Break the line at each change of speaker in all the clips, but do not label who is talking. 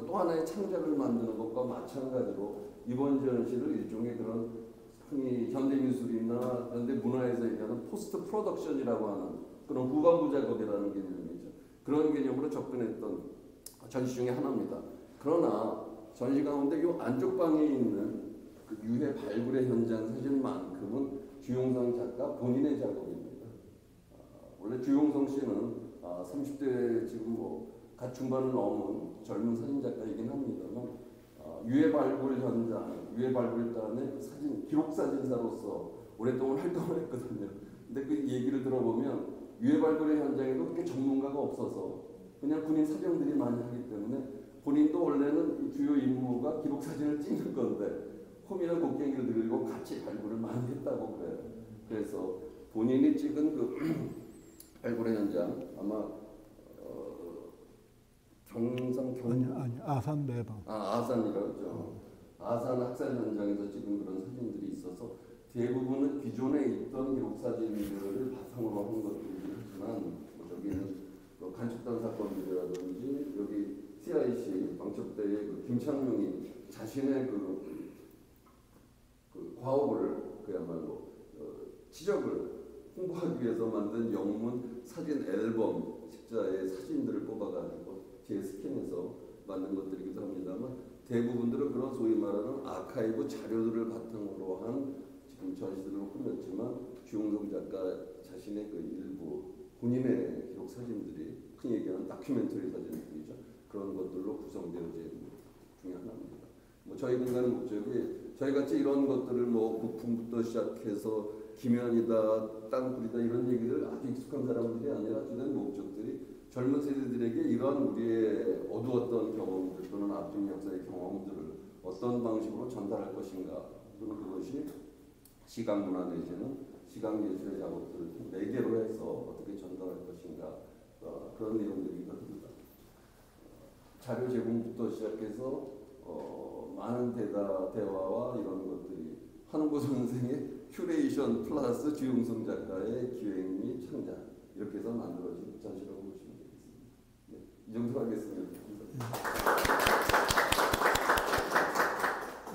또 하나의 창작을 만드는 것과 마찬가지로 이번 전시를 일종의 그런 흔히 현대미술이나 현대문화에서 얘기하는 포스트 프로덕션이라고 하는 그런 후반부 작업이라는 개념이죠. 그런 개념으로 접근했던 전시 중에 하나입니다. 그러나 전시 가운데 이 안쪽 방에 있는 그 유해 발굴의 현장 사진만큼은 주용성 작가 본인의 작업입니다. 원래 주용성 씨는 30대 지금 갓 중반을 넘은 젊은 사진 작가이긴 합니다만 유해 발굴 현장, 유해 발굴단의 그 사진 기록 사진사로서 오랫동안 활동을 했거든요. 근데 그 얘기를 들어보면 유해 발굴의 현장에도 그렇게 전문가가 없어서 그냥 군인 사병들이 많이 하기 때문에 본인도 원래는 주요 임무가 기록 사진을 찍는 건데 홈이나 곡괭이를 들고 같이 발굴을 많이 했다고 그래요. 그래서 본인이 찍은 그 발굴의 현장 아마
아니 아산 매방.
아산이라죠. 아산 학살 현장에서 찍은 그런 사진들이 있어서 대부분은 기존에 있던 기록 사진들을 바탕으로 한 것들이긴 하지만 저기는 간첩단 사건들이라든지 여기 CIC 방첩대의 그 김창룡이 자신의 그 과업을 그야말로 지적을 홍보하기 위해서 만든 영문 사진 앨범 십자의 사진들을 뽑아가지고 재스캔해서 만든 것들이기도 합니다만 대부분들은 그런 소위 말하는 아카이브 자료들을 바탕으로 한 지금 전시들을 꾸몄지만 주용성 작가 자신의 그 일부 본인의 기록 사진들이 흔히 얘기하는 다큐멘터리 사진들이죠. 그런 것들로 구성되어진 것 중에 하나입니다. 저희 공간의 목적이 저희같이 이런 것들을 부품부터 시작해서 기면이다, 땅굴이다 이런 얘기를 아주 익숙한 사람들이 아니라 주된 목적들이 젊은 세대들에게 이러한 우리의 어두웠던 경험들 또는 앞진 역사의 경험들을 어떤 방식으로 전달할 것인가 또는 그것이 시각문화 내지는 시각예술의 작업들을 매개로 해서 어떻게 전달할 것인가 그런 내용들이기도 합니다. 자료 제공부터 시작해서 많은 대화와 이런 것들이 한홍구 선생의 큐레이션 플러스 주용성 작가의 기획 및 창작 이렇게 해서 만들어진 전시라고 보시면 되겠습니다. 네, 이 정도로 하겠습니다.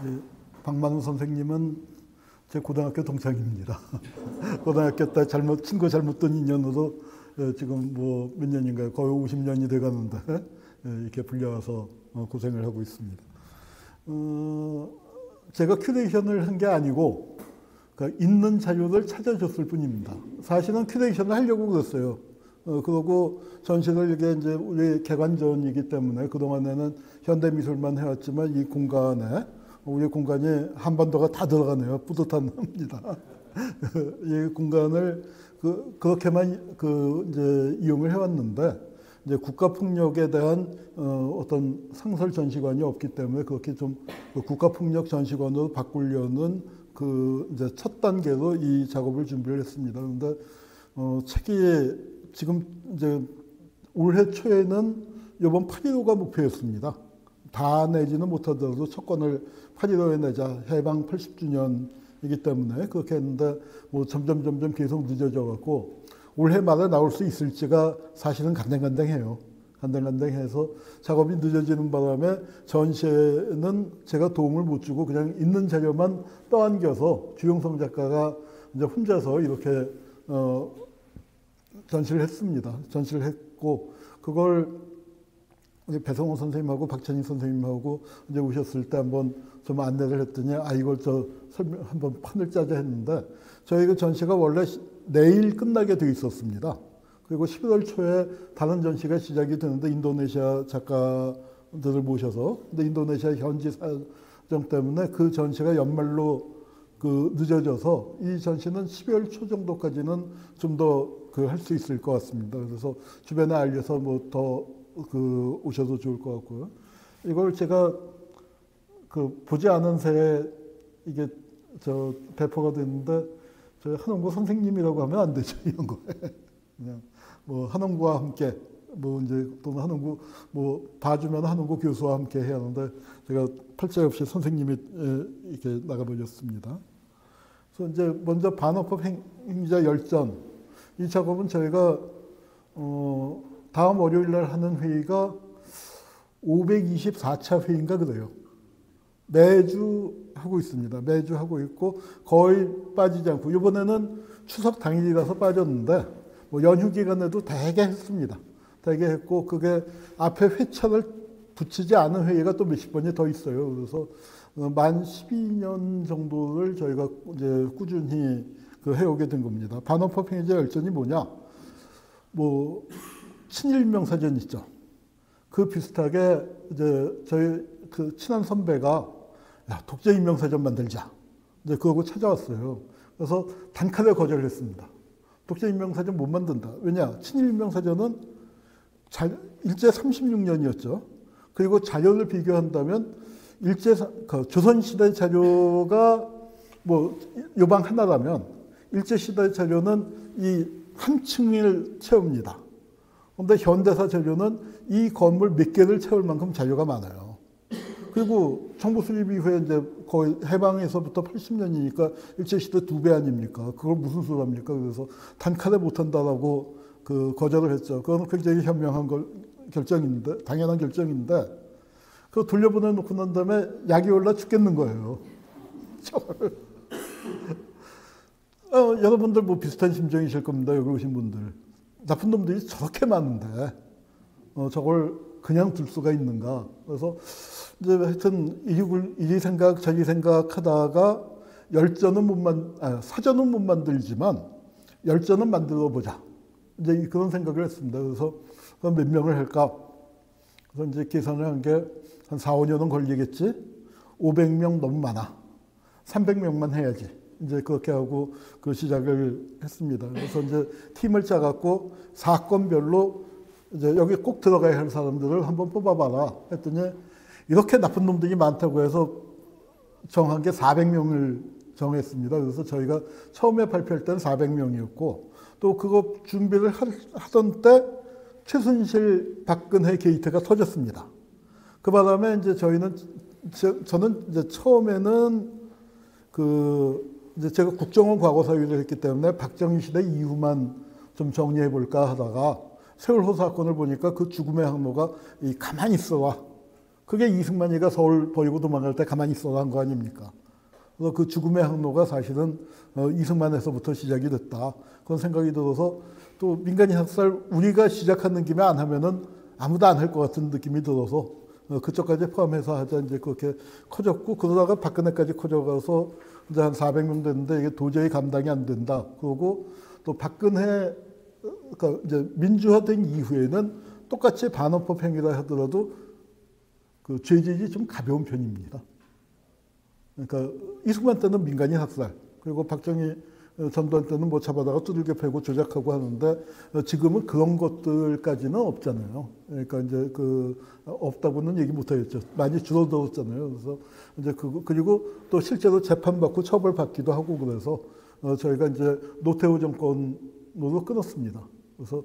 네, 박만우 선생님은 제 고등학교 동창입니다. 고등학교 때 친구 잘못 둔 인연으로 지금 몇 년인가요? 거의 50년이 돼가는데 이렇게 불려와서 고생을 하고 있습니다. 제가 큐레이션을 한 게 아니고 그러니까 있는 자료를 찾아줬을 뿐입니다. 사실은 큐레이션을 하려고 그랬어요. 그러고 전시를 이게 이제 우리 개관전이기 때문에 그동안에는 현대미술만 해왔지만 이 공간에 우리 공간이 한반도가 다 들어가네요. 뿌듯합니다. 이 공간을 그렇게만 이제 이용을 해왔는데 이제 국가폭력에 대한 어떤 상설 전시관이 없기 때문에 그렇게 좀 국가폭력 전시관으로 바꾸려는 이제 첫 단계로 이 작업을 준비를 했습니다. 그런데 책이 지금 이제 올해 초에는 이번 8.15가 목표였습니다. 다 내지는 못하더라도 첫 권을 8.15에 내자 해방 80주년이기 때문에 그렇게 했는데 점점 계속 늦어져 갖고 올해 말에 나올 수 있을지가 사실은 간당간당해요. 간당간당해서 작업이 늦어지는 바람에 전시에는 제가 도움을 못 주고 그냥 있는 자료만 떠안겨서 주용성 작가가 이제 혼자서 이렇게 전시를 했습니다. 전시를 했고 그걸 배성호 선생님하고 박찬희 선생님하고 이제 오셨을 때 한번 좀 안내를 했더니 이걸 한번 판을 짜자 했는데 저희 그 전시가 원래 내일 끝나게 돼 있었습니다. 그리고 11월 초에 다른 전시가 시작이 되는데 인도네시아 작가들을 모셔서 근데 인도네시아 현지 사정 때문에 그 전시가 연말로 늦어져서 이 전시는 12월 초 정도까지는 좀 더 할 수 있을 것 같습니다. 그래서 주변에 알려서 더 오셔도 좋을 것 같고요. 이걸 제가 보지 않은 새에 이게 배포가 됐는데 저 한홍구 선생님이라고 하면 안 되죠. 이런 거 그냥 한홍구와 함께 이제 또는 한홍구 봐주면 한홍구 교수와 함께 해야 하는데 제가 팔자 없이 선생님이 이렇게 나가버렸습니다. 그래서 이제 먼저 반어법 행위자 열전 이 작업은 저희가 다음 월요일 날 하는 회의가 524차 회의인가 그래요. 매주 하고 있습니다. 매주 하고 있고 거의 빠지지 않고 이번에는 추석 당일이라서 빠졌는데 뭐 연휴 기간에도 되게 했습니다. 되게 했고 그게 앞에 회차를 붙이지 않은 회의가 또 몇십 번이 더 있어요. 그래서 만 12년 정도를 저희가 이제 꾸준히 그 해오게 된 겁니다. 반헌법 행위자 열전이 뭐냐? 뭐 친일명사전 있죠. 그 비슷하게 이제 저희 그 친한 선배가 야, 독재인명사전 만들자. 이제 그거고 찾아왔어요. 그래서 단칼에 거절했습니다. 독재인명사전 못 만든다. 왜냐? 친일인명사전은 일제 36년이었죠. 그리고 자료를 비교한다면 그 조선시대 자료가 뭐 요방 하나라면 일제시대 자료는 이 한 층을 채웁니다. 그런데 현대사 자료는 이 건물 몇 개를 채울 만큼 자료가 많아요. 그리고 정부 수립 이후에 이제 거의 해방에서부터 80년이니까 일제시대 2배 아닙니까? 그걸 무슨 소리 합니까? 그래서 단칼에 못한다라고 그 거절을 했죠. 그건 굉장히 현명한 결정인데, 당연한 결정인데, 그거 돌려보내놓고 난 다음에 약이 올라 죽겠는 거예요. 여러분들 뭐 비슷한 심정이실 겁니다. 여기 오신 분들. 나쁜 놈들이 저렇게 많은데, 저걸 그냥 둘 수가 있는가. 그래서 이제 하여튼 이리 생각 저리 생각 하다가 사전은 못 만들지만 열전은 만들어 보자. 이제 그런 생각을 했습니다. 그래서 몇 명을 할까? 그래서 이제 계산을 한 게 한 4, 5년은 걸리겠지. 500명 너무 많아. 300명만 해야지. 이제 그렇게 하고 그 시작을 했습니다. 그래서 이제 팀을 짜갖고 사건별로 이제 여기 꼭 들어가야 할 사람들을 한번 뽑아봐라 했더니 이렇게 나쁜 놈들이 많다고 해서 정한 게 400명을 정했습니다. 그래서 저희가 처음에 발표할 때는 400명이었고 또 그거 준비를 하던 때 최순실 박근혜 게이트가 터졌습니다. 그 바람에 이제 저는 이제 처음에는 이제 제가 국정원 과거사위를 했기 때문에 박정희 시대 이후만 좀 정리해 볼까 하다가 세월호 사건을 보니까 그 죽음의 항로가 가만히 있어와. 그게 이승만이가 서울 버리고 도망갈 때 가만히 있어라 한 거 아닙니까? 그래서 그 죽음의 항로가 사실은 이승만에서부터 시작이 됐다. 그런 생각이 들어서 또 민간인 학살 우리가 시작하는 김에 안 하면은 아무도 안 할 것 같은 느낌이 들어서 그쪽까지 포함해서 하자 이제 그렇게 커졌고 그러다가 박근혜까지 커져가서 이제 한 400명 됐는데 이게 도저히 감당이 안 된다. 그러고 또 박근혜 그러니까 이제 민주화된 이후에는 똑같이 반헌법 행위라 하더라도 그 죄질이 좀 가벼운 편입니다. 그러니까 이승만 때는 민간인 학살 그리고 박정희 전두환 때는 뭐 잡아다가 두들겨 패고 조작하고 하는데 지금은 그런 것들까지는 없잖아요. 그러니까 이제 없다고는 얘기 못 하겠죠. 많이 줄어들었잖아요. 그래서 이제 그리고 또 실제로 재판받고 처벌받기도 하고 그래서 저희가 이제 노태우 정권으로 끊었습니다. 그래서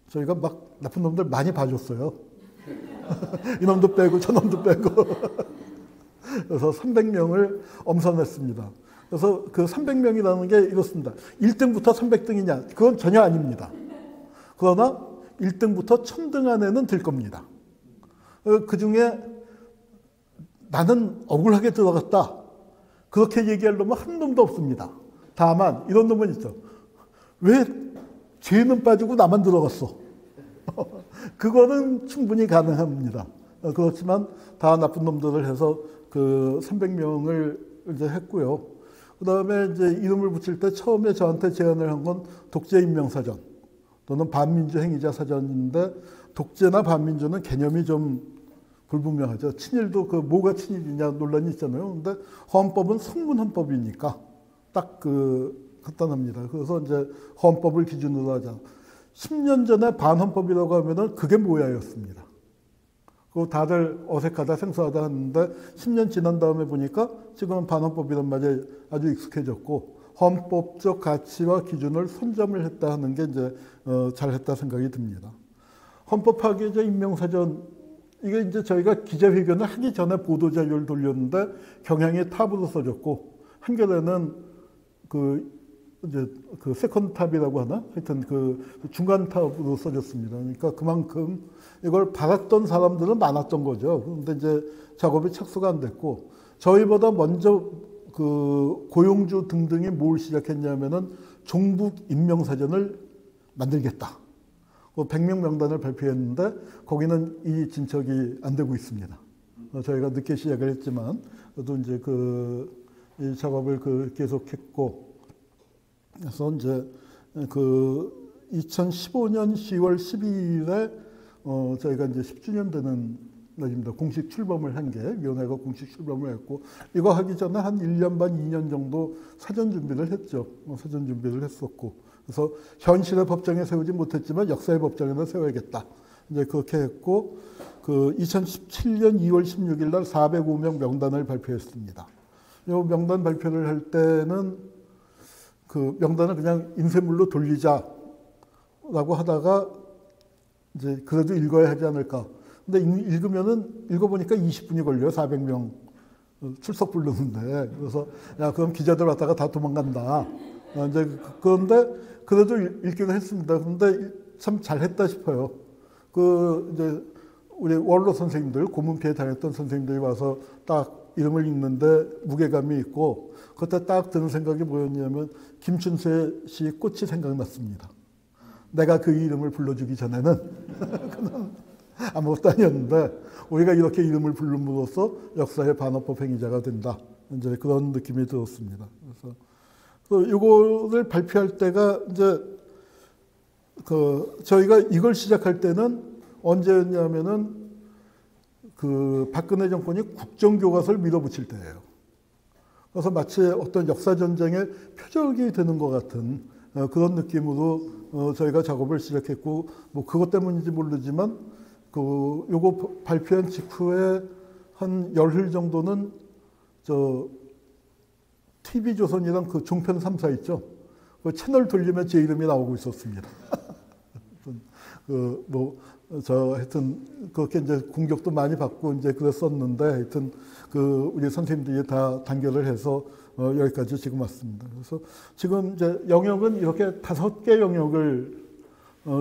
저희가 막 나쁜 놈들 많이 봐줬어요. 이놈도 빼고 저놈도 빼고 그래서 300명을 엄선했습니다. 그래서 그 300명이라는 게 이렇습니다. 1등부터 300등이냐? 그건 전혀 아닙니다. 그러나 1등부터 1000등 안에는 들 겁니다. 그 중에 나는 억울하게 들어갔다. 그렇게 얘기할 놈은 한 놈도 없습니다. 다만 이런 놈은 있죠. 왜 죄는 빠지고 나만 들어갔어? 그거는 충분히 가능합니다. 그렇지만 다 나쁜 놈들을 해서 그 300명을 이제 했고요. 그 다음에 이제 이름을 붙일 때 처음에 저한테 제안을 한 건 독재인명사전 또는 반민주 행위자 사전인데 독재나 반민주는 개념이 좀 불분명하죠. 친일도 뭐가 친일이냐 논란이 있잖아요. 근데 헌법은 성문헌법이니까 딱 간단합니다. 그래서 이제 헌법을 기준으로 하자. 10년 전에 반헌법이라고 하면은 그게 뭐야였습니다. 그 다들 어색하다 생소하다 하는데 10년 지난 다음에 보니까 지금은 반헌법이란 말에 아주 익숙해졌고 헌법적 가치와 기준을 선점을 했다 하는 게 이제 잘했다 생각이 듭니다. 헌법 파괴자 인명사전 이게 이제 저희가 기자회견을 하기 전에 보도자료를 돌렸는데 경향이 탑으로 써졌고 한겨레는 이제 그 세컨드 탑이라고 하나? 하여튼 그 중간 탑으로 써졌습니다. 그러니까 그만큼 이걸 받았던 사람들은 많았던 거죠. 그런데 이제 작업이 착수가 안 됐고, 저희보다 먼저 그 고용주 등등이 뭘 시작했냐면은 종북 임명사전을 만들겠다. 그 100명 명단을 발표했는데 거기는 이 진척이 안 되고 있습니다. 저희가 늦게 시작을 했지만 그래도 이제 이 작업을 계속했고, 그래서 이제 그 2015년 10월 12일에 저희가 이제 10주년 되는 날입니다. 공식 출범을 한 게, 위원회가 공식 출범을 했고, 이거 하기 전에 한 1년 반, 2년 정도 사전 준비를 했죠. 사전 준비를 했었고, 그래서 현실의 법정에 세우지 못했지만 역사의 법정에는 세워야겠다. 이제 그렇게 했고, 그 2017년 2월 16일 날 405명 명단을 발표했습니다. 이 명단 발표를 할 때는 그 명단을 그냥 인쇄물로 돌리자라고 하다가 이제 그래도 읽어야 하지 않을까. 근데 읽어보니까 20분이 걸려요. 400명 출석 부르는데. 그래서 야, 그럼 기자들 왔다가 다 도망간다. 이제 그런데 그래도 읽기도 했습니다. 그런데 참 잘했다 싶어요. 이제 우리 원로 선생님들, 고문 피해 다녔던 선생님들이 와서 딱 이름을 읽는데 무게감이 있고, 그때 딱 드는 생각이 뭐였냐면 김춘수의 시 꽃이 생각났습니다. 내가 그 이름을 불러주기 전에는 그는 아무것도 아니었는데 우리가 이렇게 이름을 부름으로써 역사의 반어법 행위자가 된다. 이제 그런 느낌이 들었습니다. 그래서 이거를 발표할 때가 이제 저희가 이걸 시작할 때는 언제였냐면은 그 박근혜 정권이 국정교과서를 밀어붙일 때예요. 그래서 마치 어떤 역사전쟁의 표적이 되는 것 같은 그런 느낌으로 저희가 작업을 시작했고, 뭐 그것 때문인지 모르지만 요거 발표한 직후에 한 열흘 정도는 TV조선이랑 그 종편 3사 있죠. 그 채널 돌리면 제 이름이 나오고 있었습니다. 하여튼 그렇게 이제 공격도 많이 받고 이제 그랬었는데, 하여튼 우리 선생님들이 다 단결을 해서 여기까지 지금 왔습니다. 그래서 지금 이제 영역은 이렇게 5개 영역을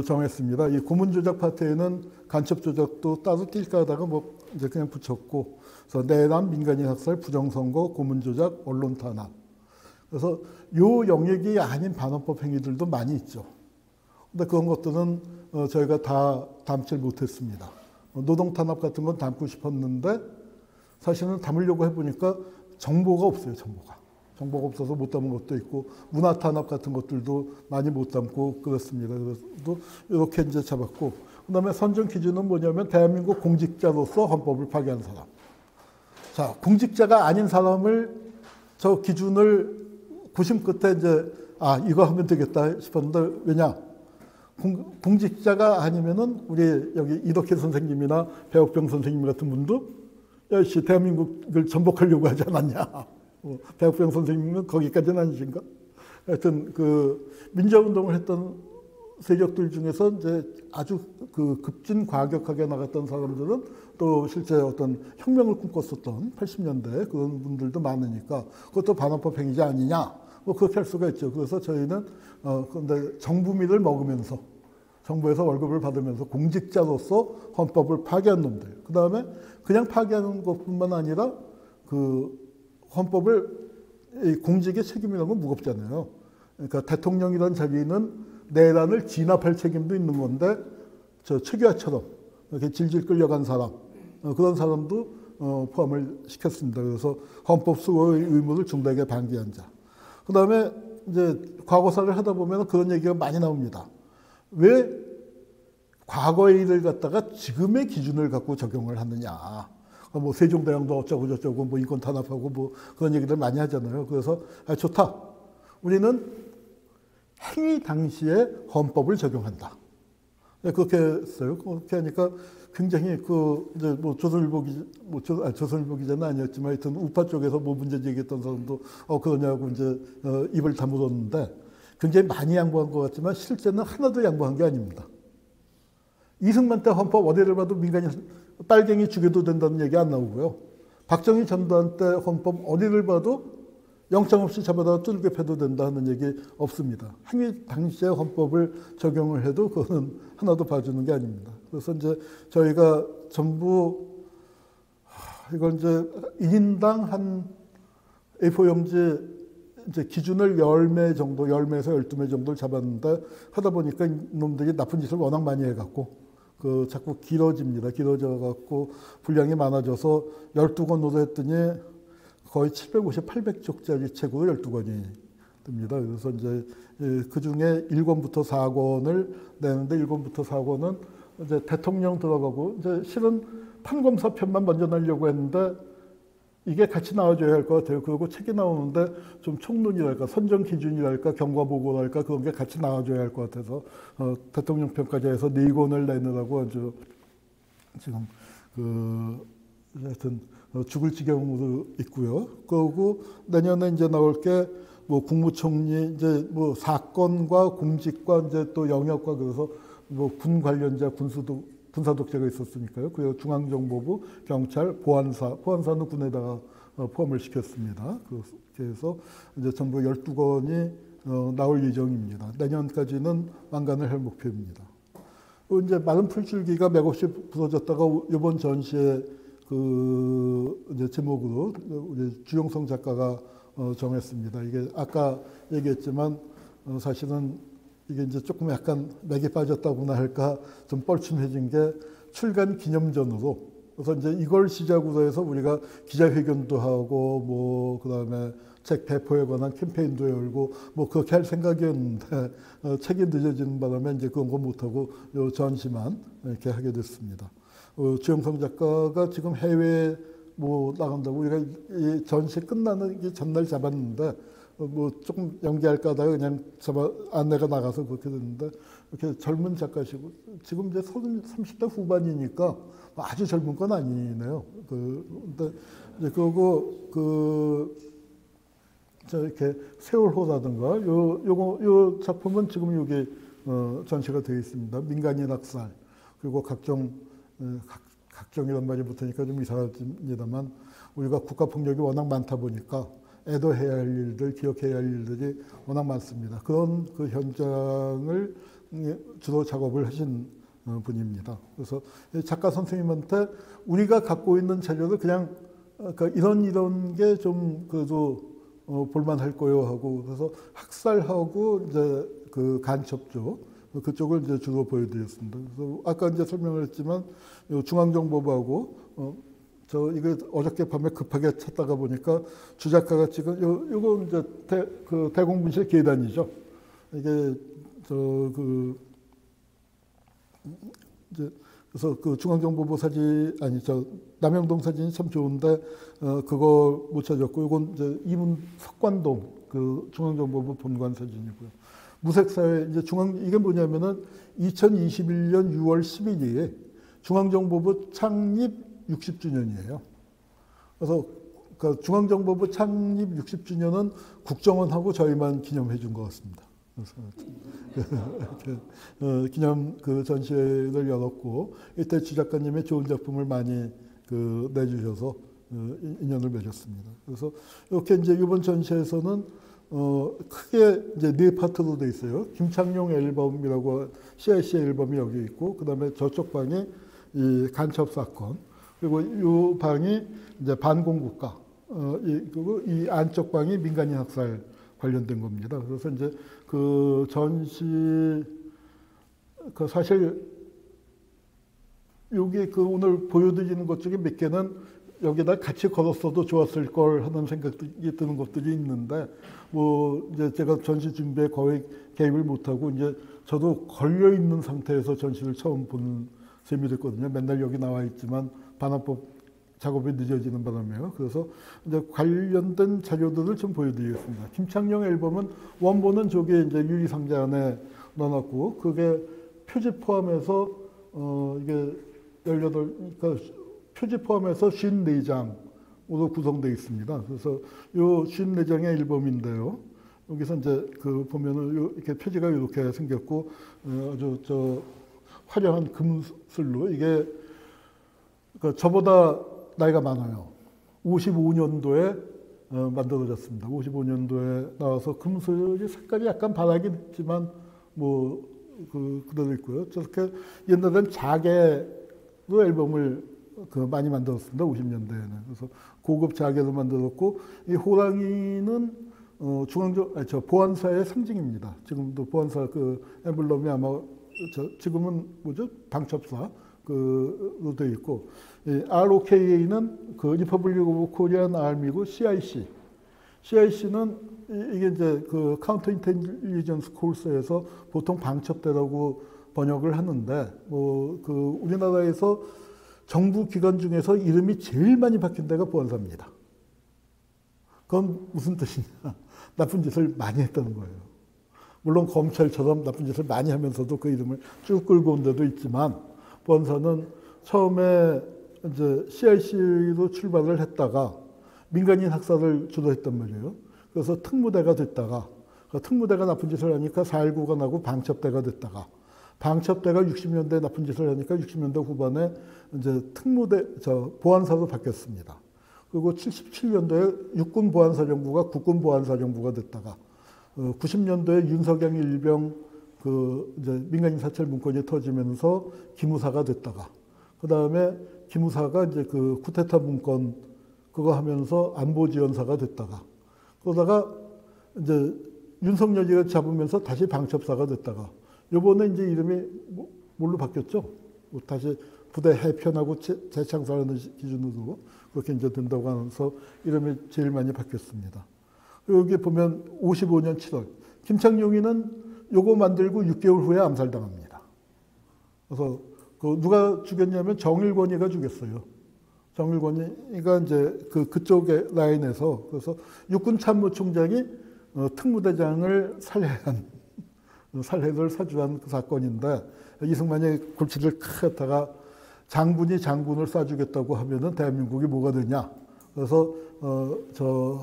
정했습니다. 이 고문 조작 파트에는 간첩 조작도 따로 낄까 하다가 뭐 이제 그냥 붙였고, 그래서 내란, 민간인 학살, 부정선거, 고문 조작, 언론 탄압. 그래서 요 영역이 아닌 반헌법 행위들도 많이 있죠. 근데 그런 것들은 저희가 다 담질 못했습니다. 노동 탄압 같은 건 담고 싶었는데 사실은 담으려고 해보니까 정보가 없어요. 정보가 없어서 못 담은 것도 있고, 문화 탄압 같은 것들도 많이 못 담고 그렇습니다. 그래서 이렇게 이제 잡았고, 그다음에 선정 기준은 뭐냐면 대한민국 공직자로서 헌법을 파괴한 사람. 자, 공직자가 아닌 사람을 저 기준을 고심 끝에 이제 이거 하면 되겠다 싶었는데, 왜냐? 공직자가 아니면은 우리 여기 이덕혜 선생님이나 배옥병 선생님 같은 분도 역시 대한민국을 전복하려고 하지 않았냐. 배옥병 선생님은 거기까지는 아니신가? 하여튼 민주화운동을 했던 세력들 중에서 이제 아주 급진 과격하게 나갔던 사람들은 또 실제 어떤 혁명을 꿈꿨었던 80년대 그런 분들도 많으니까 그것도 반헌법 행위자 아니냐? 뭐 그렇게 할 수가 있죠. 그래서 저희는 근데 정부미를 먹으면서 정부에서 월급을 받으면서 공직자로서 헌법을 파괴한 놈들. 그 다음에 그냥 파괴하는 것뿐만 아니라 헌법을 공직의 책임이라는 건 무겁잖아요. 그러니까 대통령이라는 자리는 내란을 진압할 책임도 있는 건데 최규하처럼 이렇게 질질 끌려간 사람, 그런 사람도 포함을 시켰습니다. 그래서 헌법 수호의 의무를 중대하게 방기한 자. 그 다음에 이제 과거사를 하다 보면 그런 얘기가 많이 나옵니다. 왜 과거의 일을 갖다가 지금의 기준을 갖고 적용을 하느냐. 뭐 세종대왕도 어쩌고 저쩌고 뭐 인권 탄압하고 뭐 그런 얘기들 많이 하잖아요. 그래서 좋다. 우리는 행위 당시에 헌법을 적용한다. 그렇게 했어요. 그렇게 하니까 굉장히 이제 뭐 조선일보 기자는 아니었지만 하여튼 우파 쪽에서 뭐 문제 제기했던 사람도 그러냐고 이제 입을 다물었는데 굉장히 많이 양보한 것 같지만 실제는 하나도 양보한 게 아닙니다. 이승만 때 헌법 어디를 봐도 민간인 빨갱이 죽여도 된다는 얘기 안 나오고요. 박정희 전두환 때 헌법 어디를 봐도 영장 없이 잡아다 뚫게 패도 된다 하는 얘기 없습니다. 항의 당시의 헌법을 적용을 해도 그거는 하나도 봐주는 게 아닙니다. 그래서 이제 저희가 전부 이건 이제 1인당 한 A4 용지 이제 기준을 10매 정도, 10매에서 12매 정도를 잡았는데 하다 보니까 놈들이 나쁜 짓을 워낙 많이 해갖고 그 자꾸 길어집니다. 길어져갖고 분량이 많아져서 12권으로 했더니 거의 750, 800쪽짜리 책으로 12권이 듭니다. 그래서 이제 그 중에 1권부터 4권을 내는데 1권부터 4권은 이제 대통령 들어가고 이제 실은 판검사 편만 먼저 내려고 했는데 이게 같이 나와줘야 할 것 같아요. 그리고 책이 나오는데 좀 총론이랄까, 선정 기준이랄까, 경과보고랄까 그런 게 같이 나와줘야 할 것 같아서 대통령 편까지 해서 4권을 내느라고 아주 지금 하여튼 죽을 지경으로 있고요. 그리고 내년에 이제 나올 게 뭐 국무총리 이제 뭐 사건과 공직과 이제 또 영역과 그래서 뭐 군 관련자 군사독재가 있었으니까요. 그리고 중앙정보부, 경찰, 보안사는 군에다가 포함을 시켰습니다. 그래서 이제 전부 12권이 나올 예정입니다. 내년까지는 완간을 할 목표입니다. 이제 마른 풀줄기가 맥없이 부서졌다가 이번 전시의 그 이제 제목으로 우리 주영성 작가가 정했습니다. 이게 아까 얘기했지만 사실은 이게 이제 조금 약간 맥이 빠졌다고나 할까 좀 뻘쭘해진 게 출간 기념전으로 그래서 이제 이걸 시작으로 해서 우리가 기자회견도 하고 뭐 그다음에 책 배포에 관한 캠페인도 열고 뭐 그렇게 할 생각이었는데 책이 늦어지는 바람에 이제 그런 거 못하고 요 전시만 이렇게 하게 됐습니다. 주영성 작가가 지금 해외에 뭐 나간다고 우리가 이 전시 끝나는 게 전날 잡았는데 뭐 조금 연기할까 하다가 그냥 안내가 나가서 그렇게 됐는데 이렇게 젊은 작가시고 지금 이제 30대 후반이니까 아주 젊은 건 아니네요. 근데 이제 그거 이렇게 세월호라든가 요 작품은 지금 여기 전시가 되어 있습니다. 민간인 학살 그리고 각종이란 말이 붙으니까 좀 이상합니다만 우리가 국가 폭력이 워낙 많다 보니까 애도해야 할 일들, 기억해야 할 일들이 워낙 많습니다. 그런 그 현장을 주로 작업을 하신 분입니다. 그래서 작가 선생님한테 우리가 갖고 있는 자료를 그냥 그러니까 이런 게 좀 그래도 볼만할 거요 하고 그래서 학살하고 이제 그 간첩 쪽 그쪽을 이제 주로 보여드렸습니다. 그래서 아까 이제 설명을 했지만 중앙정보부하고 이거 어저께 밤에 급하게 찾다가 보니까 주 작가가 찍은 요거 이제 대공분실 계단이죠. 이게 이제 그래서 그 중앙정보부 사진 남영동 사진이 참 좋은데 그거 못 찾았고 이건 이제 이문 석관동 그 중앙정보부 본관 사진이고요. 무색사회 이제 이게 뭐냐면은 2021년 6월 10일이 중앙정보부 창립 60주년이에요. 그래서 그 중앙정보부 창립 60주년은 국정원하고 저희만 기념해 준 것 같습니다. 그래서 기념 그 전시회를 열었고 이때 주 작가님의 좋은 작품을 많이 내주셔서 인연을 맺었습니다. 그래서 이렇게 이제 이번 전시에서는 크게 이제 4파트로 돼 있어요. 김창룡 앨범이라고 CIC 앨범이 여기 있고 그다음에 저쪽 방이 이 간첩 사건 그리고 이 방이 이제 반공국가 그리고 이 안쪽 방이 민간인 학살 관련된 겁니다. 그래서 이제 그 전시 사실 여기 오늘 보여드리는 것 중에 몇 개는 여기다 같이 걸었어도 좋았을 걸 하는 생각이 드는 것들이 있는데 뭐 이제 제가 전시 준비에 거의 개입을 못하고 이제 저도 걸려 있는 상태에서 전시를 처음 보는 셈이 됐거든요. 맨날 여기 나와 있지만 반환법 작업이 늦어지는 바람에요. 그래서 이제 관련된 자료들을 좀 보여드리겠습니다. 김창룡 앨범은 원본은 저기 이제 유리상자 안에 넣어놨고 그게 표지 포함해서 이게 18, 표지 포함해서 54장으로 구성되어 있습니다. 그래서 요 54장의 앨범인데요. 여기서 이제 보면은 이렇게 표지가 이렇게 생겼고 아주 화려한 금슬로 이게 저보다 나이가 많아요. 55년도에 만들어졌습니다. 55년도에 나와서 금속이 색깔이 약간 바라긴 했지만 그대로 있고요. 저렇게 옛날엔 자개로 앨범을 많이 만들었습니다. 50년대에는. 그래서 고급 자개로 만들었고, 이 호랑이는 보안사의 상징입니다. 지금도 보안사 엠블럼이 아마 지금은 방첩사 로 되어 있고, ROKA는 리퍼블릭 오브 코리안 아미고 CIC는 이게 이제 카운터 인텔리전스 코र्스에서 보통 방첩대라고 번역을 하는데, 우리나라에서 정부 기관 중에서 이름이 제일 많이 바뀐 데가 보안사입니다. 그건 무슨 뜻이냐? 나쁜 짓을 많이 했다는 거예요. 물론 검찰처럼 나쁜 짓을 많이 하면서도 그 이름을 쭉 끌고 온 데도 있지만, 보안사는 처음에 이제 CIC로 출발을 했다가 민간인 학살을 주도했단 말이에요. 그래서 특무대가 됐다가, 특무대가 나쁜 짓을 하니까 4.19가 나고 방첩대가 됐다가, 방첩대가 60년대에 나쁜 짓을 하니까 60년대 후반에 이제 보안사로 바뀌었습니다. 그리고 77년도에 육군보안사령부가 국군보안사령부가 됐다가, 90년도에 윤석열 일병 이제 민간인 사찰 문건이 터지면서 기무사가 됐다가, 그 다음에 기무사가 이제 쿠데타 문건 그거 하면서 안보지원사가 됐다가, 그러다가 이제 윤석열이가 잡으면서 다시 방첩사가 됐다가, 요번에 이제 이름이 뭘로 바뀌었죠? 다시 부대 해편하고 재창설하는 기준으로 그렇게 이제 된다고 하면서 이름이 제일 많이 바뀌었습니다. 여기 보면 55년 7월, 김창룡이는 요거 만들고 6개월 후에 암살당합니다. 그래서 누가 죽였냐면 정일권이가 죽였어요. 정일권이가 이제 그쪽의 라인에서, 그래서 육군 참모총장이 특무대장을 살해를 사주한 그 사건인데, 이승만이 골치를 크다가 장군이 장군을 쏴주겠다고 하면은 대한민국이 뭐가 되냐. 그래서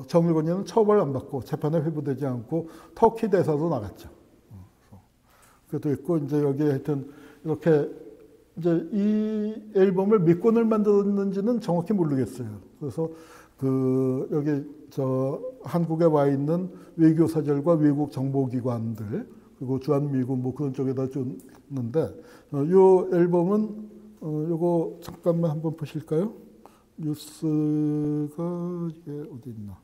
정일권이는 처벌 안 받고 재판에 회부되지 않고 터키 대사로 나갔죠. 그것도 있고, 이제 여기에 하여튼 이렇게 이제 이 앨범을 몇 권을 만들었는지는 정확히 모르겠어요. 그래서 여기 한국에 와 있는 외교사절과 외국 정보기관들, 그리고 주한미군 그런 쪽에다 줬는데, 요 앨범은 요거 잠깐만 한번 보실까요? 뉴스가 이게 어디 있나?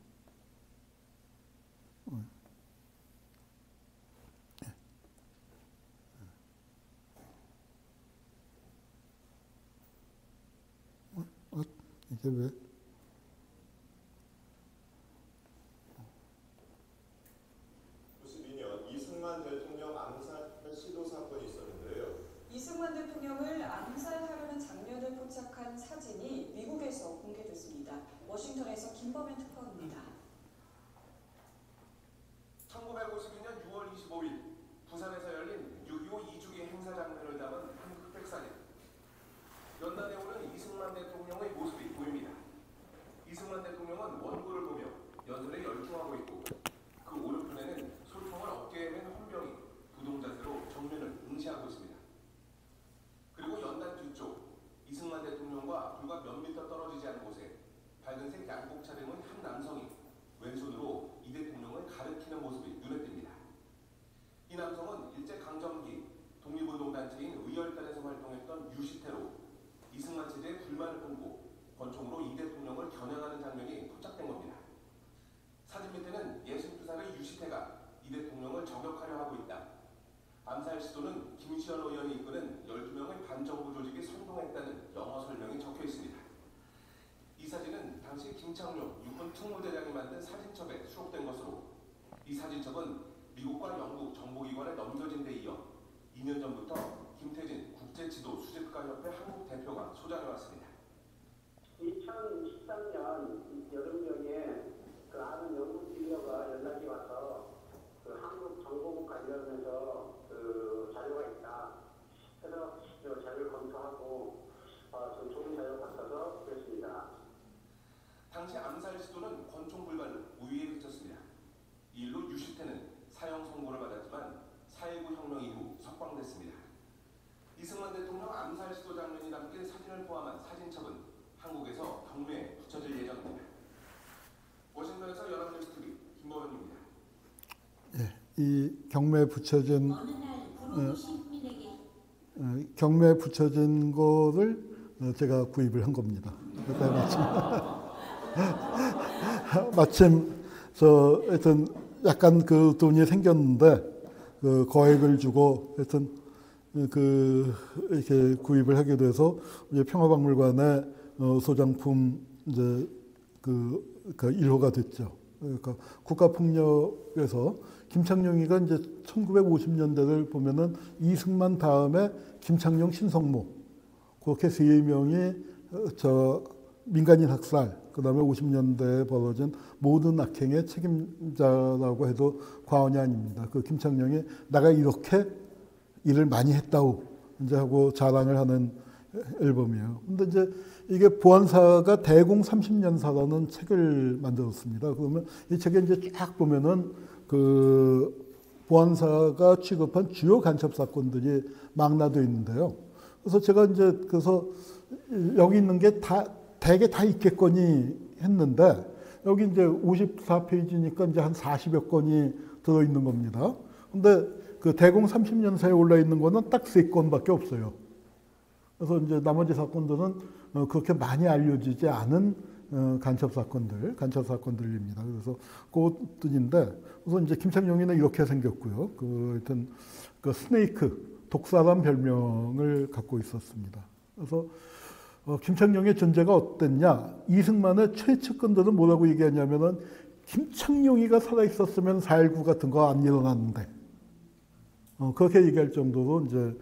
이게 왜?
이승만 대통령 암살 시도 사건이 있었는데요.
이승만 대통령을 암살하려는 장면을 포착한 사진이 미국에서 공개됐습니다. 워싱턴에서 김범현 특파원입니다.
1952년 6월 25일 부산에서 열린 6.25 2주기 행사 장면을 담은 한 흑백사진. 연단에 오는 이승만 대통령의 모습이 보입니다. 이승만 대통령은 원고를 보며 연설에 열중하고 있고, 그 오른편에는 소총을 어깨에 맨 헌병이 부동자세로 정면을 응시하고 있습니다. 그리고 연단 뒤쪽 이승만 대통령과 불과 몇 미터 떨어지지 않은 곳에 밝은색 양복 차림의 한 남성이 왼손으로 이 대통령을 가리키는 모습이 눈에 띕니다. 이 남성은 일제강점기 독립운동단체인 의열단에서 활동했던 유시태로 이승만 체제에 불만을 품고 권총으로 이 대통령을 겨냥하는 장면이 포착된 겁니다. 사진 밑에는 62살의 유시태가 이 대통령을 저격하려 하고 있다. 암살 시도는 김시현 의원이 이끄는 12명의 반정부 조직이 선동했다는 영어 설명이 적혀 있습니다. 이 사진은 당시 김창룡 육군 특무대장이 만든 사진첩에 수록된 것으로, 이 사진첩은 미국과 영국 정보기관에 넘겨진 데 이어 2년 전부터 김태진 국제지도수집가협회 한국 대표가 소장해왔습니다.
2013년 여름경에 아는 영국 딜러가 연락이 와서 한국 정보국 관련해서 자료가 있다. 그래서 자료를 검토하고 좀 좋은 자료 받아서 그랬습니다.
당시 암살 시도는 권총 불발로 우위에 그쳤습니다. 이 일로 유시태는 사형 선고를 받았지만 4.19 혁명 이후 석방됐습니다. 이승만 대통령 암살 시도 장면이 담긴 사진을 포함한 사진첩은 한국에서 경매에 붙여질 예정입니다. 워싱턴에서
경매에 붙여진 거를 제가 구입을 한 겁니다. 마침 하여튼 약간 그 돈이 생겼는데 그 거액을 주고 하여튼 이렇게 구입을 하게 돼서 이제 평화박물관의 소장품 이제 그 1호가 됐죠. 그러니까 국가폭력에서 김창룡이가 이제 1950년대를 보면은 이승만 다음에 김창룡, 신성모 그렇게 세 명이 민간인 학살, 그 다음에 50년대에 벌어진 모든 악행의 책임자라고 해도 과언이 아닙니다. 그 김창룡이 내가 이렇게 일을 많이 했다고 이제 하고 자랑을 하는 앨범이에요. 근데 이제 이게 보안사가 대공 30년사라는 책을 만들었습니다. 그러면 이 책에 이제 쫙 보면은 그 보안사가 취급한 주요 간첩 사건들이 망라되어 있는데요. 그래서 제가 이제 그래서 여기 있는 게 대개 다 있겠거니 했는데 여기 이제 54페이지니까 이제 한 40여 건이 들어있는 겁니다. 근데 그 대공 30년사에 올라 있는 거는 딱 3건밖에 없어요. 그래서 이제 나머지 사건들은 그렇게 많이 알려지지 않은 간첩 사건들입니다. 그래서 그것들인데, 그래서 이제 김창룡이는 이렇게 생겼고요. 하여튼 그 스네이크, 독사란 별명을 갖고 있었습니다. 그래서 김창룡의 존재가 어땠냐? 이승만의 최측근들은 뭐라고 얘기하냐면은 김창룡이가 살아 있었으면 4.19 같은 거 안 일어났는데, 그렇게 얘기할 정도로 이제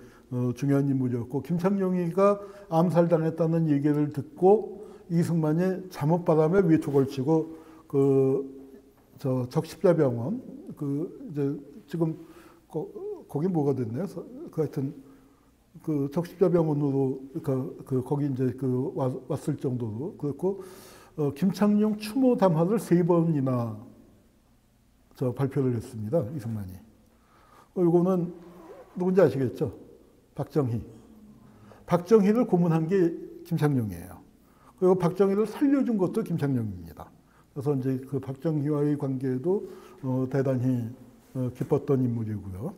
중요한 인물이었고, 김창룡이가 암살당했다는 얘기를 듣고 이승만이 잠옷바람에 위토 걸치고 적십자병원 이제 지금 거기 뭐가 됐네요. 하여튼 그 적십자병원으로 거기 이제 왔을 정도로 그렇고 김창룡 추모 담화를 3번이나 발표를 했습니다. 이승만이. 이거는 누군지 아시겠죠? 박정희를 고문한 게 김창룡이에요. 그리고 박정희를 살려준 것도 김창룡입니다. 그래서 이제 그 박정희와의 관계도 대단히 기뻤던 인물이고요.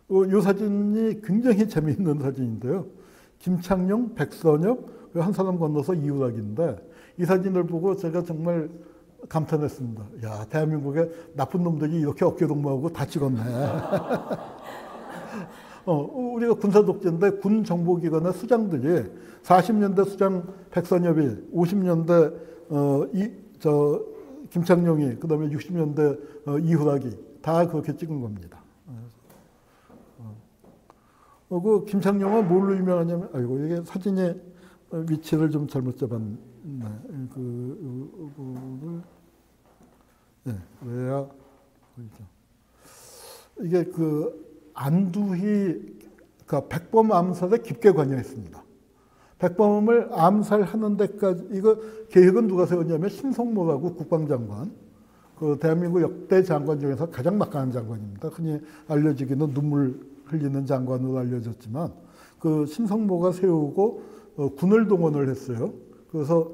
이 사진이 굉장히 재미있는 사진인데요. 김창룡, 백선엽, 한 사람 건너서 이우락인데 이 사진을 보고 제가 정말 감탄했습니다. 야, 대한민국에 나쁜 놈들이 이렇게 어깨동무하고 다 찍었네. 우리가 군사독재인데 군 정보기관의 수장들이 40년대 수장 백선엽이, 50년대 김창룡이, 그 다음에 60년대 이후락이 다 그렇게 찍은 겁니다. 그 김창룡은 뭘로 유명하냐면, 아이고, 이게 사진의 위치를 좀 잘못 잡았네. 왜야 보이죠? 이게 안두희 백범 암살에 깊게 관여했습니다. 백범을 암살하는 데까지, 이거 계획은 누가 세웠냐면 신성모라고 국방장관, 대한민국 역대 장관 중에서 가장 막강한 장관입니다. 흔히 알려지기는 눈물 흘리는 장관으로 알려졌지만 그 신성모가 세우고 군을 동원을 했어요. 그래서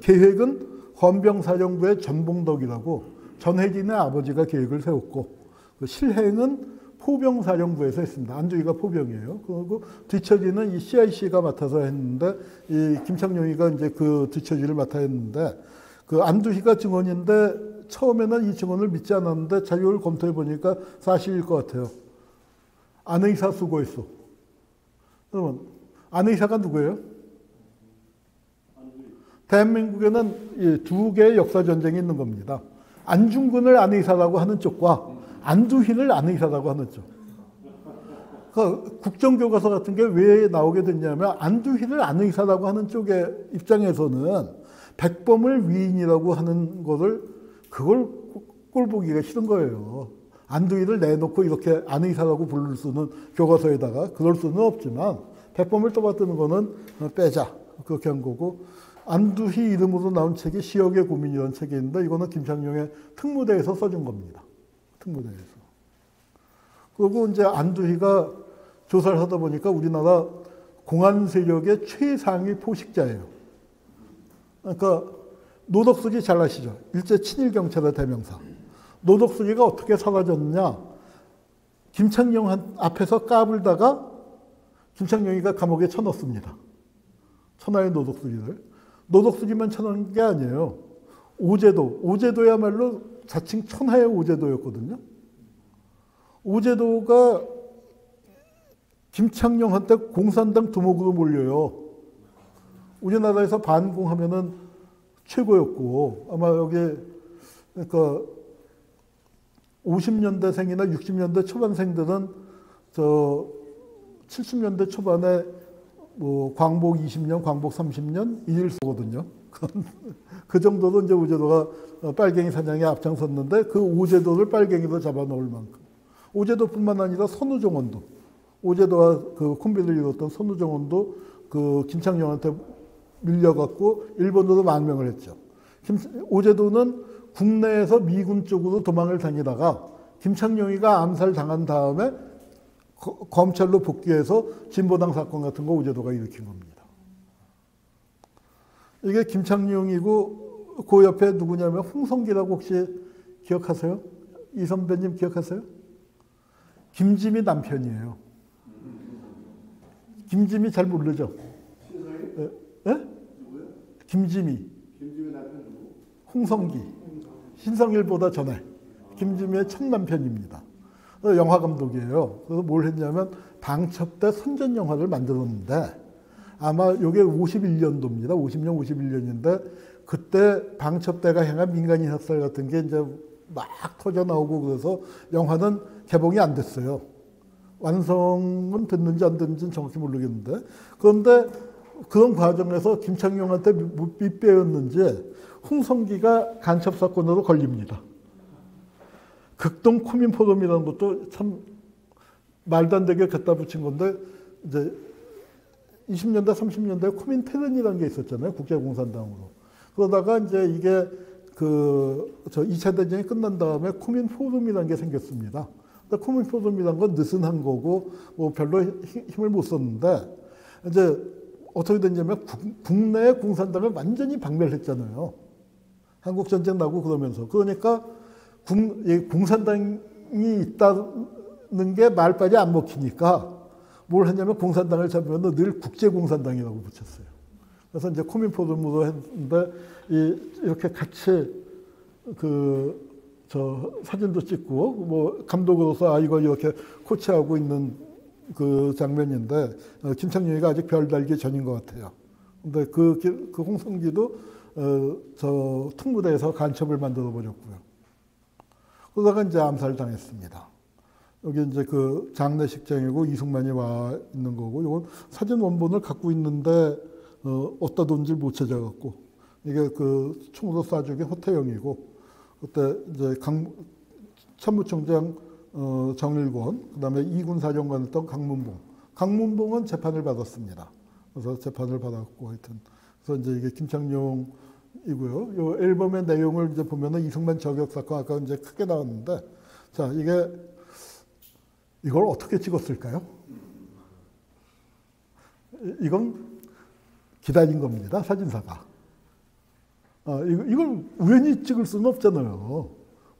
계획은 헌병사령부의 전봉덕이라고 전혜진의 아버지가 계획을 세웠고, 실행은 포병사령부에서 했습니다. 안두희가 포병이에요. 그리고 뒤처지는 이 CIC가 맡아서 했는데, 이 김창룡이가 이제 그 뒤처지를 맡아 했는데, 안두희가 증언인데, 처음에는 이 증언을 믿지 않았는데, 자료를 검토해 보니까 사실일 것 같아요. 안의사 수고했어. 그러면, 안의사가 누구예요? 대한민국에는 2개의 역사전쟁이 있는 겁니다. 안중근을 안의사라고 하는 쪽과 안두희를 안의사라고 하는 쪽. 국정교과서 같은 게 왜 나오게 됐냐면 안두희를 안의사라고 하는 쪽의 입장에서는 백범을 위인이라고 하는 그걸 꼴보기가 싫은 거예요. 안두희를 내놓고 이렇게 안의사라고 부를 수는, 교과서에다가 그럴 수는 없지만 백범을 떠받드는 거는 빼자, 그렇게 한 거고, 안두희 이름으로 나온 책이 시역의 고민이라는 책이 있는데 이거는 김창룡의 특무대에서 써준 겁니다. 특무대에서. 그리고 이제 안두희가 조사를 하다 보니까 우리나라 공안 세력의 최상위 포식자예요. 그러니까 노덕석이 잘 아시죠? 일제 친일 경찰의 대명사. 노독수리가 어떻게 사라졌느냐? 김창룡 앞에서 까불다가 김창룡이가 감옥에 쳐넣습니다. 천하의 노독수리를. 노독수리만 쳐넣은 게 아니에요. 오제도야말로 자칭 천하의 오제도였거든요. 오제도가 김창룡한테 공산당 두목으로 몰려요. 우리나라에서 반공하면은 최고였고, 아마 여기, 그러니까 50년대생이나 60년대 초반생들은 70년대 초반에 뭐 광복 20년, 광복 30년 이일소거든요. 그 정도로 이제 오제도가 빨갱이 사냥에 앞장섰는데 그 오제도를 빨갱이로 잡아놓을 만큼. 오제도뿐만 아니라 선우정원도, 오제도와 그 콤비를 이뤘던 선우정원도 그 김창룡한테 밀려갖고 일본으로 망명을 했죠. 오제도는 국내에서 미군 쪽으로 도망을 다니다가 김창룡이가 암살당한 다음에 검찰로 복귀해서 진보당 사건 같은 거 오제도가 일으킨 겁니다. 이게 김창룡이고 그 옆에 누구냐면 홍성기라고 혹시 기억하세요? 이 선배님 기억하세요? 김지미 남편이에요. 김지미 잘 모르죠? 예? 김지미.
김지미 남편 누구?
홍성기. 신성일보다 전에. 김지미의 첫 남편입니다. 영화 감독이에요. 그래서 뭘 했냐면 방첩대 선전 영화를 만들었는데 아마 이게 51년도입니다. 50년, 51년인데 그때 방첩대가 행한 민간인 학살 같은 게 이제 막 터져 나오고 그래서 영화는 개봉이 안 됐어요. 완성은 됐는지 안 됐는지는 정확히 모르겠는데 그런데 그런 과정에서 김창룡한테 밑배였는지 홍성기가 간첩 사건으로 걸립니다. 극동 코민 포럼이라는 것도 참 말도 안 되게 갖다 붙인 건데 이제 20년대, 30년대에 코민 테런이라는 게 있었잖아요. 국제공산당으로. 그러다가 이제 이게 2차 대전이 끝난 다음에 코민 포럼이라는 게 생겼습니다. 근데 코민 포럼이라는 건 느슨한 거고 뭐 별로 힘을 못 썼는데 이제 어떻게 됐냐면 국내의 공산당을 완전히 박멸했잖아요. 한국 전쟁 나고 그러면서. 그러니까 공산당이 있다는 게 말빨이 안 먹히니까 뭘 했냐면 공산당을 잡으면 늘 국제공산당이라고 붙였어요. 그래서 이제 코민포럼으로 했는데 이렇게 같이 사진도 찍고 뭐 감독으로서 이거 이렇게 코치하고 있는 그 장면인데 김창룡이가 아직 별 달기 전인 것 같아요. 근데 그 홍성기도 저 특무대에서 간첩을 만들어 버렸고요. 그러다가 이제 암살당했습니다. 여기 이제 그 장례식장이고 이승만이 와 있는 거고, 이건 사진 원본을 갖고 있는데 어디다 둔지 못 찾아갖고, 이게 그 총으로 쏴 죽인 호태영이고, 그때 이제 참모총장 정일권, 그 다음에 이군 사령관이었던 강문봉은 재판을 받았습니다. 그래서 재판을 받았고 하여튼, 그래서 이제 이게 김창룡 이고요. 이 앨범의 내용을 이제 보면은 이승만 저격 사건 아까 이제 크게 나왔는데, 자 이걸 어떻게 찍었을까요? 이건 기다린 겁니다. 사진사가. 이걸 우연히 찍을 수는 없잖아요.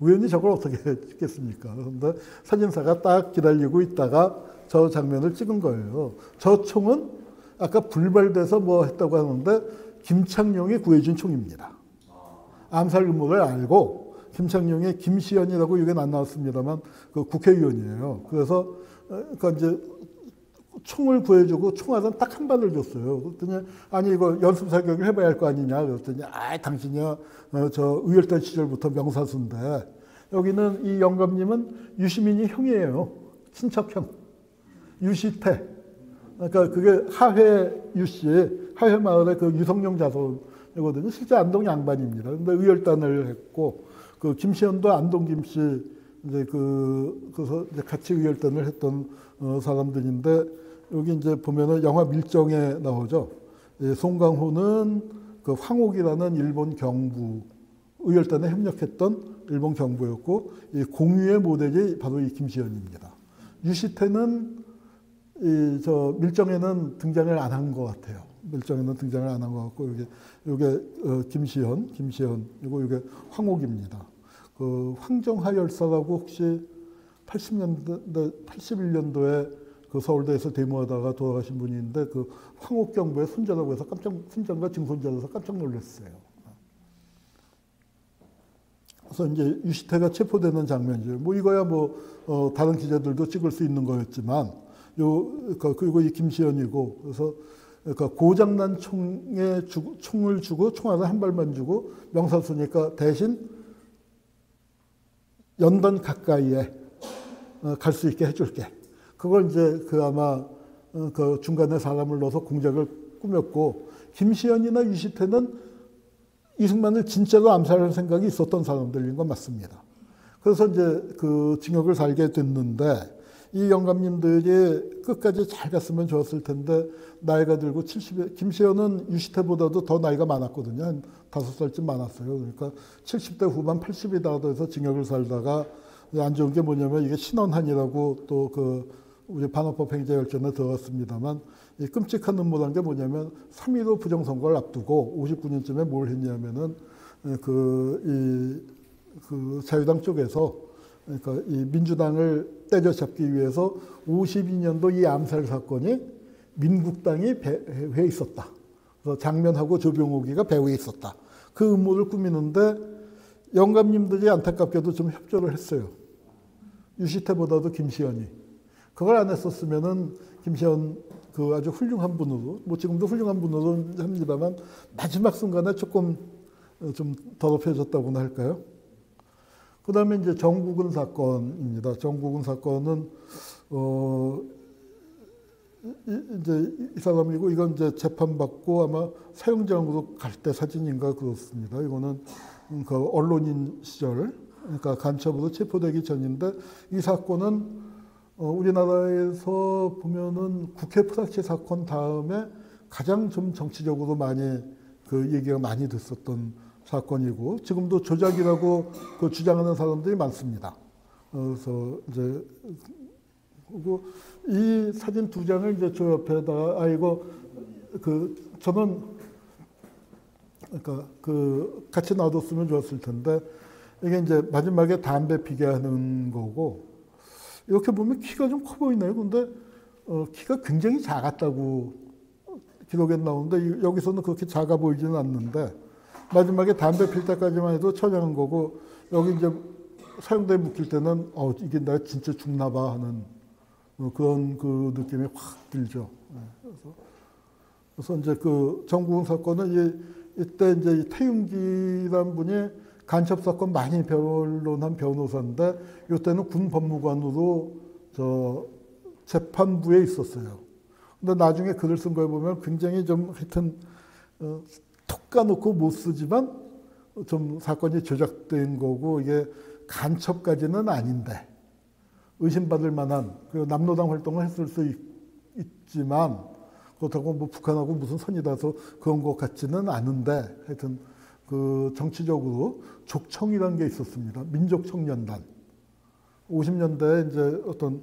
우연히 저걸 어떻게 찍겠습니까? 그런데 사진사가 딱 기다리고 있다가 저 장면을 찍은 거예요. 저 총은 아까 불발돼서 뭐 했다고 하는데 김창룡이 구해준 총입니다. 암살 음모를 알고 김창룡이 김시현이라고 이게 안 나왔습니다만 그 국회의원이에요. 그래서 그러니까 이제 총을 구해주고 총알은 딱 한 발을 줬어요. 그랬더니 아니 이거 연습 사격을 해봐야 할 거 아니냐. 그랬더니 당신이야 저 의열단 시절부터 명사수인데 여기는 이 영감님은 유시민이 형이에요. 친척형. 유시태. 그러니까 그게 하회 유씨, 하회 마을의 그 유성룡 자손이거든요. 실제 안동 양반입니다. 근데 의열단을 했고, 그 김시현도 안동 김씨, 이제 그래서 이제 같이 의열단을 했던 사람들인데, 여기 이제 보면은 영화 밀정에 나오죠. 송강호는 그 황옥이라는 일본 경부, 의열단에 협력했던 일본 경부였고, 이 공유의 모델이 바로 이 김시현입니다. 유시태는 밀정에는 등장을 안 한 것 같아요. 밀정에는 등장을 안 한 것 같고, 요게 김시현, 이거 이게 황옥입니다. 그 황정하 열사라고 혹시 81년도에 그 서울대에서 데모하다가 돌아가신 분이 있는데 그 황옥 경보의 손자라고 해서 손자가 증손자라서 깜짝 놀랐어요. 그래서 이제 유시태가 체포되는 장면이죠. 뭐 이거야 다른 기자들도 찍을 수 있는 거였지만 그리고 이 김시연이고 그래서 그러니까 고장난 총을 주고 총알을 한 발만 주고 명사 쓰니까 대신 연단 가까이에 갈 수 있게 해줄게. 그걸 이제 아마 그 중간에 사람을 넣어서 공작을 꾸몄고 김시연이나 유시태는 이승만을 진짜로 암살할 생각이 있었던 사람들인 건 맞습니다. 그래서 이제 그 징역을 살게 됐는데 이 영감님들이 끝까지 잘 갔으면 좋았을 텐데 나이가 들고 70에 김시연은 유시태보다도 더 나이가 많았거든요. 한 5살쯤 많았어요. 그러니까 70대 후반 80이다 해서 징역을 살다가 안 좋은 게 뭐냐면 이게 신원한이라고 또 그 우리 반어법 행자열전에 들어갔습니다만 이 끔찍한 음모란 게 뭐냐면 3.15 부정선거를 앞두고 59년쯤에 뭘 했냐면은 그 자유당 쪽에서 그러니까 이 민주당을 때려잡기 위해서 52년도 이 암살 사건이 민국당이 배후에 있었다. 그래서 장면하고 조병옥이가 배후에 있었다. 그 음모를 꾸미는데 영감님들이 안타깝게도 좀 협조를 했어요. 유시태보다도 김시연이. 그걸 안 했었으면은 김시연 그 아주 훌륭한 분으로, 뭐 지금도 훌륭한 분으로 합니다만 마지막 순간에 조금 좀 더럽혀졌다고나 할까요? 그 다음에 이제 정국은 사건입니다. 정국은 사건은, 이제 이 사람이고, 이건 이제 재판받고 아마 사형장으로 갈 때 사진인가 그렇습니다. 이거는 그 언론인 시절, 그러니까 간첩으로 체포되기 전인데, 이 사건은 우리나라에서 보면은 국회 프락치 사건 다음에 가장 좀 정치적으로 많이 그 얘기가 많이 됐었던 사건이고 지금도 조작이라고 그 주장하는 사람들이 많습니다. 그래서 이제 그리고 이 사진 두 장을 이제 저 옆에다가 이거 저는 그러니까 같이 놔뒀으면 좋았을 텐데 이게 이제 마지막에 담배 피게 하는 거고 이렇게 보면 키가 좀 커 보이네요. 근데 키가 굉장히 작았다고 기록에 나오는데 여기서는 그렇게 작아 보이지는 않는데 마지막에 담배 필 때까지만 해도 처량한 거고 여기 이제 사형대에 묶일 때는 이게 나 진짜 죽나 봐 하는 그런 그 느낌이 확 들죠. 그래서 이제 그 정국은 사건은 이때 이제 태윤기란 분이 간첩 사건 많이 변론한 변호사인데 이때는 군 법무관으로 재판부에 있었어요. 근데 나중에 글을 쓴 거에 보면 굉장히 좀 하여튼 톡 까놓고 못 쓰지만 좀 사건이 조작된 거고 이게 간첩까지는 아닌데 의심받을 만한 그 남로당 활동을 했을 수 있지만 그렇다고 뭐 북한하고 무슨 선이 닿아서 그런 것 같지는 않은데 하여튼 그 정치적으로 족청이라는 게 있었습니다. 민족청년단. 50년대에 이제 어떤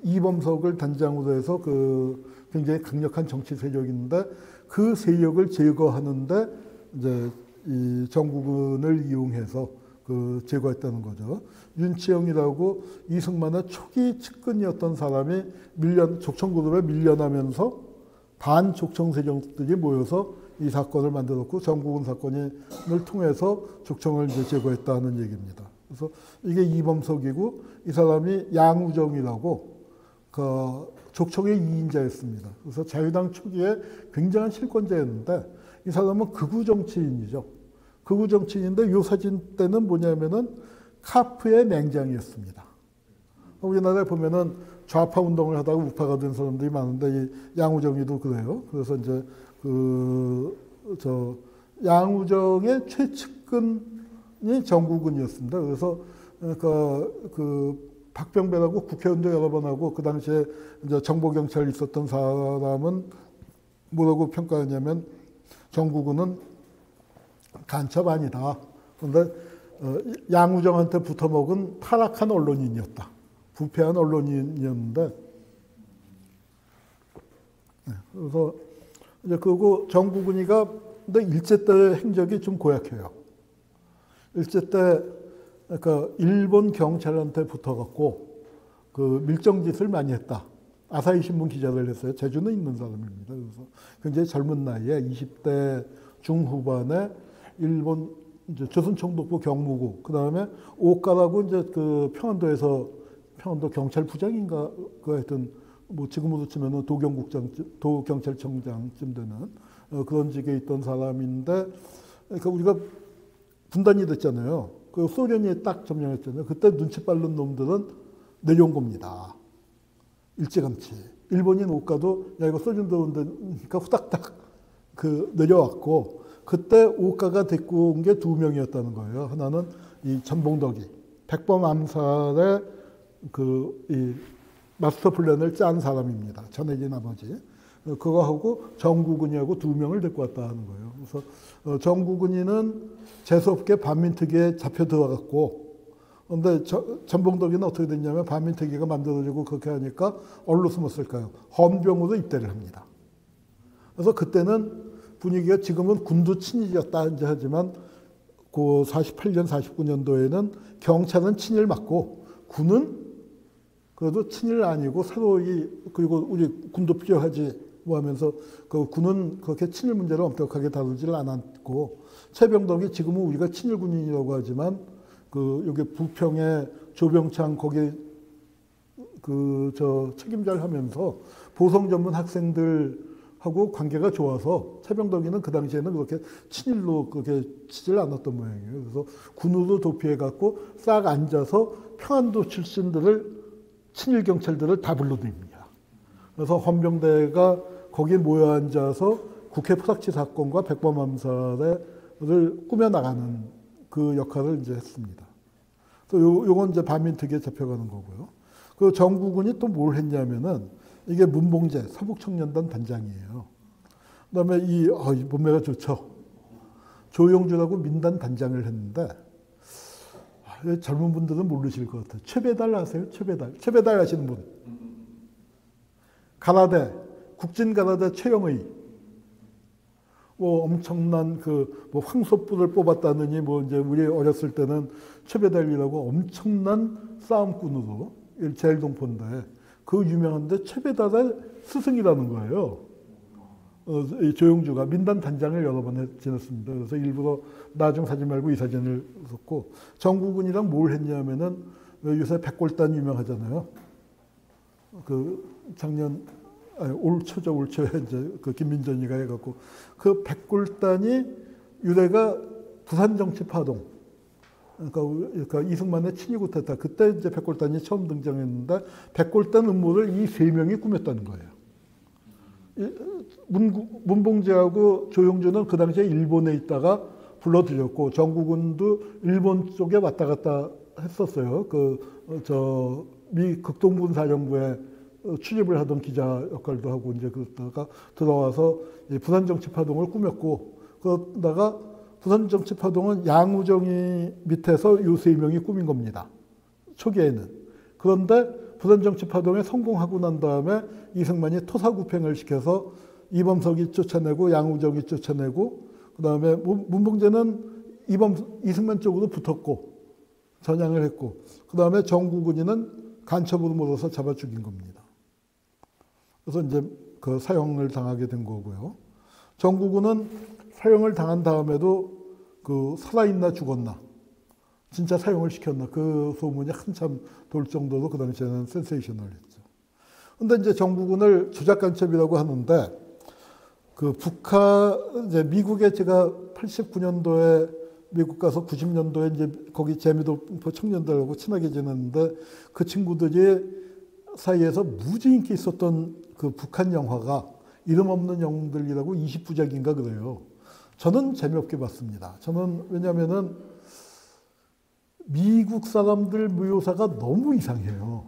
이범석을 단장으로 해서 그 굉장히 강력한 정치 세력인데 그 세력을 제거하는데 이제 이 정국은을 이용해서 그 제거했다는 거죠. 윤치영이라고 이승만의 초기 측근이었던 사람이 족청 그룹에 밀려나면서 반족청 세력들이 모여서 이 사건을 만들었고 정국은 사건을 통해서 족청을 이제 제거했다는 얘기입니다. 그래서 이게 이범석이고 이 사람이 양우정이라고 그 족청의 2인자였습니다. 그래서 자유당 초기에 굉장한 실권자였는데 이 사람은 극우 정치인이죠. 극우 정치인인데 이 사진 때는 뭐냐면은 카프의 맹장이었습니다. 우리나라에 보면은 좌파 운동을 하다가 우파가 된 사람들이 많은데 이 양우정이도 그래요. 그래서 이제 양우정의 최측근이 정국은이었습니다. 그래서 그 박병배라고 국회의원도 여러 번 하고 그 당시에 이제 정보경찰 있었던 사람은 뭐라고 평가하냐면 정국은은 간첩 아니다. 그런데 양우정한테 붙어먹은 타락한 언론인이었다. 부패한 언론인이었는데 그래서 이제 그리고 정국은이가 근데 일제 때 행적이 좀 고약해요. 일제 때 그러니까 일본 경찰한테 붙어갖고 그 밀정짓을 많이 했다. 아사히 신문 기자를 했어요. 제주는 있는 사람입니다. 그래서 굉장히 젊은 나이에 20대 중후반에 일본 이제 조선총독부 경무국, 그 다음에 오카라고 이제 그 평안도에서 평안도 경찰부장인가 그 하여튼 뭐 지금으로 치면은 도경찰청장쯤 되는 그런 직에 있던 사람인데, 그러니까 우리가 분단이 됐잖아요. 그 소련이 딱 점령했잖아요. 그때 눈치 빠른 놈들은 내려온 겁니다. 일찌감치. 일본인 오카도 야 이거 소련 들어온다니까 후닥닥 그 내려왔고, 그때 오카가 데리고 온 게 2명이었다는 거예요. 하나는 이 전봉덕이 백범 암살의 그 이 마스터 플랜을 짠 사람입니다. 전해진 아버지. 그거 하고 정국은이하고 2명을 데리고 왔다 하는 거예요. 그래서 정국은이는 재수없게 반민특위에 잡혀 들어갔고, 근데 전봉덕이는 어떻게 됐냐면 반민특위가 만들어지고 그렇게 하니까 어디로 숨었을까요? 헌병으로 입대를 합니다. 그래서 그때는 분위기가 지금은 군도 친일이었다 이제 하지만 그 48년, 49년도에는 경찰은 친일 맞고 군은 그래도 친일 아니고 서로이 그리고 우리 군도 필요하지 뭐 하면서 그 군은 그렇게 친일 문제를 엄격하게 다루질 않았고, 최병덕이 지금은 우리가 친일 군인이라고 하지만 그 여기 부평에 조병창 거기 그 저 책임자를 하면서 보성 전문 학생들하고 관계가 좋아서 최병덕이는 그 당시에는 그렇게 친일로 그렇게 치질 않았던 모양이에요. 그래서 군으로 도피해 갖고 싹 앉아서 평안도 출신들을 친일 경찰들을 다 불러들입니다. 그래서 헌병대가 거기에 모여 앉아서 국회 포삭치 사건과 백범 암살을 꾸며 나가는 그 역할을 이제 했습니다. 또 요건 이제 반민특위에 잡혀가는 거고요. 그 정국은이 또 뭘 했냐면은 이게 문봉재 서북청년단 단장이에요. 그다음에 이 몸매가 좋죠. 조용주라고 민단 단장을 했는데 젊은 분들은 모르실 것 같아요. 최배달 아세요? 최배달 아시는 분? 가라데 국진가라데 최영의 뭐 엄청난 그 뭐 황소뿔을 뽑았다느니 뭐 이제 우리 어렸을 때는 최배달이라고 엄청난 싸움꾼으로 제일동포인데 그 유명한데 최배달의 스승이라는 거예요. 이 조용주가 민단 단장을 여러 번 지냈습니다. 그래서 일부러 나중 사진 말고 이 사진을 썼고, 정국은이랑 뭘 했냐면은 요새 백골단 유명하잖아요. 그 작년 올 초에 이제 그 김민전이가 해갖고 그 백골단이 유래가 부산정치파동. 그러니까 이승만의 친위 쿠데타 그때 이제 백골단이 처음 등장했는데 백골단 음모를 이 3명이 꾸몄다는 거예요. 문봉재하고 조용주는 그 당시에 일본에 있다가 불러들였고 정국은도 일본 쪽에 왔다 갔다 했었어요. 미 극동군 사령부에 출입을 하던 기자 역할도 하고 이제 그러다가 들어와서 부산정치파동을 꾸몄고, 그러다가 부산정치파동은 양우정이 밑에서 요 3명이 꾸민 겁니다. 초기에는. 그런데 부산정치파동에 성공하고 난 다음에 이승만이 토사구팽을 시켜서 이범석이 쫓아내고 양우정이 쫓아내고, 그 다음에 문봉재는 이승만 쪽으로 붙었고 전향을 했고, 그 다음에 정국은이는 간첩으로 몰아서 잡아 죽인 겁니다. 그래서 이제 그 사형을 당하게 된 거고요. 정국은은 사형을 당한 다음에도 그 살아있나 죽었나, 진짜 사형을 시켰나, 그 소문이 한참 돌 정도로 그 당시에는 센세이셔널했죠. 근데 이제 정국은을 조작간첩이라고 하는데, 그 이제 미국에 제가 89년도에 미국 가서 90년도에 이제 거기 재미도포 청년들하고 친하게 지냈는데, 그 친구들이 사이에서 무지 인기 있었던 그 북한 영화가 이름 없는 영웅들이라고 20부작인가 그래요. 저는 재미없게 봤습니다. 저는 왜냐면은 미국 사람들 묘사가 너무 이상해요.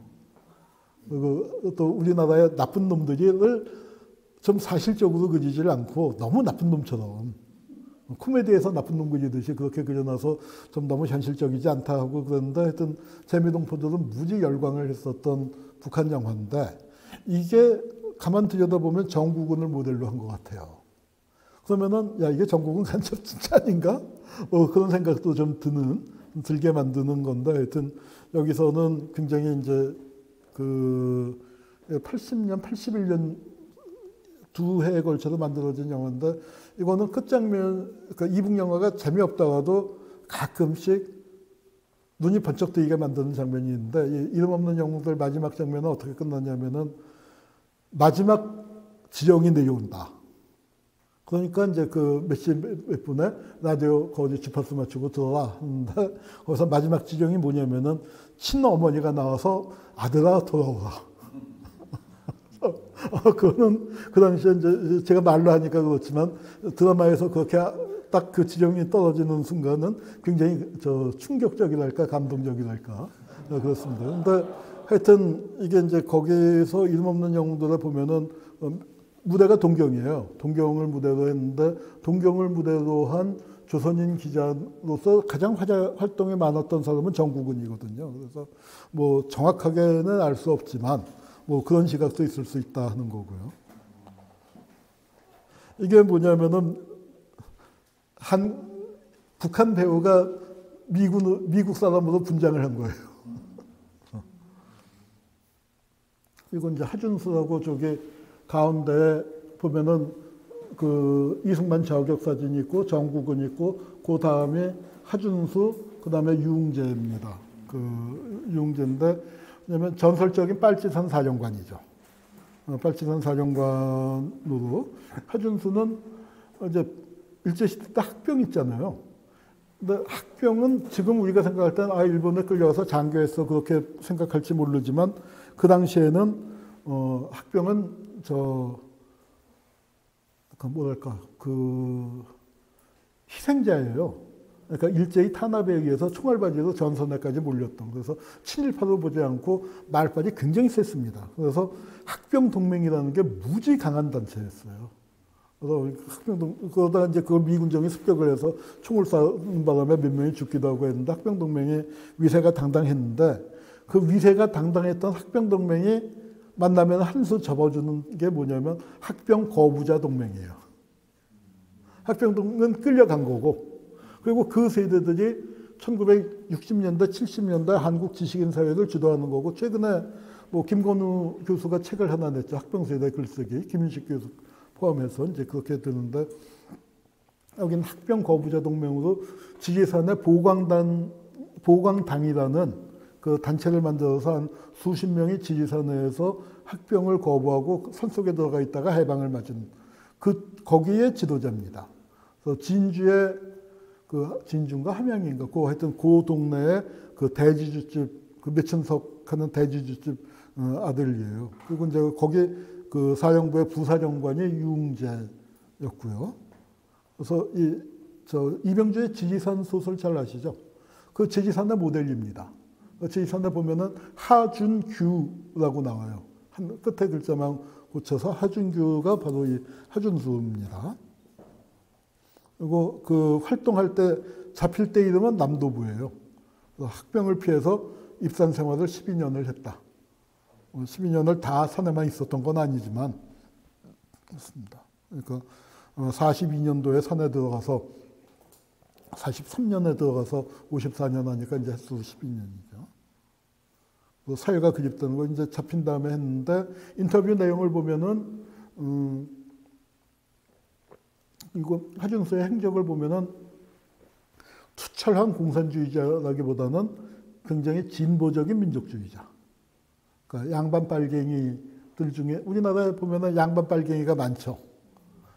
그리고 또 우리나라의 나쁜 놈들을 좀 사실적으로 그리질 않고 너무 나쁜 놈처럼 코미디에서 나쁜 놈 그리듯이 그렇게 그려놔서 좀 너무 현실적이지 않다 하고 그런데 하여튼 재미동포들은 무지 열광을 했었던 북한 영화인데, 이게 가만 들여다보면 정국은을 모델로 한 것 같아요. 그러면은 야 이게 정국은 간첩 진짜 아닌가? 그런 생각도 좀 드는 들게 만드는 건데 하여튼 여기서는 굉장히 이제 그 80년, 81년 두 해에 걸쳐서 만들어진 영화인데 이거는 끝장면, 그러니까 이북 영화가 재미없다가도 가끔씩 눈이 번쩍 뜨이게 만드는 장면이 있는데 이 이름 없는 영웅들 마지막 장면은 어떻게 끝났냐면은 마지막 지령이 내려온다. 그러니까 이제 그 몇 분에 라디오 거기 주파수 맞추고 들어와 하는데 거기서 마지막 지령이 뭐냐면은 친어머니가 나와서 아들아 돌아오라. 그거는 그 당시에 이제 제가 말로 하니까 그렇지만 드라마에서 그렇게 딱 그 지령이 떨어지는 순간은 굉장히 충격적이랄까 감동적이랄까 그렇습니다. 근데 하여튼 이게 이제 거기서 이름 없는 영웅들을 보면은 무대가 동경이에요. 동경을 무대로 했는데 동경을 무대로 한 조선인 기자로서 가장 활동이 많았던 사람은 정국은이거든요. 그래서 뭐 정확하게는 알 수 없지만 뭐 그런 시각도 있을 수 있다 하는 거고요. 이게 뭐냐면은 북한 배우가 미국 사람으로 분장을 한 거예요. 이건 이제 하준수라고 저기 가운데 보면은 그 이승만 저격 사진이 있고 정국은 있고 그 다음에 하준수 그 다음에 유웅재입니다. 그 유웅재인데 왜냐면 전설적인 빨치산 사령관이죠. 빨치산 사령관으로 하준수는 이제 일제시대 때 학병 있잖아요. 근데 학병은 지금 우리가 생각할 때는 일본에 끌려가서 장교했어 그렇게 생각할지 모르지만 그 당시에는 학병은 희생자예요. 그러니까 일제히 탄압에 의해서 총알바지로 전선에까지 몰렸던. 그래서 친일파도 보지 않고 말빨이 굉장히 셌습니다. 그래서 학병 동맹이라는 게 무지 강한 단체였어요. 그러다가 이제 그걸 미군정이 습격을 해서 총을 쏴는 바람에 몇 명이 죽기도 하고 했는데 학병동맹이 위세가 당당했는데 그 위세가 당당했던 학병동맹이 만나면 한 수 접어주는 게 뭐냐면 학병 거부자 동맹이에요. 학병동맹은 끌려간 거고 그리고 그 세대들이 1960년대, 70년대 한국 지식인 사회를 주도하는 거고 최근에 뭐 김건우 교수가 책을 하나 냈죠. 학병세대 글쓰기. 김윤식 교수 포함해서 이제 그렇게 되는데 여기는 학병 거부자 동맹으로 지리산에 보광당이라는 그 단체를 만들어서 한 수십 명이 지리산에서 학병을 거부하고 산속에 들어가 있다가 해방을 맞은 거기에 지도자입니다. 그래서 진주인가 함양인가 하여튼 그 동네에 그 대지주집 그 매춘석 하는 대지주집 아들이에요. 그리고 이제 거기 그 사령부의 부사령관이 유웅재였고요. 그래서 이병주의 지리산 소설 잘 아시죠? 그 지리산의 모델입니다. 지리산에 보면은 하준규라고 나와요. 끝에 글자만 고쳐서 하준규가 바로 이 하준수입니다. 그리고 그 활동할 때 잡힐 때 이름은 남도부예요. 학병을 피해서 입산 생활을 12년을 했다. 12년을 다 산에만 있었던 건 아니지만 그렇습니다. 그러니까 42년도에 산에 들어가서 43년에 들어가서 54년 하니까 이제 횟수 12년이죠. 사회가 그립다는 거 이제 잡힌 다음에 했는데 인터뷰 내용을 보면은 이거 하준수의 행적을 보면은 투철한 공산주의자라기보다는 굉장히 진보적인 민족주의자. 그러니까 양반 빨갱이들 중에 우리나라에 보면은 양반 빨갱이가 많죠.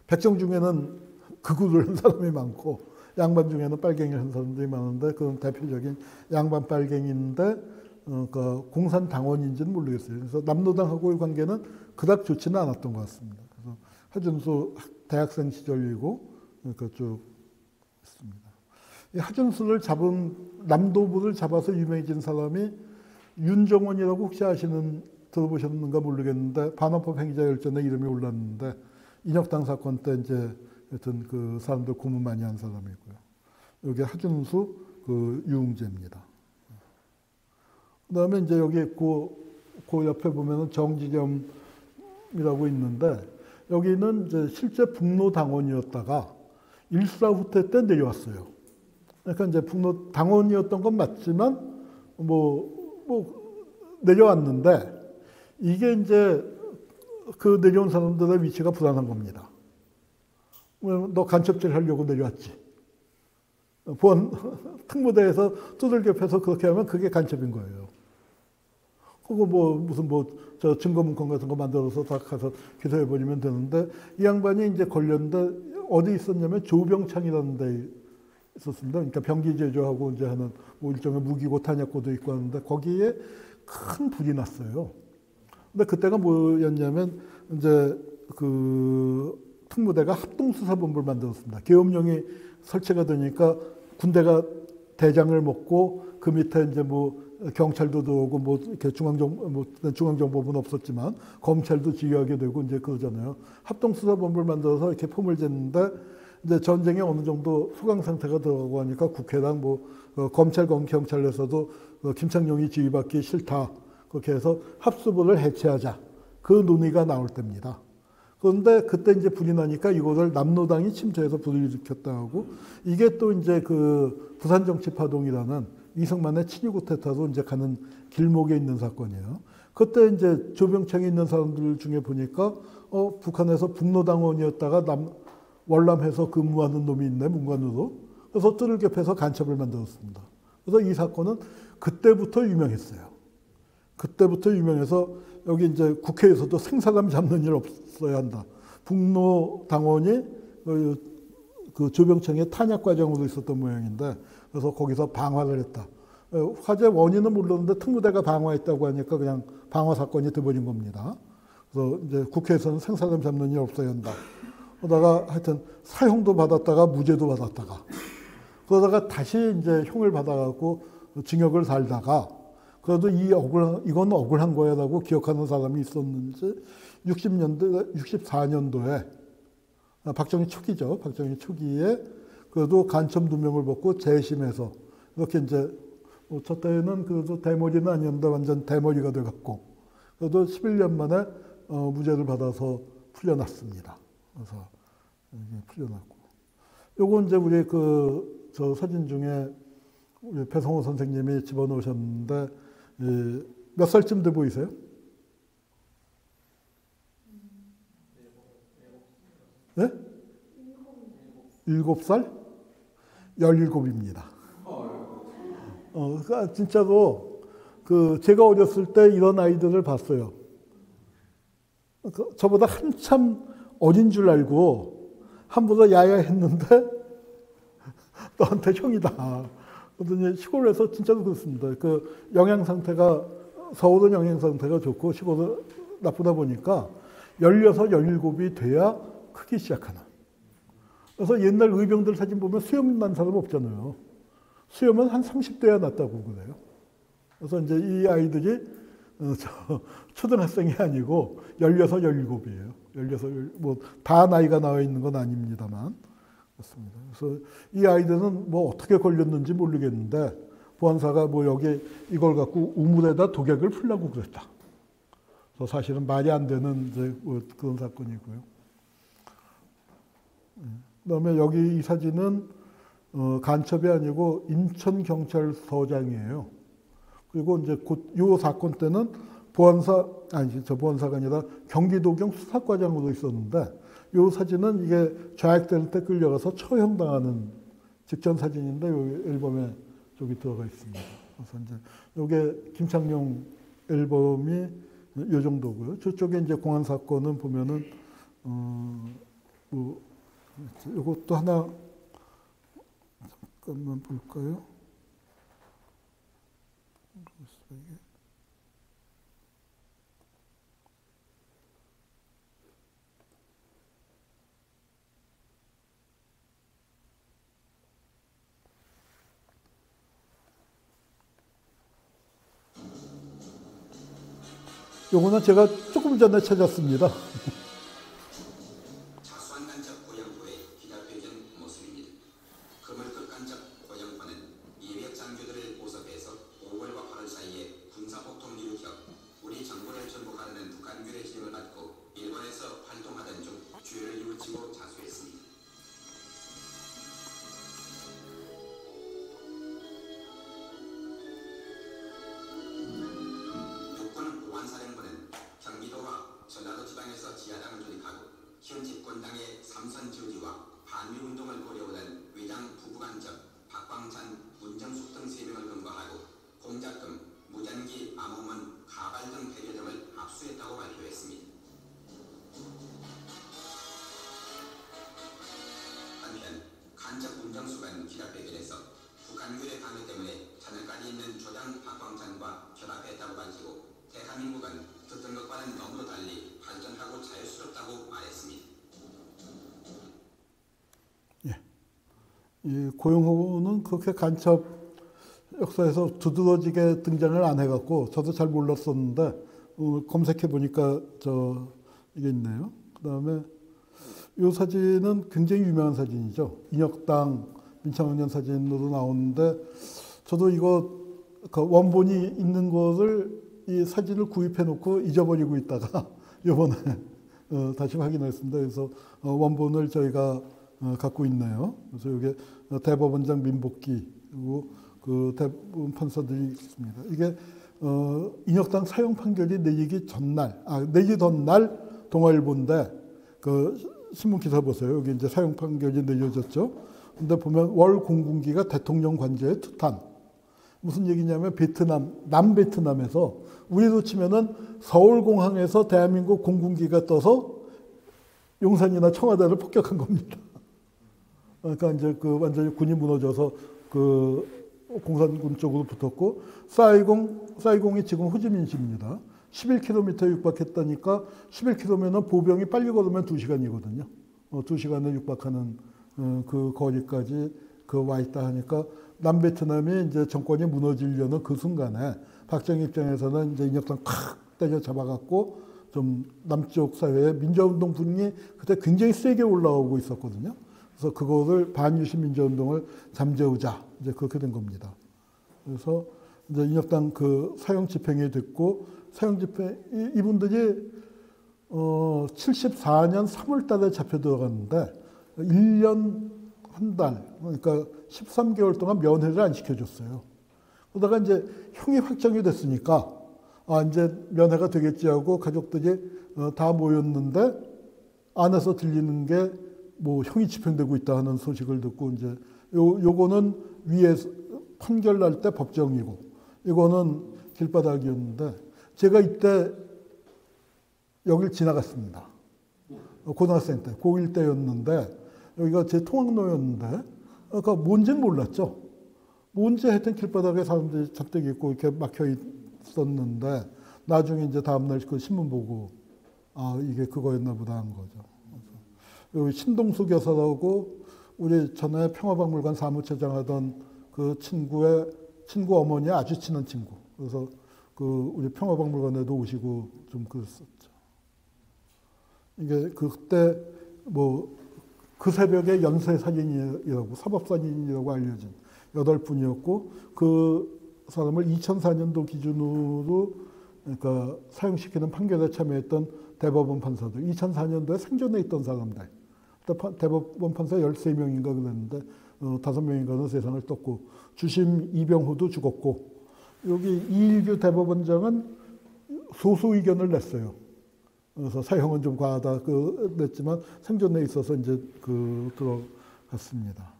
백정 중에는 극우를 한 사람이 많고 양반 중에는 빨갱이를 한 사람들이 많은데 그건 대표적인 양반 빨갱이인데 그 공산당원인지는 모르겠어요. 그래서 남노당하고의 관계는 그닥 좋지는 않았던 것 같습니다. 그래서 하준수 대학생 시절이고 그러니까 쭉 있습니다. 이 하준수를 남도부를 잡아서 유명해진 사람이 윤정원이라고 혹시 들어보셨는가 모르겠는데 반환법 행위자열전에 이름이 올랐는데 인혁당 사건 때 이제 하여튼 그 사람들 고문 많이 한 사람이고요. 여기 하준수 그 유웅재입니다. 그다음에 이제 여기 그 옆에 보면은 정지겸이라고 있는데 여기는 이제 실제 북로 당원이었다가 일사 후퇴 때 내려왔어요. 그러니까 이제 북로 당원이었던 건 맞지만 뭐 내려왔는데 이게 이제 그 내려온 사람들의 위치가 불안한 겁니다. 너 간첩질 하려고 내려왔지. 보안 특무대에서 두들겨 패서 그렇게 하면 그게 간첩인 거예요. 그거 무슨 저 증거문건 같은 거 만들어서 다 가서 기소해버리면 되는데 이 양반이 이제 걸렸는데 어디 있었냐면 조병창이라는 데 있었습니다. 그러니까 병기 제조하고 이제 하는 뭐 일종의 무기고 탄약고도 있고 하는데 거기에 큰 불이 났어요. 근데 그때가 뭐였냐면 이제 그 특무대가 합동수사본부를 만들었습니다. 계엄령이 설치가 되니까 군대가 대장을 먹고 그 밑에 이제 뭐 경찰도 들어오고 뭐 이렇게 중앙정보부는 없었지만 검찰도 지휘하게 되고 이제 그러잖아요. 합동수사본부를 만들어서 이렇게 폼을 쟀는데 이제 전쟁에 어느 정도 소강 상태가 들어가고 하니까 국회랑 검찰, 경찰에서도 김창룡이 지휘받기 싫다. 그렇게 해서 합수부를 해체하자. 그 논의가 나올 때입니다. 그런데 그때 이제 불이 나니까 이거를 남로당이 침투해서 불을 일으켰다 하고 이게 또 이제 그 부산정치파동이라는 이승만의 친위구태타로 이제 가는 길목에 있는 사건이에요. 그때 이제 조병창에 있는 사람들 중에 보니까 북한에서 북로당원이었다가 월남해서 근무하는 놈이 있네, 문관으로. 그래서 뜰을 겹해서 간첩을 만들었습니다. 그래서 이 사건은 그때부터 유명했어요. 그때부터 유명해서 여기 이제 국회에서도 생사감 잡는 일 없어야 한다. 북로당원이 그 조병창의 탄약 과정으로 있었던 모양인데 그래서 거기서 방화를 했다. 화재 원인은 모르는데 특무대가 방화했다고 하니까 그냥 방화 사건이 돼버린 겁니다. 그래서 이제 국회에서는 생사감 잡는 일 없어야 한다. 그러다가 하여튼 사형도 받았다가 무죄도 받았다가 그러다가 다시 이제 형을 받아갖고 징역을 살다가 그래도 이건 억울한 거야라고 기억하는 사람이 있었는지 64년도에 박정희 초기죠. 박정희 초기에 그래도 간첩 2명을 벗고 재심해서 이렇게 이제 저 때는 그래도 대머리는 아니었는데 완전 대머리가 돼갖고 그래도 11년 만에 무죄를 받아서 풀려났습니다. 그래서 풀려났고 요건 이제 우리 저 사진 중에 우리 배성호 선생님이 집어넣으셨는데 몇 살쯤 돼 보이세요? 7살? 17입니다. 그러니까 진짜로 제가 어렸을 때 이런 아이들을 봤어요. 저보다 한참 어린 줄 알고 함부로 야야했는데 너한테 형이다. 그러더니 시골에서 진짜로 그렇습니다. 영양 상태가 서울은 영양 상태가 좋고 시골은 나쁘다 보니까 16, 17이 돼야 크기 시작하는. 그래서 옛날 의병들 사진 보면 수염 난 사람 없잖아요. 수염은 한 30대야 났다고 그래요. 그래서 이제 이 아이들이 초등학생이 아니고 16, 17이에요. 16, 다 나이가 나와 있는 건 아닙니다만. 그렇습니다. 그래서 이 아이들은 어떻게 걸렸는지 모르겠는데 보안사가 여기 이걸 갖고 우물에다 독약을 풀려고 그랬다. 그래서 사실은 말이 안 되는 이제 그런 사건이고요. 그다음에 여기 이 사진은 간첩이 아니고 인천경찰서장이에요. 그리고 이제 곧 요 사건 때는 보안사가 아니라 경기도경 수사과장으로 있었는데 요 사진은 이게 좌익될 때 끌려가서 처형당하는 직전 사진인데 여기 앨범에 저기 들어가 있습니다. 그래서 이제 요게 김창룡 앨범이 요 정도고요. 저쪽에 이제 공안 사건은 보면은 요것도 하나 잠깐만 볼까요? 요거는 제가 조금 전에 찾았습니다.
자수한 간첩 고영포의 기자회견 모습입니다. 그물급 간첩 고영포는 200 장교들을 보석해서 5월과 8월 사이에 군사폭동을 일으켜 우리 정부를 전복하려는 북한군의 지령을 받고 일본에서 활동하던 중 죄를 뉘우치고 자수했습니다. 압수했다고 발표했습니다. 한편 간첩 문정수관 기자회견에서 북한군의 방해 때문에 자녀까지 있는 조장 박광찬과 결합했다고 밝히고 대한민국은 듣던 것과는 너무 달리 발전하고 자유스럽다고 말했습니다.
이 고용호는 그렇게 간첩 역사에서 두드러지게 등장을 안 해갖고 저도 잘 몰랐었는데 검색해 보니까 이게 있네요. 그다음에 이 사진은 굉장히 유명한 사진이죠. 인혁당 민창원년 사진으로 나오는데 저도 이거 그 원본이 있는 것을 이 사진을 구입해 놓고 잊어버리고 있다가 이번에 다시 확인했습니다. 그래서 원본을 저희가 갖고 있네요. 그래서 이게 대법원장 민복기 그리고 그 대법원 판사들이 있습니다. 이게 인혁당 사형 판결이 내리기 전날 동아일보인데 그 신문 기사 보세요. 여기 이제 사형 판결이 내려졌죠. 근데 보면 월 공군기가 대통령 관저에 투탄. 무슨 얘기냐면 남베트남에서 우리로 치면은 서울공항에서 대한민국 공군기가 떠서 용산이나 청와대를 폭격한 겁니다. 그러니까 이제 그 완전히 군이 무너져서 그 공산군 쪽으로 붙었고 사이공이 지금 호지민시입니다. 11km에 육박했다니까 11km면 보병이 빨리 걸으면 2시간이거든요. 2시간을 육박하는 그 거리까지 와 있다 하니까 남베트남이 이제 정권이 무너지려는 그 순간에 박정희 입장에서는 이제 인혁당 콱 때려 잡아갖고 좀 남쪽 사회에 민주화운동 분이 그때 굉장히 세게 올라오고 있었거든요. 그래서 그거를 반유신 민주화운동을 잠재우자 이제 그렇게 된 겁니다. 그래서 이제 인혁당 그 사형 집행이 됐고 사형 집행 이분들이 74년 3월 달에 잡혀 들어갔는데 1년 한 달 그러니까 13개월 동안 면회를 안 시켜줬어요. 그러다가 이제 형이 확정이 됐으니까 이제 면회가 되겠지 하고 가족들이 다 모였는데 안에서 들리는 게 뭐 형이 집행되고 있다 하는 소식을 듣고 이제 요거는 위에 판결 날 때 법정이고 이거는 길바닥이었는데 제가 이때 여길 지나갔습니다. 고등학생 때 고1 때였는데 여기가 제 통학로였는데 그러니까 뭔지는 몰랐죠. 뭔지 하여튼 길바닥에 사람들이 잔뜩 있고 이렇게 막혀 있었는데 나중에 이제 다음날 그 신문 보고 이게 그거였나 보다 한 거죠. 여기 신동수 교사라고 우리 전에 평화박물관 사무처장 하던 그 친구 어머니 아주 친한 친구. 그래서 그 우리 평화박물관에도 오시고 좀 그랬었죠. 이게 그때 뭐 그 새벽에 연쇄 살인이라고 사법살인이라고 알려진 8분이었고 그 사람을 2004년도 기준으로 그러니까 사형시키는 판결에 참여했던 대법원 판사들 2004년도에 생존해 있던 사람들 대법원 판사 13명인가 그랬는데 5명인가는 세상을 떴고 주심 이병호도 죽었고 여기 이일규 대법원장은 소수 의견을 냈어요. 그래서 사형은 좀 과하다 냈지만 생존에 있어서 이제 들어갔습니다.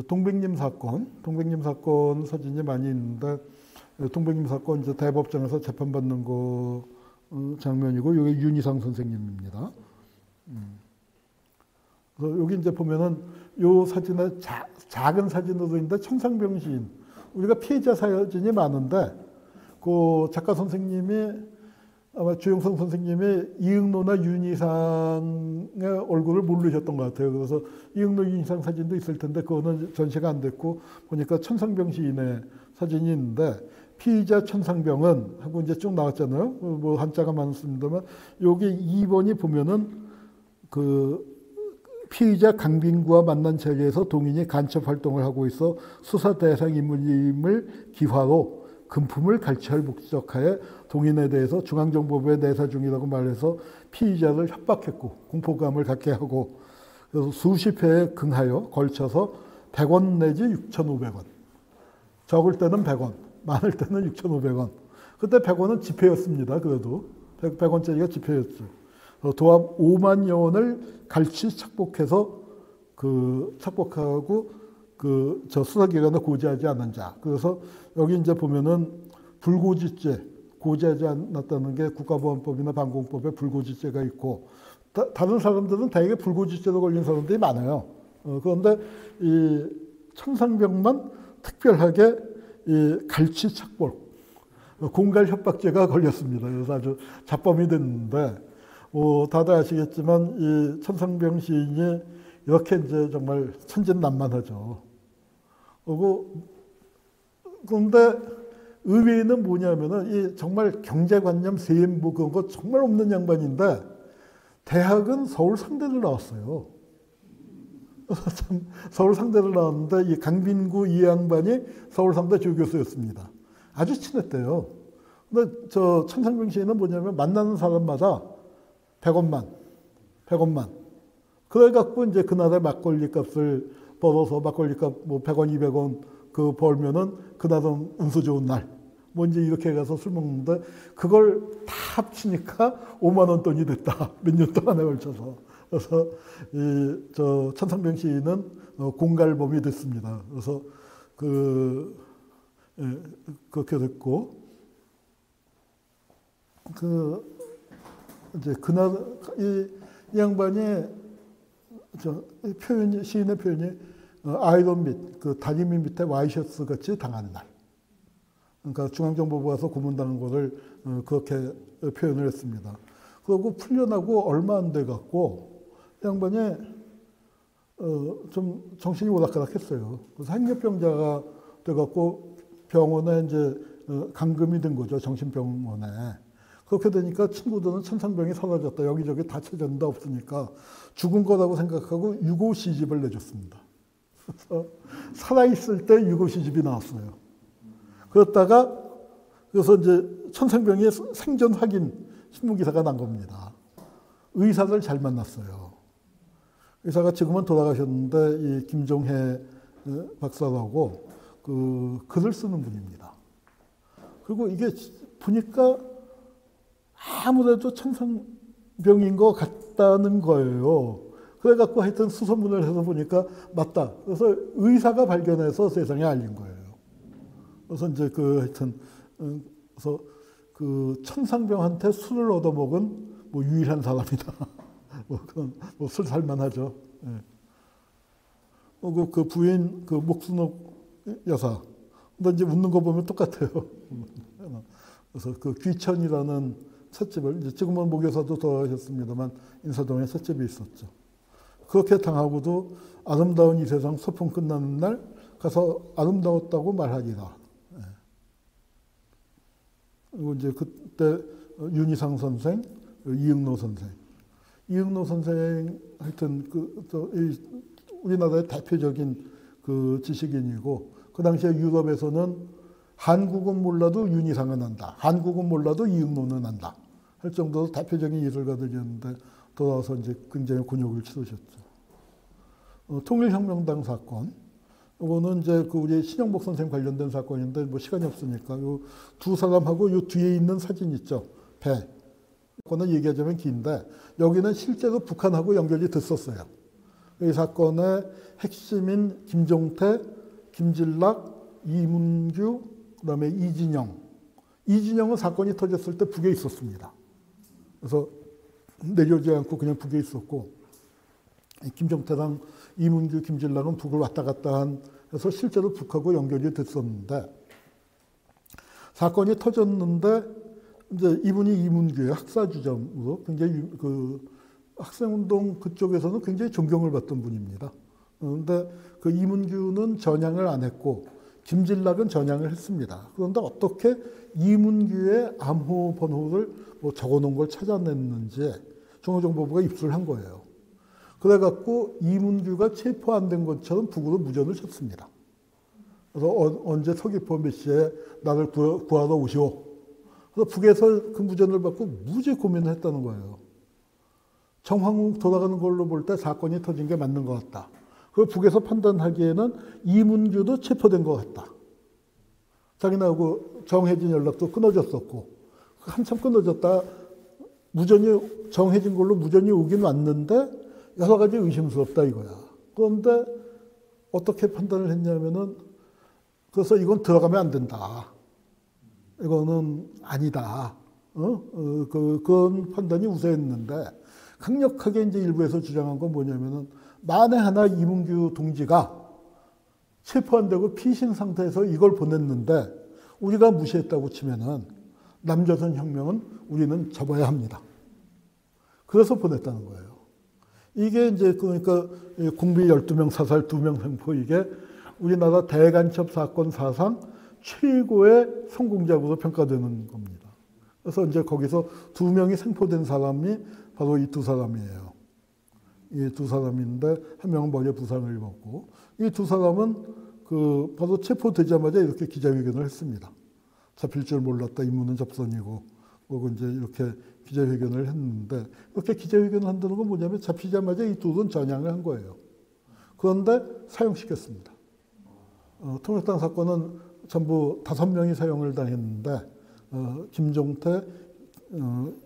동백님 사건 사진이 많이 있는데 동백님 사건 이제 대법정에서 재판받는 거 장면이고 여기 윤희상 선생님입니다. 그래서 여기 이제 보면은 요 사진에 작은 사진으로 있는데 천상병 시인 우리가 피해자 사진이 많은데 그 작가 선생님이 아마 주영성 선생님이 이응노나 윤희상의 얼굴을 모르셨던 것 같아요. 그래서 이응노 윤희상 사진도 있을 텐데 그거는 전시가 안 됐고 보니까 천상병 시인의 사진이 있는데 피의자 천상병은 하고 이제 쭉 나왔잖아요. 뭐 한자가 많습니다만 여기 2번이 보면은 그 피의자 강빈구와 만난 자리에서 동인이 간첩 활동을 하고 있어 수사 대상 인물임을 기화로 금품을 갈취할 목적하에 동인에 대해서 중앙정보부에 내사 중이라고 말해서 피의자를 협박했고 공포감을 갖게 하고 그래서 수십 회에 근하여 걸쳐서 100원 내지 6,500원 적을 때는 100원 많을 때는 6,500원 그때 100원은 지폐였습니다. 그래도 100원짜리가 지폐였죠. 도합 5만여 원을 갈취 착복해서 착복하고 저 수사기관에 고지하지 않은 자. 그래서 여기 이제 보면은 불고지죄, 고지하지 않았다는 게 국가보안법이나 방공법에 불고지죄가 있고 다른 사람들은 대개 불고지죄로 걸린 사람들이 많아요. 그런데 이 천상병만 특별하게 이 갈취착벌, 공갈협박죄가 걸렸습니다. 그래서 아주 잡범이 됐는데 다들 아시겠지만 이 천상병 시인이 이렇게 이제 정말 천진난만하죠. 그런데 의외는 뭐냐면은 이 정말 경제관념, 세인부 그런 거 정말 없는 양반인데 대학은 서울 상대를 나왔어요. 서울 상대를 나왔는데 이 강빈구 이 양반이 서울 상대 조교수였습니다. 아주 친했대요. 근데 저 천상병 시인은 뭐냐면 만나는 사람마다 100원만. 그래갖고 이제 그날의 막걸리 값을 벌어서 막걸리 값 뭐 100원, 200원 그 벌면은 그날은 운수 좋은 날. 뭐 이제 이렇게 가서 술 먹는데 그걸 다 합치니까 5만 원 돈이 됐다. 몇 년 동안에 걸쳐서. 그래서 저 천상병 시인은 공갈범이 됐습니다. 그래서 그렇게 됐고 이제 그날 이 양반이 시인의 표현이 아이론 밑, 그 다리미 밑에 와이셔츠 같이 당하는 날. 그러니까 중앙정보부 와서 고문당한 거를 그렇게 표현을 했습니다. 그리고 풀려나고 얼마 안 돼 갖고 양반이 좀 정신이 오락가락했어요. 그래서 행렬병자가 돼 갖고 병원에 이제 감금이 된 거죠. 정신병원에. 그렇게 되니까 친구들은 천상병이 사라졌다. 여기저기 다 찾았는데 없으니까 죽은 거라고 생각하고 유고 시집을 내줬습니다. 그래서 살아있을 때 유고 시집이 나왔어요. 그래서 이제 천상병의 생전 확인 신문기사가 난 겁니다. 의사를 잘 만났어요. 의사가 지금은 돌아가셨는데 이 김종해 박사라고 그 글을 쓰는 분입니다. 그리고 이게 보니까 아무래도 천상병인 것 같다는 거예요. 그래갖고 하여튼 수소문을 해서 보니까 맞다. 그래서 의사가 발견해서 세상에 알린 거예요. 그래서 이제 하여튼 그래서 그 천상병한테 술을 얻어먹은 뭐 유일한 사람이다. 뭐 술 살만하죠. 예. 그 부인 그 목순옥 여사. 근데 이제 웃는 거 보면 똑같아요. 그래서 그 귀천이라는 찻집을 이제 지금은 목여사도 돌아가셨습니다만 인사동에 찻집이 있었죠. 그렇게 당하고도 아름다운 이 세상 소풍 끝나는 날 가서 아름다웠다고 말하기라. 예. 그리고 이제 그때 윤희상 선생, 이응노 선생 하여튼 우리나라의 대표적인 그 지식인이고 그 당시에 유럽에서는 한국은 몰라도 윤희상은 안다. 한국은 몰라도 이응노는 안다. 할 정도로 대표적인 예술가들이었는데 돌아와서 이제 굉장히 곤욕을 치르셨죠. 통일혁명당 사건. 이거는 이제 그 우리 신영복 선생 관련된 사건인데 뭐 시간이 없으니까 요 두 사람하고 요 뒤에 있는 사진 있죠. 배. 그거는 얘기하자면 긴데 여기는 실제로 북한하고 연결이 됐었어요. 이 사건의 핵심인 김종태, 김진락, 이문규, 그다음에 이진영은 사건이 터졌을 때 북에 있었습니다. 그래서 내려오지 않고 그냥 북에 있었고 김종태랑 이문규, 김진락은 북을 왔다 갔다 해서 실제로 북하고 연결이 됐었는데 사건이 터졌는데 이제 이분이 이문규의 학사주점으로 굉장히 그 학생운동 그쪽에서는 굉장히 존경을 받던 분입니다. 그런데 그 이문규는 전향을 안 했고 김진락은 전향을 했습니다. 그런데 어떻게 이문규의 암호 번호를 뭐 적어놓은 걸 찾아냈는지 중앙정보부가 입수를 한 거예요. 그래갖고 이문규가 체포 안 된 것처럼 북으로 무전을 쳤습니다. 그래서 언제 서귀포 몇 시에 나를 구하러 오시오. 그래서 북에서 그 무전을 받고 무지 고민을 했다는 거예요. 정황 돌아가는 걸로 볼 때 사건이 터진 게 맞는 것 같다. 그 북에서 판단하기에는 이문규도 체포된 것 같다. 자기네하고 정해진 연락도 끊어졌었고 한참 끊어졌다 무전이 정해진 걸로 무전이 오긴 왔는데 여러 가지 의심스럽다 이거야. 그런데 어떻게 판단을 했냐면은 그래서 이건 들어가면 안 된다. 이거는 아니다. 그건 판단이 우세했는데 강력하게 이제 일부에서 주장한 건 뭐냐면은 만에 하나 이문규 동지가 체포 안 되고 피신 상태에서 이걸 보냈는데 우리가 무시했다고 치면은 남조선 혁명은 우리는 접어야 합니다. 그래서 보냈다는 거예요. 이게 이제 그러니까 공비 12명 사살 2명 생포 이게 우리나라 대간첩 사건 사상 최고의 성공작으로 평가되는 겁니다. 그래서 이제 거기서 2명이 생포된 사람이 바로 이 2사람이에요. 이 2사람인데 한 명은 머리에 부상을 입었고 이 2사람은 바로 체포되자마자 이렇게 기자회견을 했습니다. 잡힐 줄 몰랐다. 임무는 접선이고 혹은 이제 이렇게 기자회견을 했는데 이렇게 기자회견을 한다는 건 뭐냐면 잡히자마자 이 둘은 전향을 한 거예요. 그런데 사형시켰습니다. 통일당 사건은 전부 5명이 사형을 당했는데 김종태,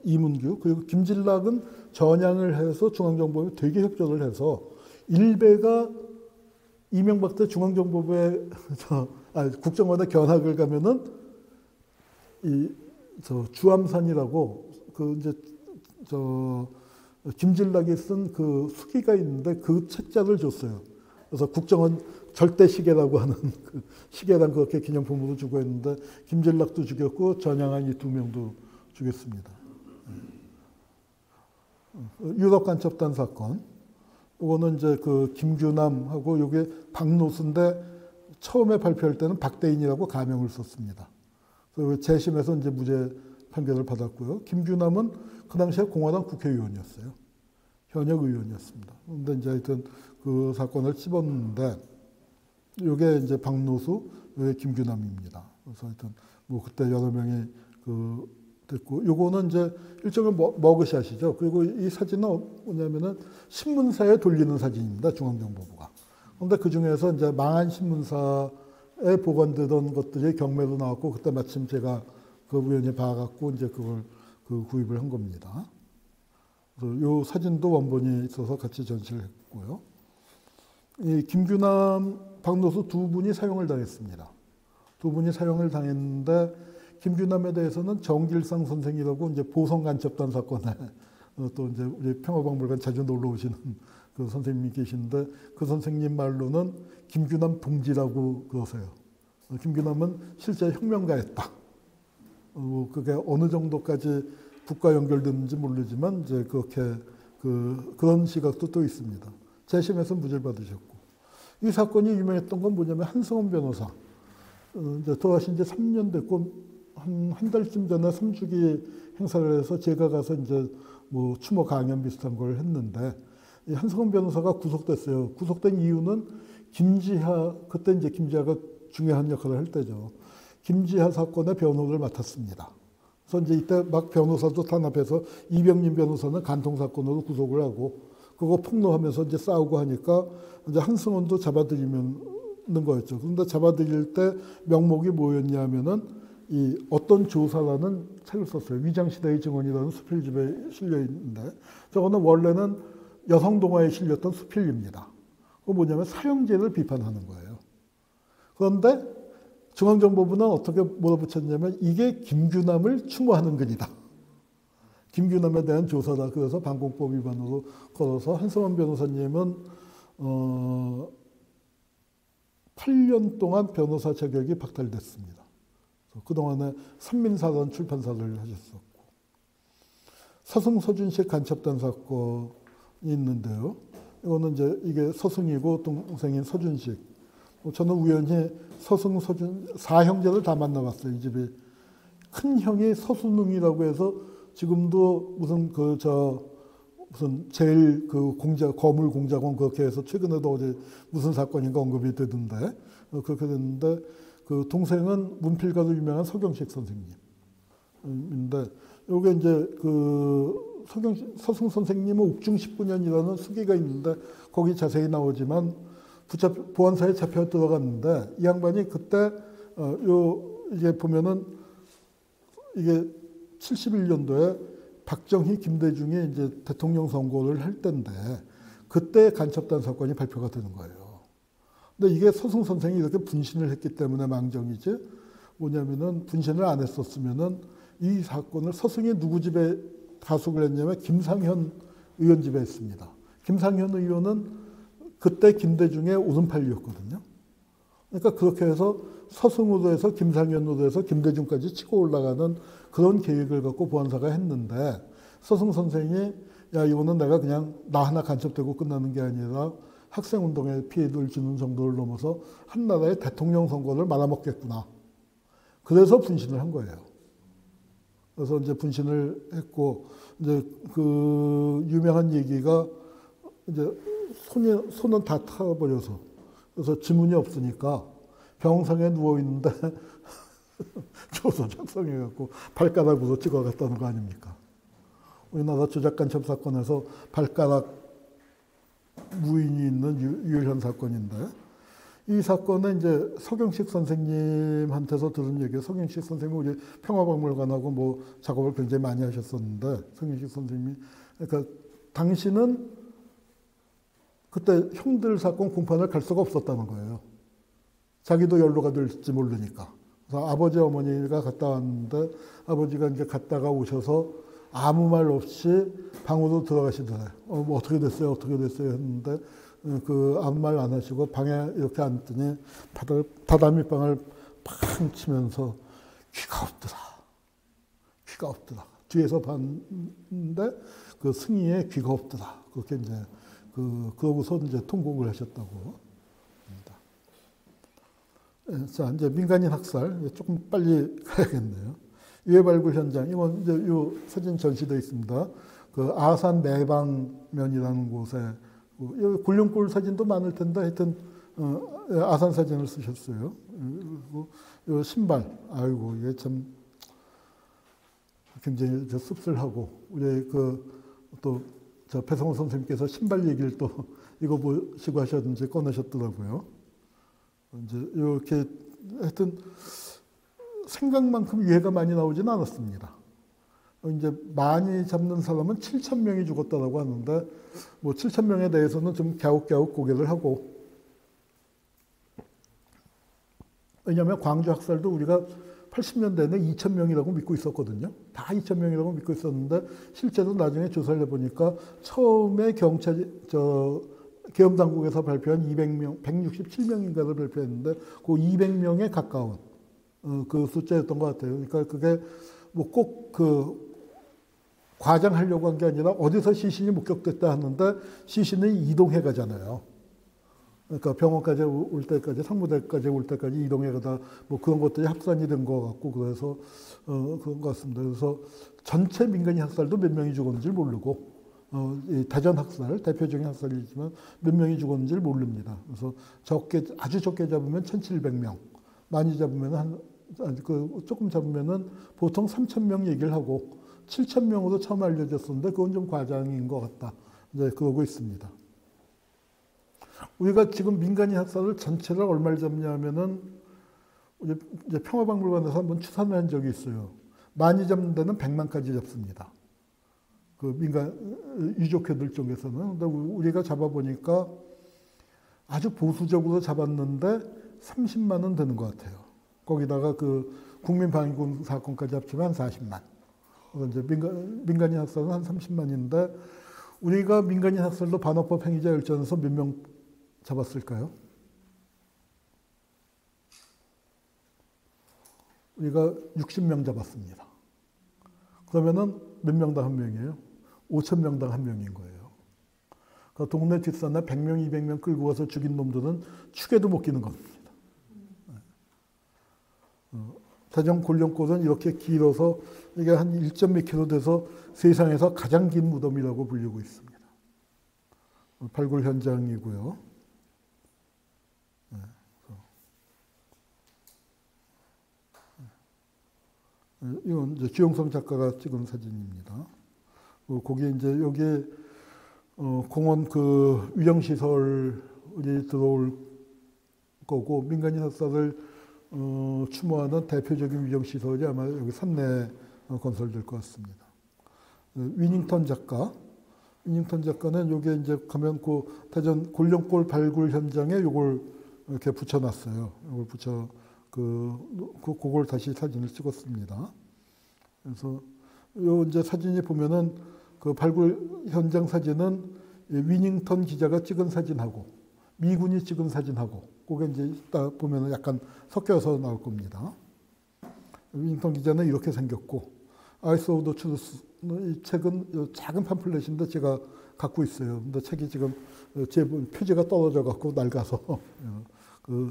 이문규 그리고 김진락은 전향을 해서 중앙정보부에 되게 협조를 해서 일베가 이명박 때 중앙정보부에 국정원에 견학을 가면은 주암산이라고 이제 김진락이 쓴 그 수기가 있는데 그 책자를 줬어요. 그래서 국정원 절대 시계라고 하는 그 시계랑 그렇게 기념품으로 주고 했는데 김진락도 죽였고 전향한 이 2명도 죽였습니다. 유럽 간첩단 사건. 이거는 이제 그 김규남하고 요게 박노수인데 처음에 발표할 때는 박대인이라고 가명을 썼습니다. 그래서 재심에서 이제 무죄 판결을 받았고요. 김규남은 그 당시에 공화당 국회의원이었어요. 현역 의원이었습니다. 그런데 이제 하여튼 그 사건을 찝었는데 요게 이제 박노수, 요게 김규남입니다. 그래서 하여튼 뭐 그때 여러 명이 됐고 요거는 이제 일종의 머그샷이죠. 그리고 이 사진은 뭐냐면은 신문사에 돌리는 사진입니다. 중앙정보부가. 그런데 그 중에서 이제 망한 신문사에 보관되던 것들이 경매로 나왔고 그때 마침 제가 그 우연히 봐갖고 이제 그걸 구입을 한 겁니다. 그래서 요 사진도 원본이 있어서 같이 전시를 했고요. 이 김규남, 박노수 2분이 사형을 당했습니다. 2분이 사형을 당했는데 김규남에 대해서는 정길상 선생이라고 이제 보성 간첩단 사건에 또 이제 우리 평화박물관 자주 놀러 오시는 그 선생님이 계신데 그 선생님 말로는 김규남 동지라고 그러세요. 김규남은 실제 혁명가였다. 그게 어느 정도까지 북과 연결되는지 모르지만 이제 그렇게 그런 시각도 또 있습니다. 재심에서 무죄를 받으셨고 이 사건이 유명했던 건 뭐냐면 한승원 변호사 이제 돌아가신 지 3년 됐고 한 달쯤 전에 3주기 행사를 해서 제가 가서 이제 뭐 추모 강연 비슷한 걸 했는데 이 한승원 변호사가 구속됐어요. 구속된 이유는 김지하 그때 이제 김지하가 중요한 역할을 할 때죠. 김지하 사건의 변호를 맡았습니다. 그래서 이제 이때 막 변호사도 탄압해서 이병림 변호사는 간통 사건으로 구속을 하고 그거 폭로하면서 이제 싸우고 하니까 이제 한승원도 잡아들이는 거였죠. 그런데 잡아들일 때 명목이 뭐였냐면은 이 어떤 조사라는 책을 썼어요. 위장시대의 증언이라는 수필집에 실려 있는데 저거는 원래는 여성동화에 실렸던 수필입니다. 그거 뭐냐면 사형제를 비판하는 거예요. 그런데 중앙정보부는 어떻게 몰아붙였냐면 이게 김규남을 추모하는 글이다. 김규남에 대한 조사다. 그래서 방공법 위반으로 걸어서 한승원 변호사님은 8년 동안 변호사 자격이 박탈됐습니다. 그동안에 산민사단 출판사를 하셨었고 서승서준식 간첩단 사건이 있는데요. 이거는 이제 이게 서승이고 동생인 서준식. 저는 우연히 서승, 서준 4형제를 다 만나봤어요. 이 집이 큰 형이 서순웅이라고 해서 지금도 무슨 무슨 제일 거물 공작원 그렇게 해서 최근에도 어제 무슨 사건인가 언급이 되던데 그렇게 됐는데 그 동생은 문필가로 유명한 서경식 선생님인데 요게 이제 서승 선생님은 옥중 19년이라는 수기가 있는데 거기 자세히 나오지만 보안사에 잡혀 들어갔는데 이 양반이 그때 이게 보면은 이게 71년도에 박정희, 김대중이 이제 대통령 선거를 할 때인데 그때 간첩단 사건이 발표가 되는 거예요. 근데 이게 서승 선생이 이렇게 분신을 했기 때문에 망정이지 뭐냐면은 분신을 안 했었으면은 이 사건을 서승이 누구 집에 가속을 했냐면 김상현 의원 집에 했습니다. 김상현 의원은 그때 김대중의 오른팔이었거든요. 그러니까 그렇게 해서 서승으로 해서 김상현으로 해서 김대중까지 치고 올라가는 그런 계획을 갖고 보안사가 했는데 서승 선생이 야 이거는 내가 그냥 나 하나 간첩되고 끝나는 게 아니라 학생운동에 피해를 주는 정도를 넘어서 한나라의 대통령 선거를 말아먹겠구나. 그래서 분신을 한 거예요. 그래서 이제 분신을 했고 이제 그 유명한 얘기가 이제 손은 다 타버려서 그래서 지문이 없으니까 병상에 누워 있는데 조서 작성해갖고 발가락으로 찍어갔다는 거 아닙니까? 우리나라 조작간첩 사건에서 발가락 무인이 있는 유일한 사건인데 이 사건은 이제 서경식 선생님한테서 들은 얘기예요. 서경식 선생님이 우리 평화박물관하고 뭐 작업을 굉장히 많이 하셨었는데 서경식 선생님이 그러니까 당신은 그때 형들 사건 공판을 갈 수가 없었다는 거예요. 자기도 연루가 될지 모르니까. 그래서 아버지 어머니가 갔다 왔는데 아버지가 이제 갔다가 오셔서 아무 말 없이 방으로 들어가시더래요. 뭐 어떻게 됐어요? 했는데 그 아무 말 안 하시고 방에 이렇게 앉더니 다다미방을 팡 치면서 귀가 없더라. 뒤에서 봤는데 그 승희의 귀가 없더라. 그렇게 이제 그러고서 이제 통곡을 하셨다고 합니다. 자, 이제 민간인 학살 조금 빨리 가야겠네요. 유해 발굴 현장, 이건 이제 요 사진 전시되어 있습니다. 그 아산 내방면이라는 곳에 굴룡골 사진도 많을 텐데 하여튼 아산 사진을 쓰셨어요. 그리고 요 신발, 아이고 이게 참 굉장히 씁쓸하고 우리 또 저 배성호 선생님께서 신발 얘기를 또 이거 보시고 하셨는지 꺼내셨더라고요. 이제 이렇게 하여튼 생각만큼 유해가 많이 나오진 않았습니다. 이제 많이 잡는 사람은 7,000명이 죽었다고 하는데 뭐 7,000명에 대해서는 좀 갸웃갸웃 고개를 하고 왜냐하면 광주 학살도 우리가 80년대에는 2,000명이라고 믿고 있었거든요. 다 2,000명이라고 믿고 있었는데 실제로 나중에 조사를 해보니까 처음에 계엄당국에서 발표한 200명, 167명인가를 발표했는데 그 200명에 가까운 그 숫자였던 것 같아요. 그러니까 그게 뭐 꼭 과장하려고 한 게 아니라 어디서 시신이 목격됐다 하는데 시신은 이동해 가잖아요. 그러니까 병원까지 올 때까지, 상무대까지 올 때까지 이동해 가다 뭐 그런 것들이 합산이 된 것 같고 그래서 그런 것 같습니다. 그래서 전체 민간인 학살도 몇 명이 죽었는지 모르고 이 대전 학살, 대표적인 학살이지만 몇 명이 죽었는지 모릅니다. 그래서 아주 적게 잡으면 1,700명, 많이 잡으면 조금 잡으면은 보통 3,000명 얘기를 하고 7,000명으로 처음 알려졌었는데 그건 좀 과장인 것 같다. 이제 그러고 있습니다. 우리가 지금 민간인 학살을 전체를 얼마를 잡냐면은 이제 평화박물관에서 한번 추산을 한 적이 있어요. 많이 잡는 데는 100만까지 잡습니다. 그 민간 유족회들 쪽에서는. 근데 우리가 잡아보니까 아주 보수적으로 잡았는데 30만은 되는 것 같아요. 거기다가 그 국민방위군 사건까지 합치면 한 40만. 이제 민간인 학살은 한 30만인데 우리가 민간인 학살로 반어법 행위자 열전에서 몇 명 잡았을까요? 우리가 60명 잡았습니다. 그러면은 몇 명당 한 명이에요? 5,000명당 한 명인 거예요. 그 동네 뒷산에 100명, 200명 끌고 와서 죽인 놈들은 축에도 못 끼는 겁니다. 대전 곤룡골은 이렇게 길어서 이게 한 1몇 킬로 돼서 세상에서 가장 긴 무덤이라고 불리고 있습니다. 발굴 현장이고요. 이건 이제 주영성 작가가 찍은 사진입니다. 거기 이제 여기에 공원 그 위령시설이 들어올 거고 민간인 학살을 추모하는 대표적인 위령시설이 아마 여기 산내에 건설될 것 같습니다. 위닝턴 작가는 여기에 이제 가면 그 대전 곤룡골 발굴 현장에 요걸 이렇게 붙여놨어요. 이걸 그걸 다시 사진을 찍었습니다. 그래서 요 이제 사진이 보면은 그 발굴 현장 사진은 위닝턴 기자가 찍은 사진하고 미군이 찍은 사진하고 그게 이제 이따 보면은 약간 섞여서 나올 겁니다. 위닝턴 기자는 이렇게 생겼고 아이스 오브 더 트루스 이 책은 작은 팜플렛인데 제가 갖고 있어요. 근데 책이 지금 제 표지가 떨어져 갖고 낡아서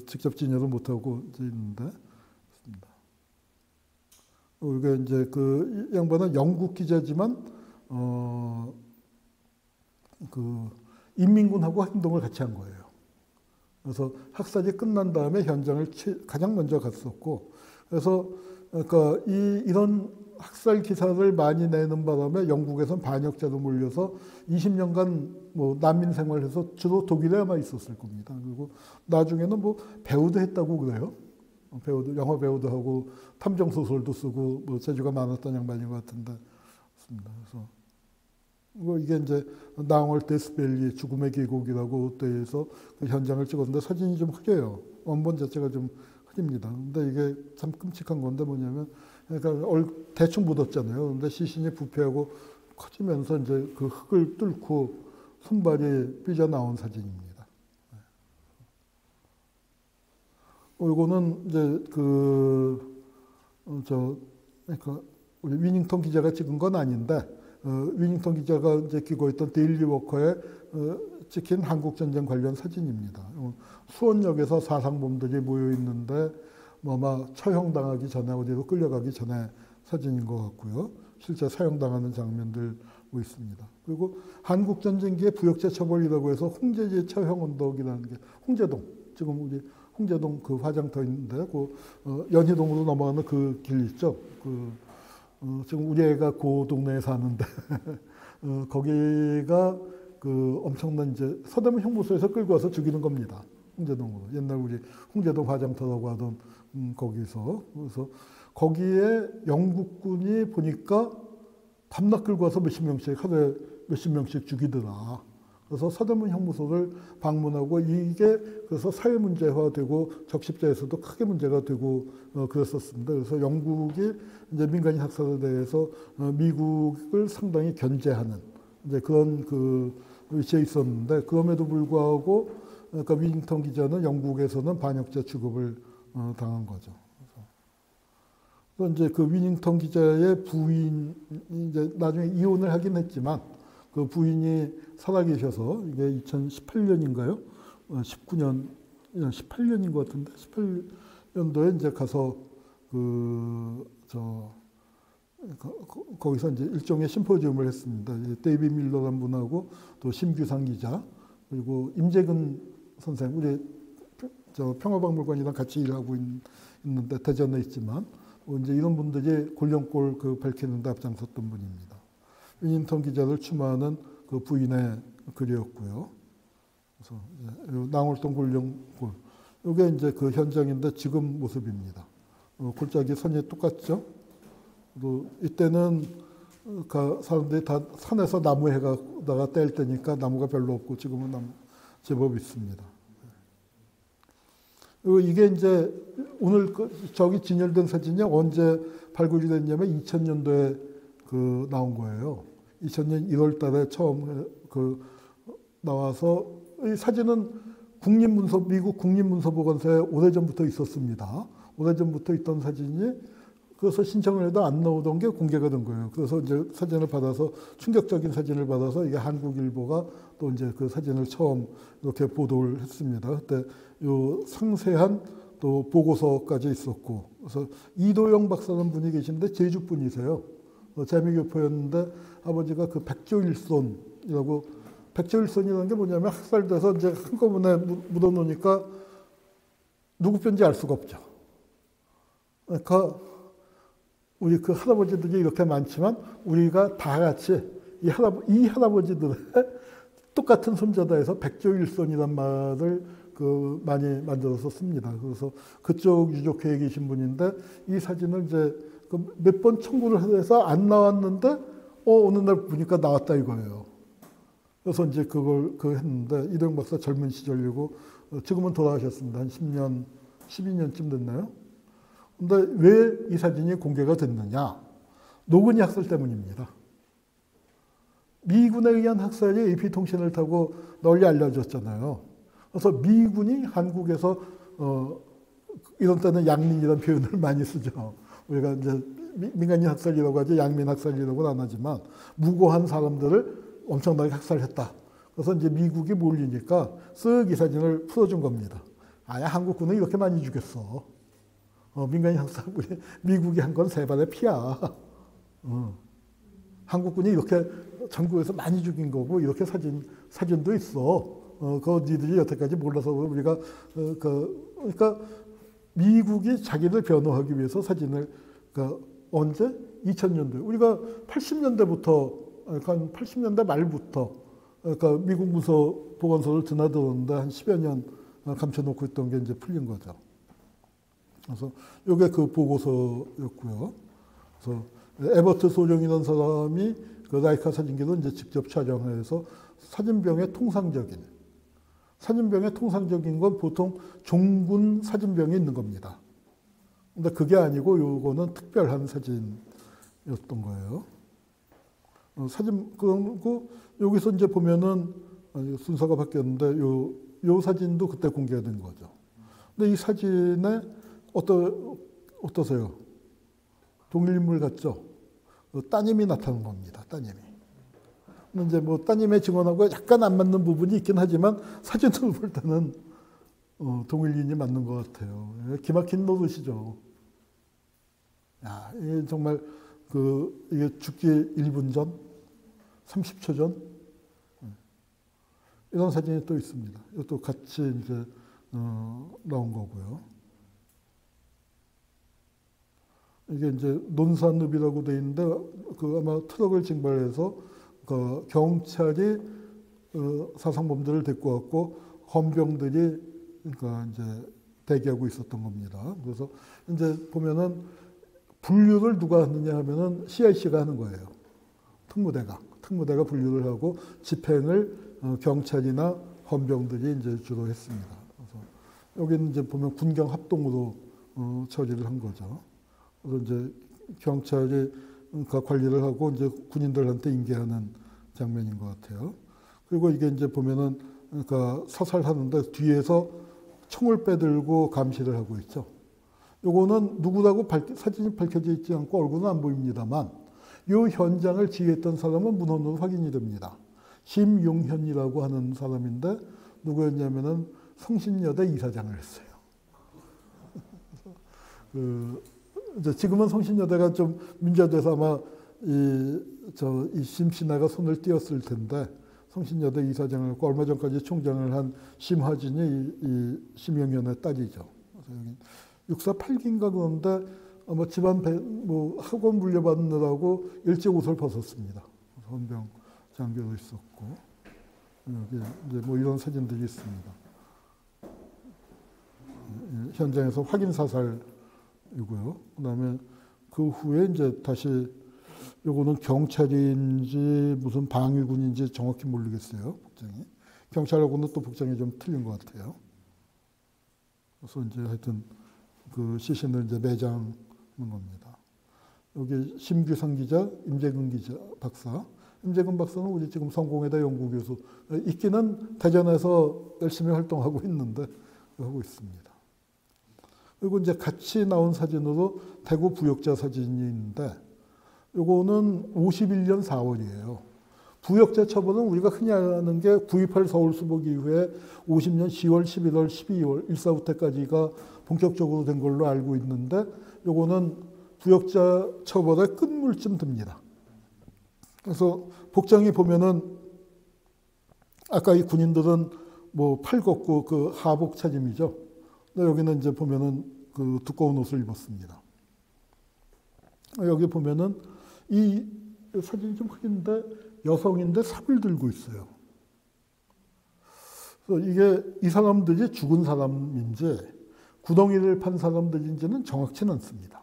직접 진열을 못 하고 있는데 이게 이제 그 양반은 영국 기자지만 그 인민군하고 행동을 같이 한 거예요. 그래서 학살이 끝난 다음에 현장을 가장 먼저 갔었고, 그래서 그러니까 이런 학살 기사를 많이 내는 바람에 영국에선 반역자도 몰려서 20년간 뭐 난민 생활해서 주로 독일에 아마 있었을 겁니다. 그리고 나중에는 뭐 배우도 했다고 그래요. 배우도 영화 배우도 하고 탐정 소설도 쓰고 뭐 재주가 많았던 양반인 것 같은데 그래서 이게 이제 나월 데스밸리 죽음의 계곡이라고 때에서 그 현장을 찍었는데 사진이 좀 흐려요. 원본 자체가 좀 흐립니다. 근데 이게 참 끔찍한 건데 뭐냐면 그러니까 대충 묻었잖아요. 근데 시신이 부패하고 커지면서 이제 그 흙을 뚫고 손발이 삐져나온 사진입니다. 이거는 이제 그러니까 우리 위닝턴 기자가 찍은 건 아닌데 위닝턴 기자가 이제 끼고 있던 데일리 워커에 찍힌 한국 전쟁 관련 사진입니다. 수원역에서 사상범들이 모여 있는데 뭐 아마 처형당하기 전에 어디로 끌려가기 전에 사진인 것 같고요. 실제 사형당하는 장면들 뭐 있습니다. 그리고 한국 전쟁기의 부역자 처벌이라고 해서 홍제지 처형 언덕이라는 게 홍제동 지금 우리 홍제동 그 화장터 있는데 그 연희동으로 넘어가는 그 길 있죠. 지금 우리 애가 그 동네에 사는데 거기가 그 엄청난 이제 서대문 형무소에서 끌고 와서 죽이는 겁니다. 홍제동으로. 옛날 우리 홍제동 화장터라고 하던 거기서. 그래서 거기에 영국군이 보니까 밤낮 끌고 와서 하루에 몇십 명씩 죽이더라. 그래서 서대문 형무소를 방문하고 이게 그래서 사회 문제화되고 적십자에서도 크게 문제가 되고 그랬었습니다. 그래서 영국이 이제 민간인 학살에 대해서 미국을 상당히 견제하는 이제 그런 그 위치에 있었는데 그럼에도 불구하고 그러니까 위닝턴 기자는 영국에서는 반역자 취급을 당한 거죠. 그래서 이제 그 위닝턴 기자의 부인이 이제 나중에 이혼을 하긴 했지만 그 부인이 살아계셔서 이게 2018년인가요? 19년, 18년인 것 같은데 18년도에 이제 가서 거기서 이제 일종의 심포지움을 했습니다. 데이비 밀러란 분하고 또 심규상 기자 그리고 임재근 선생 우리 평화박물관이랑 같이 일하고 있는데 대전에 있지만 이제 이런 분들이 골령골 밝히는 데 앞장섰던 분입니다. 위닝턴 기자를 추모하는 그 부인의 글이었고요. 그래서 낭월동 골령골. 이게 이제 그 현장인데 지금 모습입니다. 골짜기 선이 똑같죠. 또 이때는 사람들이 다 산에서 나무 해가다가 뗄 때니까 나무가 별로 없고 지금은 나무 제법 있습니다. 그리고 이게 이제 오늘 저기 진열된 사진이 언제 발굴이 됐냐면 2000년도에 나온 거예요. 2000년 1월 달에 처음 나와서 이 사진은 미국 국립문서보관소에 오래전부터 있었습니다. 오래전부터 있던 사진이 그래서 신청을 해도 안 나오던 게 공개가 된 거예요. 그래서 이제 사진을 받아서 충격적인 사진을 받아서 이게 한국일보가 또 이제 그 사진을 처음 이렇게 보도를 했습니다. 그때 요 상세한 또 보고서까지 있었고 그래서 이도영 박사라는 분이 계신데 제주 분이세요. 재미교포였는데 아버지가 그 백조일손이라고 백조일손이라는 게 뭐냐면 학살돼서 이제 한꺼번에 묻어놓으니까 누구 편인지 알 수가 없죠. 그러니까 우리 그 할아버지들이 이렇게 많지만 우리가 다 같이 이 할아버지들의 똑같은 손자다 해서 백조일손이란 말을 많이 만들어서 씁니다. 그래서 그쪽 유족회에 계신 분인데 이 사진을 이제 몇 번 청구를 해서 안 나왔는데 어느 날 보니까 나왔다 이거예요. 그래서 이제 그걸 했는데 이도영 박사 젊은 시절이고 지금은 돌아가셨습니다. 한 10년, 12년쯤 됐나요? 근데 왜 이 사진이 공개가 됐느냐? 노근이 학살 때문입니다. 미군에 의한 학살이 AP통신을 타고 널리 알려졌잖아요. 그래서 미군이 한국에서 이런 때는 양민이라는 표현을 많이 쓰죠. 우리가 이제 민간인 학살이라고 하지 양민 학살이라고는 안 하지만 무고한 사람들을 엄청나게 학살했다. 그래서 이제 미국이 몰리니까 쓱 이 사진을 풀어준 겁니다. 아야 한국군은 이렇게 많이 죽였어. 민간인 학살 미국이 한 건 세 발의 피야. 한국군이 이렇게 전국에서 많이 죽인 거고 이렇게 사진도 있어. 그거 니들이 여태까지 몰라서 우리가 그러니까 미국이 자기를 변호하기 위해서 사진을 언제 2000년대 우리가 80년대부터 그러니까 80년대 말부터 그러니까 미국 문서 보관소를 드나들었는데 한 10여 년 감춰놓고 있던 게 이제 풀린 거죠. 그래서 이게 그 보고서였고요. 그래서 에버트 소령이라는 사람이 그 라이카 사진기도 이제 직접 촬영해서 사진병의 통상적인 건 보통 종군 사진병이 있는 겁니다. 근데 그게 아니고 요거는 특별한 사진이었던 거예요. 사진, 그리고 여기서 이제 보면은 순서가 바뀌었는데 요 사진도 그때 공개가 된 거죠. 근데 이 사진에 어떠세요? 동일인물 같죠? 따님이 나타난 겁니다. 따님이. 이제 뭐 따님의 증언하고 약간 안 맞는 부분이 있긴 하지만 사진으로 볼 때는 동일인이 맞는 것 같아요. 기막힌 노릇이죠. 야, 이게 정말 이게 죽기 1분 전, 30초 전 이런 사진이 또 있습니다. 이것도 같이 이제 나온 거고요. 이게 이제 논산읍이라고 돼 있는데 아마 트럭을 징발해서 경찰이 사상범들을 데리고 왔고 헌병들이 그러니까 이제 대기하고 있었던 겁니다. 그래서 이제 보면은 분류를 누가 하느냐 하면은 CIC가 하는 거예요. 특무대가 분류를 하고 집행을 경찰이나 헌병들이 이제 주로 했습니다. 그래서 여기는 이제 보면 군경 합동으로 처리를 한 거죠. 그래서 이제 경찰이 관리를 하고 이제 군인들한테 인계하는 장면인 것 같아요. 그리고 이게 이제 보면은 그러니까 사살하는데 뒤에서 총을 빼들고 감시를 하고 있죠. 요거는 누구라고 사진이 밝혀져 있지 않고 얼굴은 안 보입니다만 이 현장을 지휘했던 사람은 문헌으로 확인이 됩니다. 심용현이라고 하는 사람인데 누구였냐면은 성신여대 이사장을 했어요. 이제 지금은 성신여대가 좀 문제돼서 아마 이 심신아가 손을 띄었을 텐데 성신여대 이사장을 했고 얼마 전까지 총장을 한 심화진이 이 심용현의 딸이죠. 그래서 여기 육사 8기인가 그런데 아마 집안 학원 물려받느라고 일찍 옷을 벗었습니다. 헌병 장교도 있었고 여기 이제 뭐 이런 사진들이 있습니다. 현장에서 확인 사살이고요. 그다음에 그 후에 이제 다시 요거는 경찰인지 무슨 방위군인지 정확히 모르겠어요. 복장이 경찰하고는 또 복장이 좀 틀린 것 같아요. 그래서 이제 하여튼 그 시신을 이제 매장하는 겁니다. 여기 심규상 기자, 임재근 기자, 박사. 임재근 박사는 우리 지금 성공회대 연구교수. 있기는 대전에서 열심히 활동하고 있는데 하고 있습니다. 그리고 이제 같이 나온 사진으로 대구 부역자 사진이 있는데 요거는 51년 4월이에요. 부역자 처벌은 우리가 흔히 아는 게 9.28 서울수복 이후에 50년 10월, 11월, 12월, 1.4후 때까지가 본격적으로 된 걸로 알고 있는데 요거는 부역자 처벌의 끝물쯤 듭니다. 그래서 복장이 보면은 아까 이 군인들은 뭐 팔 걷고 그 하복 차림이죠. 근데 여기는 이제 보면은 그 두꺼운 옷을 입었습니다. 여기 보면은 이 사진이 좀 크긴데 여성인데 삽을 들고 있어요. 그래서 이게 이 사람들이 죽은 사람인지 구덩이를 판 사람들인지는 정확치는 않습니다.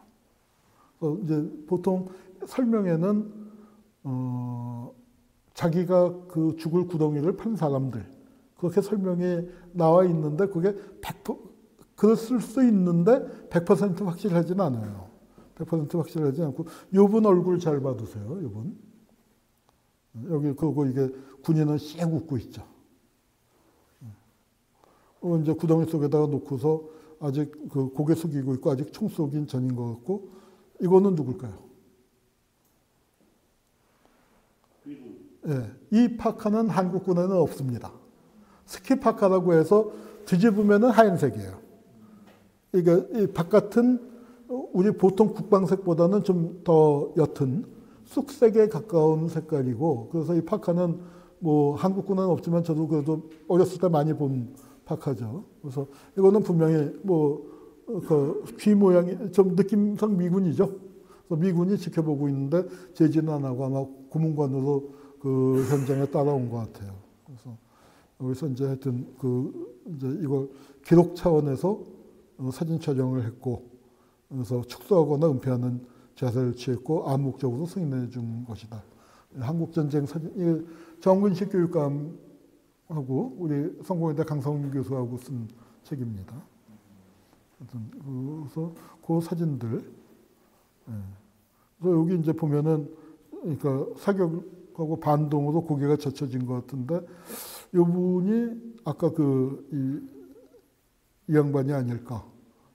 그래서 이제 보통 설명에는 자기가 그 죽을 구덩이를 판 사람들 그렇게 설명이 나와 있는데 그게 100% 그랬을 수 있는데 100% 확실하진 않아요. 100% 확실하지 않고 요분 얼굴 잘 봐두세요. 요분. 여기 그거 이게 군인은 씩 웃고 있죠. 이제 구덩이 속에다가 놓고서 아직 그 고개 숙이고 있고 아직 총 쏘긴 전인 것 같고 이거는 누굴까요? 예, 이 파카는 한국군에는 없습니다. 스키 파카라고 해서 뒤집으면은 하얀색이에요. 이게 이 바깥은 우리 보통 국방색보다는 좀 더 옅은 쑥색에 가까운 색깔이고 그래서 이 파카는 뭐 한국군은 없지만 저도 그래도 어렸을 때 많이 본 파카죠. 그래서 이거는 분명히 뭐 그 귀 모양이 좀 느낌상 미군이죠. 그래서 미군이 지켜보고 있는데 제지는 안 하고 아마 고문관으로 그 현장에 따라온 것 같아요. 그래서 여기서 이제 하여튼 그 이제 이걸 기록 차원에서 사진 촬영을 했고 그래서 축소하거나 은폐하는 자세를 취했고 암묵적으로 승인해 준 것이다. 한국전쟁 사진, 정근식 교육감하고 우리 성공회대 강성민 교수하고 쓴 책입니다. 그래서 그 사진들. 그래서 여기 이제 보면은 그러니까 사격하고 반동으로 고개가 젖혀진 것 같은데 이분이 아까 이 양반이 아닐까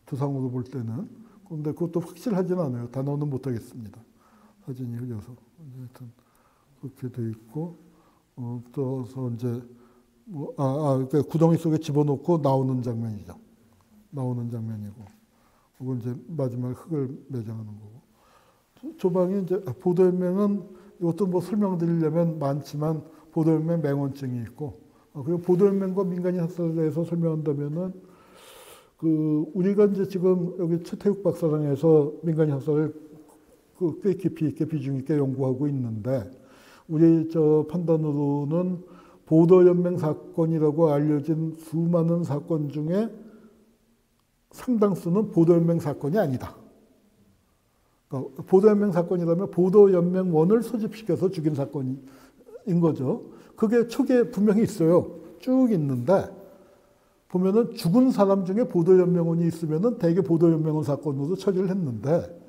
두상으로 볼 때는. 그런데 그것도 확실하진 않아요. 단어는 못 하겠습니다. 사진이 흘려서. 하여튼 그렇게 돼 있고 또서 이제 그러니까 구덩이 속에 집어넣고 나오는 장면이죠. 나오는 장면이고. 그리고 이제 마지막 흙을 매장하는 거고. 조방이 이제 보도연맹은 이것도 뭐 설명드리려면 많지만 보도연맹 맹원증이 있고 그리고 보도연맹과 민간인 학살에 대해서 설명한다면은 우리가 이제 지금 여기 최태욱 박사랑에서 민간인 학살을 꽤 깊이 있게 비중 있게 연구하고 있는데 우리 저 판단으로는 보도연맹 사건이라고 알려진 수많은 사건 중에 상당수는 보도연맹 사건이 아니다. 그러니까 보도연맹 사건이라면 보도연맹원을 소집시켜서 죽인 사건인 거죠. 그게 초기에 분명히 있어요. 쭉 있는데 보면은 죽은 사람 중에 보도연맹원이 있으면은 대개 보도연맹원 사건으로 처리를 했는데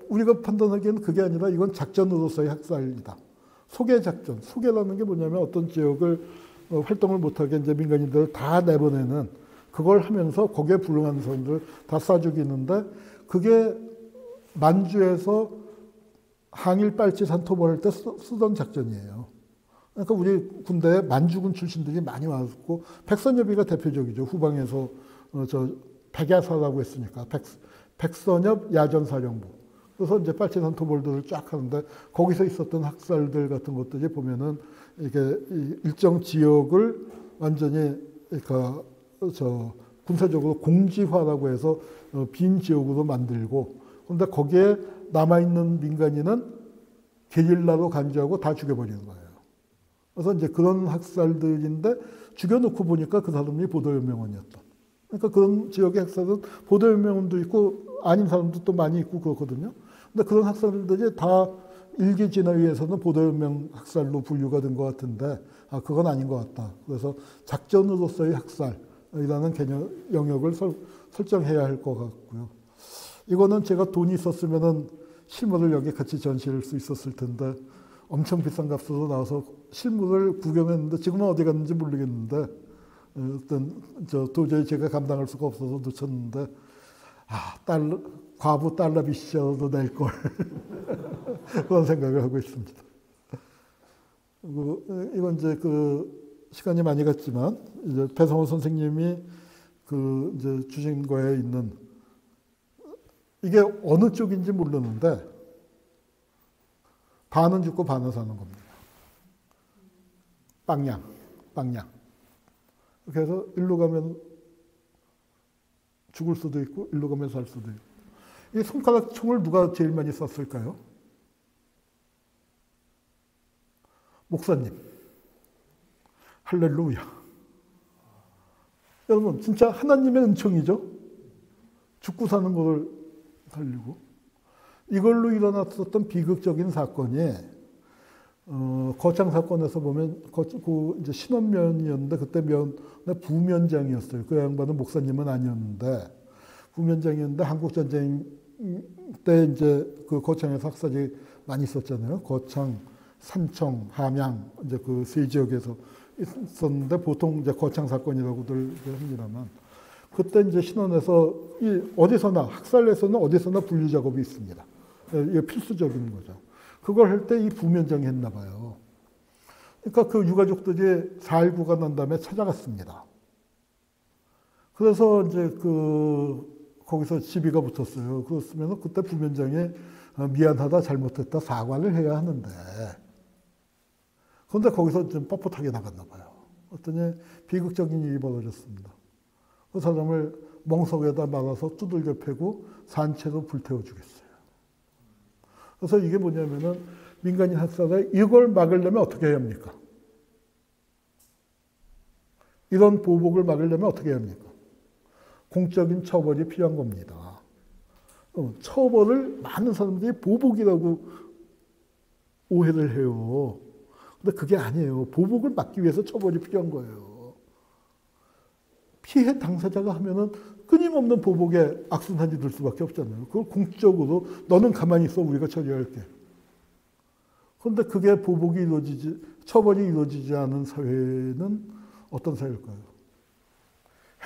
우리가 판단하기에는 그게 아니라 이건 작전으로서의 학살이다. 소개 작전. 소개라는 게 뭐냐면 어떤 지역을 활동을 못하게 이제 민간인들을 다 내보내는 그걸 하면서 거기에 불응하는 사람들을 다 쏴 죽이는데 그게 만주에서 항일 빨치 산토벌 때 쓰던 작전이에요. 그러니까 우리 군대에 만주군 출신들이 많이 왔고 백선엽이가 대표적이죠. 후방에서 저 백야사라고 했으니까 백선엽 야전사령부. 그래서 이제 빨치산 토벌들을 쫙 하는데 거기서 있었던 학살들 같은 것들이 보면은 이게 일정 지역을 완전히 그러니까 군사적으로 공지화라고 해서 빈 지역으로 만들고 그런데 거기에 남아있는 민간인은 게릴라로 간주하고 다 죽여버리는 거예요. 그래서 이제 그런 학살들인데 죽여놓고 보니까 그 사람이 보도연맹원이었다. 그러니까 그런 지역의 학살은 보도연맹원도 있고 아닌 사람도 또 많이 있고 그렇거든요. 근데 그런 학살들이 다 일기 진화위에서는 보도연맹 학살로 분류가 된 것 같은데 그건 아닌 것 같다. 그래서 작전으로서의 학살이라는 개념 영역을 설정해야 할 것 같고요. 이거는 제가 돈이 있었으면은 실물을 여기 같이 전시할 수 있었을 텐데 엄청 비싼 값으로 나와서 실물을 구경했는데 지금은 어디 갔는지 모르겠는데 도저히 제가 감당할 수가 없어서 놓쳤는데 과부 달러비시라도 낼 걸 그런 생각을 하고 있습니다. 이건 이제 시간이 많이 갔지만 이제 배성호 선생님이 이제 주신 거에 있는 이게 어느 쪽인지 모르는데 반은 죽고 반은 사는 겁니다. 빵양. 그래서 일로 가면 죽을 수도 있고 일로 가면 살 수도 있고. 이 손가락 총을 누가 제일 많이 쐈을까요? 목사님. 할렐루야. 여러분 진짜 하나님의 은총이죠. 죽고 사는 것을 살리고. 이걸로 일어났었던 비극적인 사건이 거창 사건에서 보면 그 이제 신원면이었는데 그때 부면장이었어요. 그 양반은 목사님은 아니었는데 부면장이었는데 한국 전쟁 때 이제 그 거창에서 학살이 많이 있었잖아요. 거창, 산청, 함양 이제 그 세 지역에서 있었는데 보통 이제 거창 사건이라고들 합니다만 그때 이제 신원에서 어디서나 학살에서는 어디서나 분류 작업이 있습니다. 이게 필수적인 거죠. 그걸 할 때 이 부면장이 했나 봐요. 그러니까 그 유가족들이 4.19가 난 다음에 찾아갔습니다. 그래서 이제 거기서 시비가 붙었어요. 그렇으면 그때 부면장이 미안하다, 잘못했다, 사과를 해야 하는데. 그런데 거기서 좀 뻣뻣하게 나갔나 봐요. 어떠니 비극적인 일이 벌어졌습니다. 그 사람을 멍석에다 말아서 두들겨 패고 산채로 불태워 주겠어요. 그래서 이게 뭐냐면은 민간인 학살에 이걸 막으려면 어떻게 해야 합니까? 이런 보복을 막으려면 어떻게 해야 합니까? 공적인 처벌이 필요한 겁니다. 처벌을 많은 사람들이 보복이라고 오해를 해요. 근데 그게 아니에요. 보복을 막기 위해서 처벌이 필요한 거예요. 피해 당사자가 하면은 끊임없는 보복에 악순환이 될 수밖에 없잖아요. 그걸 공적으로 너는 가만히 있어 우리가 처리할게. 그런데 그게 처벌이 이루어지지 않은 사회는 어떤 사회일까요?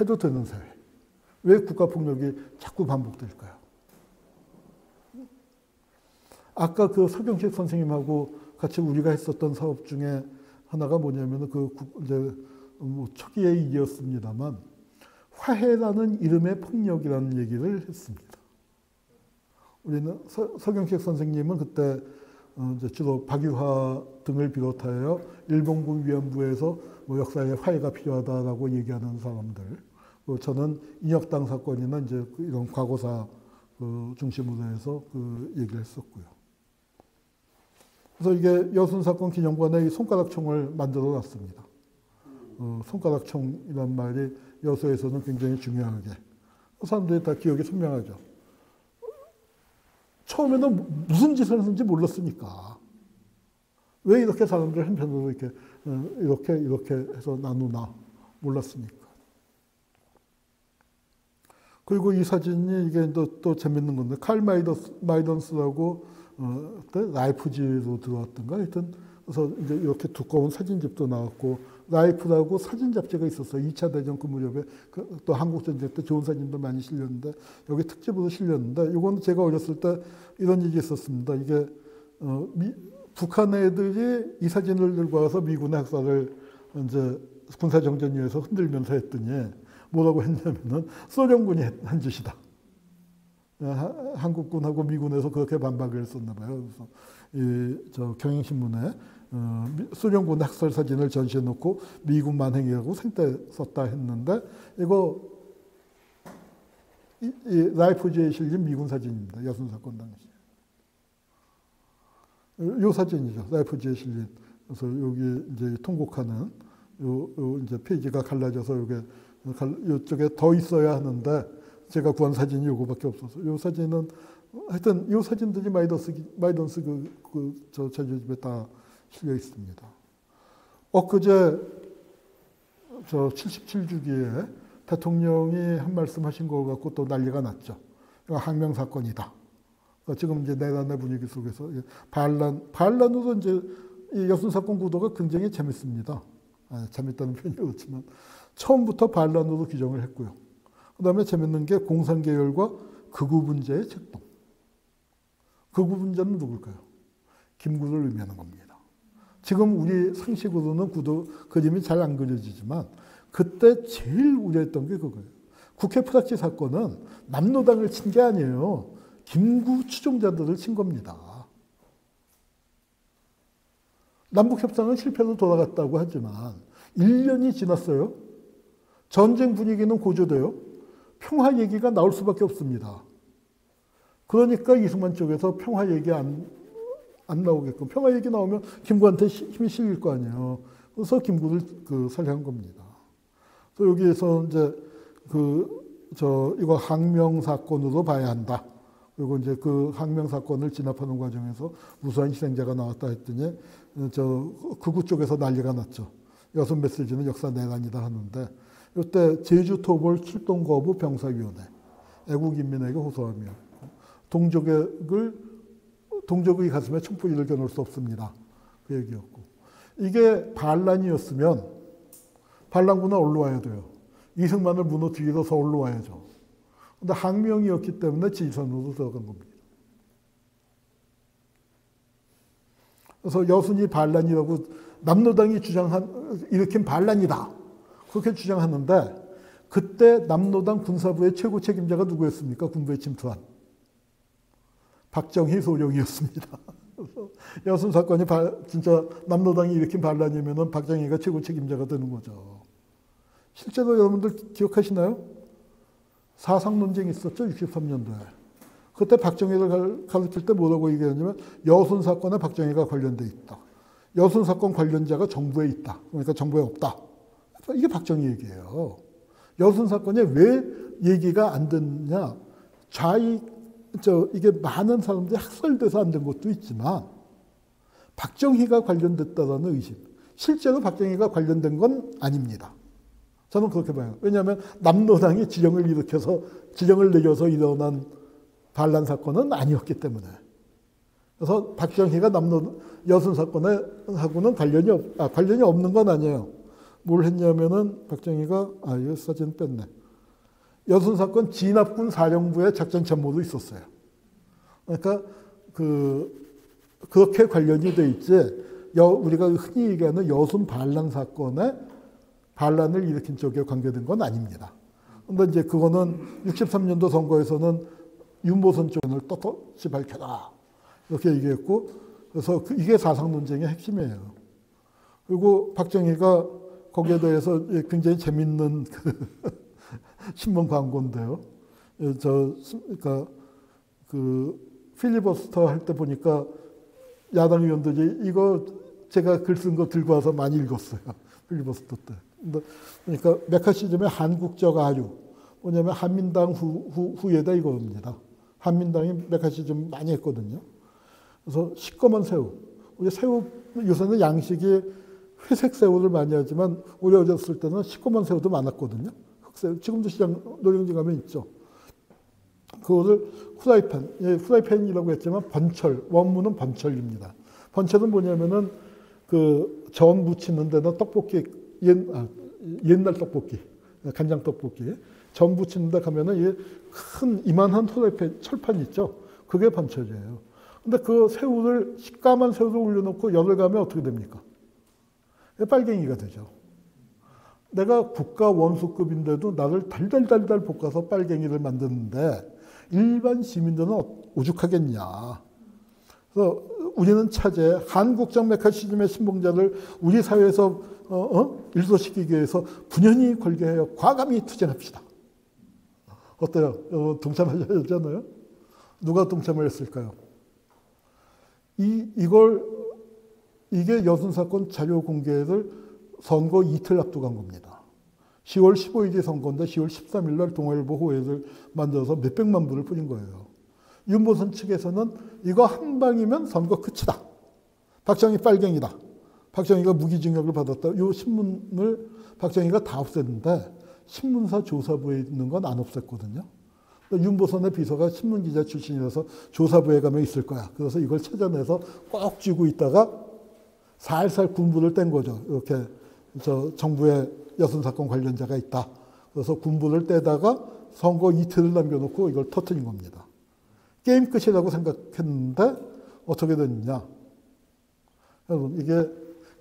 해도 되는 사회. 왜 국가폭력이 자꾸 반복될까요? 아까 그 서경식 선생님하고 같이 우리가 했었던 사업 중에 하나가 뭐냐면 이제 초기의 일이었습니다만 화해라는 이름의 폭력이라는 얘기를 했습니다. 우리는 서경식 선생님은 그때 이제 주로 박유하 등을 비롯하여 일본군 위안부에서 역사에 화해가 필요하다라고 얘기하는 사람들. 저는 인혁당 사건이나 이제 이런 과거사 중심으로 해서 얘기를 했었고요. 그래서 이게 여순사건 기념관에 이 손가락총을 만들어 놨습니다. 손가락총이란 말이 여수에서는 굉장히 중요하게. 사람들이 다 기억이 선명하죠. 처음에는 무슨 짓을 했는지 몰랐으니까. 왜 이렇게 사람들 한편으로 이렇게 해서 나누나 몰랐으니까. 그리고 이 사진이 이게 또 재밌는 건데 칼 마이던스라고 라이프지로 들어왔던가 하여튼 그래서 이제 이렇게 두꺼운 사진집도 나왔고 라이프라고 사진 잡지가 있었어요. 2차 대전 그 무렵에 또 한국전쟁 때 좋은 사진도 많이 실렸는데 여기 특집으로 실렸는데 이건 제가 어렸을 때 이런 일이 있었습니다. 이게 북한 애들이 이 사진을 들고 와서 미군의 학살을 이제 군사정전위에서 흔들면서 했더니 뭐라고 했냐면은 소련군이 한 짓이다. 한국군하고 미군에서 그렇게 반박을 했었나 봐요. 그래서 경향신문에 소련군 학살 사진을 전시해 놓고 미군 만행이라고 생떼 썼다 했는데 이거 이 라이프지에 실린 미군 사진입니다. 여순사건 당시. 요 사진이죠. 라이프지에 실린. 그래서 여기 이제 통곡하는 요 이제 페이지가 갈라져서 이쪽에 더 있어야 하는데 제가 구한 사진이 요거밖에 없어서 요 사진은 하여튼 요 사진들이 마이던스 저 자료집에 다 실려 있습니다. 엊그제 저 77주기에 대통령이 한 말씀 하신 거 갖고 또 난리가 났죠. 항명 사건이다. 지금 이제 내란의 분위기 속에서 반란으로 이제 이 여순사건 구도가 굉장히 재밌습니다. 재밌다는 표현이 그렇지만 처음부터 반란으로 규정을 했고요. 그 다음에 재밌는 게 공산계열과 극우분자의 책동. 극우분자는 누굴까요? 김구를 의미하는 겁니다. 지금 우리 상식으로는 구도 그림이 잘 안 그려지지만 그때 제일 우려했던 게 그거예요. 국회 프락치 사건은 남노당을 친 게 아니에요. 김구 추종자들을 친 겁니다. 남북협상은 실패로 돌아갔다고 하지만 1년이 지났어요. 전쟁 분위기는 고조돼요. 평화 얘기가 나올 수밖에 없습니다. 그러니까 이승만 쪽에서 평화 얘기 안 나오게끔 평화 얘기 나오면 김구한테 힘이 실릴 거 아니에요. 그래서 김구를 살해한 겁니다. 그래서 여기에서 이제 이거 항명 사건으로 봐야 한다. 그리고 이제 그 항명 사건을 진압하는 과정에서 무수한 희생자가 나왔다 했더니 저 극우 쪽에서 난리가 났죠. 여섯 메시지는 역사 내란이다 하는데 이때 제주 토벌 출동 거부 병사위원회 애국인민에게 호소하며 동족의 가슴에 촛불을 겨눌 수 없습니다. 그 얘기였고 이게 반란이었으면 반란군은 어디로 와야 돼요? 이승만을 무너뜨리러 서울로 와야죠. 근데 항명이었기 때문에 지리산으로 들어간 겁니다. 그래서 여순이 반란이라고 남로당이 일으킨 반란이다. 그렇게 주장하는데 그때 남로당 군사부의 최고 책임자가 누구였습니까? 군부에 침투한. 박정희 소령이었습니다. 그래서 여순 사건이 진짜 남로당이 일으킨 반란이면 박정희가 최고 책임자가 되는 거죠. 실제로 여러분들 기억하시나요? 사상 논쟁이 있었죠. 63년도에. 그때 박정희를 가르칠 때 뭐라고 얘기했냐면 여순 사건에 박정희가 관련돼 있다. 여순 사건 관련자가 정부에 있다. 그러니까 정부에 없다. 이게 박정희 얘기예요. 여순 사건이 왜 얘기가 안 됐냐. 이게 많은 사람들이 학설돼서 안 된 것도 있지만 박정희가 관련됐다라는 의심. 실제로 박정희가 관련된 건 아닙니다. 저는 그렇게 봐요. 왜냐하면 남로당이 지령을 내려서 일어난 반란 사건은 아니었기 때문에. 그래서 박정희가 여순 사건하고는 관련이 없는 건 아니에요. 뭘 했냐면은 박정희가 이 사진 뺐네. 여순 사건 진압군 사령부의 작전 참모도 있었어요. 그러니까 그렇게 관련이 돼 있지. 우리가 흔히 얘기하는 여순 반란 사건에 반란을 일으킨 쪽에 관계된 건 아닙니다. 그런데 이제 그거는 63년도 선거에서는 윤보선 쪽을 떳떳이 밝혀라. 이렇게 얘기했고, 그래서 이게 사상 논쟁의 핵심이에요. 그리고 박정희가 거기에 대해서 굉장히 재밌는 신문 광고인데요. 그러니까 필리버스터 할 때 보니까 야당 의원들이 이거 제가 글 쓴 거 들고 와서 많이 읽었어요. 필리버스터 때. 그러니까 메카시즘의 한국적 아류. 뭐냐면 한민당 후예다 이겁니다. 한민당이 메카시즘 많이 했거든요. 그래서 시꺼먼 새우. 우리 새우 요새는 양식이 회색 새우를 많이 하지만 우리 어렸을 때는 시꺼먼 새우도 많았거든요. 흑새우. 지금도 시장 노량진 가면 있죠. 그거를 후라이팬이라고 했지만 번철, 원문은 번철입니다. 번철은 뭐냐면은 전 무치는 데다 떡볶이, 옛날 떡볶이, 간장 떡볶이, 전 부치는 데 가면은 이게 큰 이만한 후라이팬, 철판 있죠. 그게 번철이에요. 근데 그 새우를, 식감한 새우를 올려놓고 열을 가면 어떻게 됩니까? 빨갱이가 되죠. 내가 국가 원수급인데도 나를 달달달달 볶아서 빨갱이를 만드는데 일반 시민들은 오죽하겠냐. 그래서 우리는 차제 한국적 메카시즘의 신봉자를 우리 사회에서 일소시키기 위해서 분연히 걸게하여 과감히 투쟁합시다. 어때요? 동참하셨잖아요. 누가 동참을 했을까요? 이게 여순 사건 자료 공개를 선거 이틀 앞두고 한 겁니다. 10월 15일이 선거인데 10월 13일 날 동아일보 호회를 만들어서 몇백만 부를 뿌린 거예요. 윤보선 측에서는 이거 한 방이면 선거 끝이다. 박정희 빨갱이다. 박정희가 무기징역을 받았다. 이 신문을 박정희가 다 없앴는데 신문사 조사부에 있는 건 안 없앴거든요. 윤보선의 비서가 신문기자 출신이라서 조사부에 가면 있을 거야. 그래서 이걸 찾아내서 꼭 쥐고 있다가 살살 군부를 뗀 거죠. 이렇게 정부에 여순 사건 관련자가 있다. 그래서 군부를 떼다가 선거 이틀을 남겨놓고 이걸 터뜨린 겁니다. 게임 끝이라고 생각했는데 어떻게 됐느냐. 여러분 이게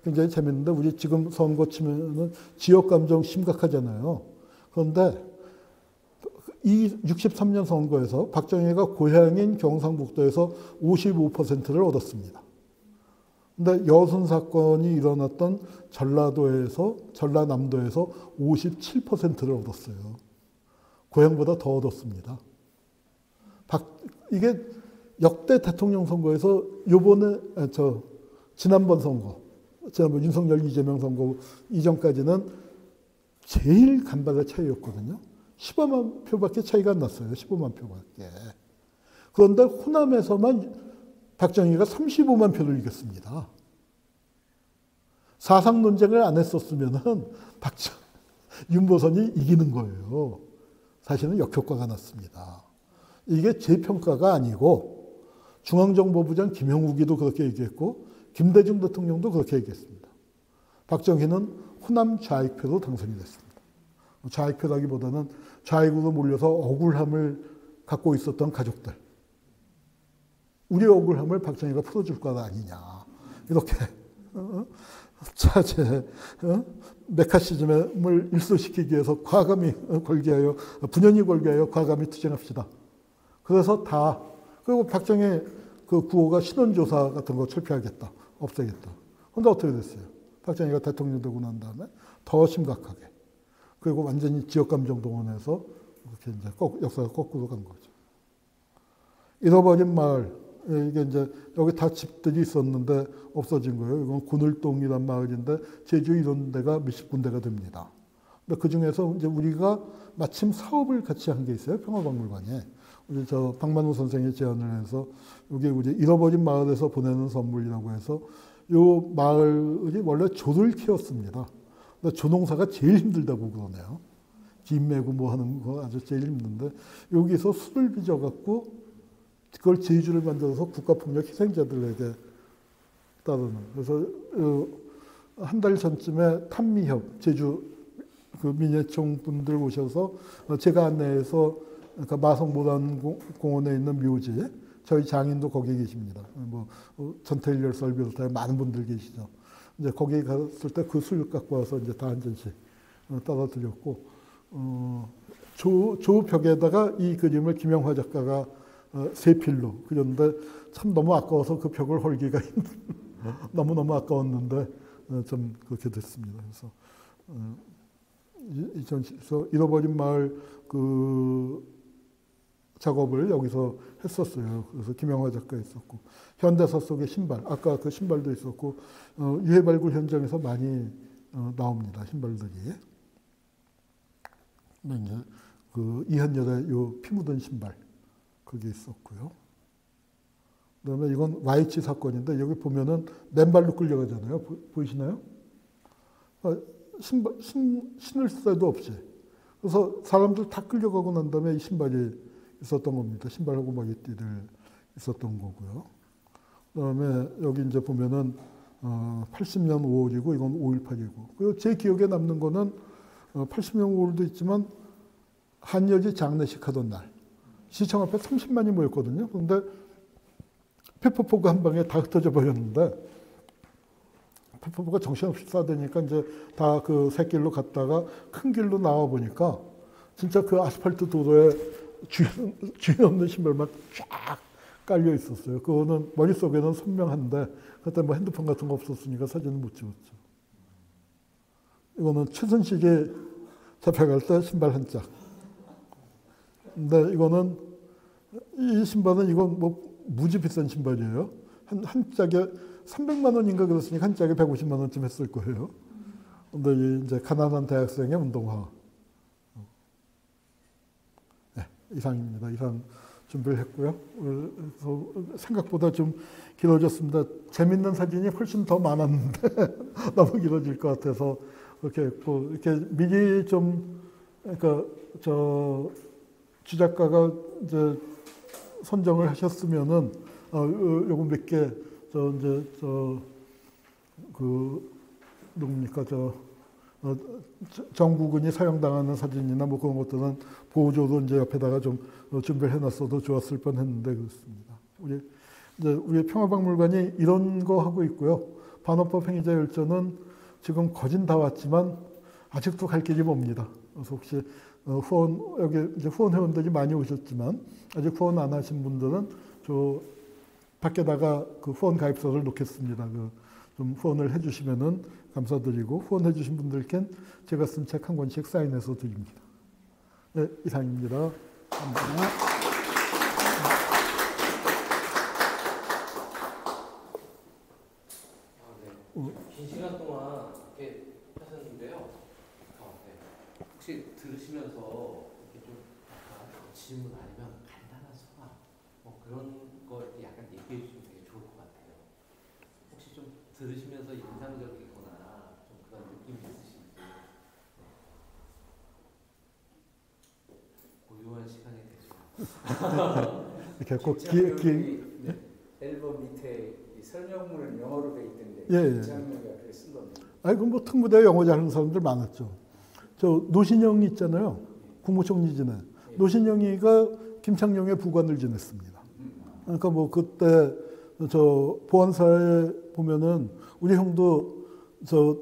굉장히 재밌는데 우리 지금 선거 치면은 지역 감정 심각하잖아요. 그런데 이 63년 선거에서 박정희가 고향인 경상북도에서 55%를 얻었습니다. 근데 여순 사건이 일어났던 전라남도에서 57%를 얻었어요. 고향보다 더 얻었습니다. 이게 역대 대통령 선거에서 지난번 윤석열 이재명 선거 이전까지는 제일 간발의 차이였거든요. 15만 표밖에 차이가 안 났어요. 15만 표밖에. 그런데 호남에서만 박정희가 35만 표를 이겼습니다. 사상 논쟁을 안 했었으면은 윤보선이 이기는 거예요. 사실은 역효과가 났습니다. 이게 제 평가가 아니고 중앙정보부장 김형욱이도 그렇게 얘기했고 김대중 대통령도 그렇게 얘기했습니다. 박정희는 호남 좌익표로 당선이 됐습니다. 좌익표라기보다는 좌익으로 몰려서 억울함을 갖고 있었던 가족들. 우리 억울함을 박정희가 풀어줄 것 아니냐. 이렇게 차제 메카시즘을 일소시키기 위해서 과감히 걸게하여 분연히 걸게하여 과감히 투쟁합시다. 그래서 다 그리고 박정희 그 구호가 신원조사 같은 거 철폐하겠다, 없애겠다. 근데 어떻게 됐어요? 박정희가 대통령 되고 난 다음에 더 심각하게 그리고 완전히 지역감정 동원해서 이렇게 이제 역사가 거꾸로 간 거죠. 잃어버린 마을 이게 이제 여기 다 집들이 있었는데 없어진 거예요. 이건 고늘동이란 마을인데 제주 이런 데가 몇십 군데가 됩니다. 근데 그 중에서 이제 우리가 마침 사업을 같이 한 게 있어요. 평화박물관에. 우리 저 박만우 선생이 제안을 해서 여기 우리 잃어버린 마을에서 보내는 선물이라고 해서 요 마을이 원래 조를 키웠습니다. 근데 조농사가 제일 힘들다고 그러네요. 집 메고 뭐 하는 거 아주 제일 힘든데 여기서 술을 빚어갖고 그걸 제주를 만들어서 국가폭력 희생자들에게 따르는. 그래서 한 달 전쯤에 탄미협 제주 그 민예총 분들 오셔서 제가 안내해서 그러니까 마성모란공원에 있는 묘지 저희 장인도 거기 계십니다. 뭐 전태일 열사를 비롯하여 많은 분들 계시죠. 이제 거기 갔을 때 그 술 갖고 와서 이제 다 한 잔씩 따라 드렸고 조 벽에다가 이 그림을 김영화 작가가 세필로 그렸는데 참 너무 아까워서 그 벽을 헐기가 너무너무 아까웠는데 좀 그렇게 됐습니다. 그래서 잃어버린 마을 그 작업을 여기서 했었어요. 그래서 김영화 작가 있었고 현대사 속의 신발 아까 그 신발도 있었고 유해 발굴 현장에서 많이 나옵니다. 신발들이. 이제 그 이한열의 요 피 묻은 신발 그게 있었고요. 그다음에 이건 YH 사건인데 여기 보면은 맨발로 끌려가잖아요. 보이시나요? 신을 새도 없이. 그래서 사람들 다 끌려가고 난 다음에 이 신발이 있었던 겁니다. 신발하고 머리띠를 있었던 거고요. 그다음에 여기 이제 보면은 80년 5월이고 이건 5.18이고. 그리고 제 기억에 남는 거는 80년 5월도 있지만 한여지 장례식 하던 날. 시청 앞에 30만이 모였거든요. 그런데 페퍼포크 한 방에 다 흩어져 버렸는데 페퍼포크가 정신없이 쏴대니까 이제 다 그 새길로 갔다가 큰 길로 나와 보니까 진짜 그 아스팔트 도로에 주인 없는 신발만 쫙 깔려 있었어요. 그거는 머릿속에는 선명한데 그때 뭐 핸드폰 같은 거 없었으니까 사진을 못 찍었죠. 이거는 최순실이 잡혀갈 때 신발 한 짝. 근데 이거는 이 신발은 이건 뭐 무지 비싼 신발이에요. 한 짝에 300만 원인가 그랬으니까 한 짝에 150만 원쯤 했을 거예요. 근데 이제 가난한 대학생의 운동화. 네, 이상입니다. 이상 준비를 했고요. 그래서 생각보다 좀 길어졌습니다. 재밌는 사진이 훨씬 더 많았는데 너무 길어질 것 같아서 이렇게 했고 이렇게 미리 좀 그러니까 주 작가가 이제 선정을 하셨으면은 요거 몇 개 누굽니까 정국은이 사형당하는 사진이나 뭐 그런 것들은 보조도 이제 옆에다가 좀 준비를 해놨어도 좋았을 뻔했는데 그렇습니다. 우리 평화박물관이 이런 거 하고 있고요. 반헌법 행위자 열전은 지금 거진 다 왔지만 아직도 갈 길이 멉니다. 그래서 혹시 여기 이제 후원 회원들이 많이 오셨지만 아직 후원 안 하신 분들은 저 밖에다가 그 후원 가입서를 놓겠습니다. 좀 후원을 해주시면은 감사드리고 후원해주신 분들께는 제가 쓴 책 한 권씩 사인해서 드립니다. 네, 이상입니다. 감사합니다.
긴 시간 동안 이렇게 하셨는데요. 네. 혹시 들으시면서 이렇게 좀 질문 아니면 간단한 소감 뭐 그런 그런 거 이렇게 약간 얘기해 주시면 되게 좋을 것 같아요. 혹시 좀 들으시면서 인상적이거나 좀 그런 느낌이 있으신지. 고요한 시간이 되죠.
이렇게 꼭
김창룡이 앨범 밑에 이 설명문은 영어로 돼 있던데
예, 예.
김창룡이가 그렇게 쓴 겁니다.
아니 그뭐 특무대 영어 잘하는 사람들 많았죠. 저 노신영 있잖아요. 국무총리진에 노신영이가 김창룡의 부관을 지냈습니다. 그러니까 뭐 그때 저 보안사에 보면은 우리 형도 저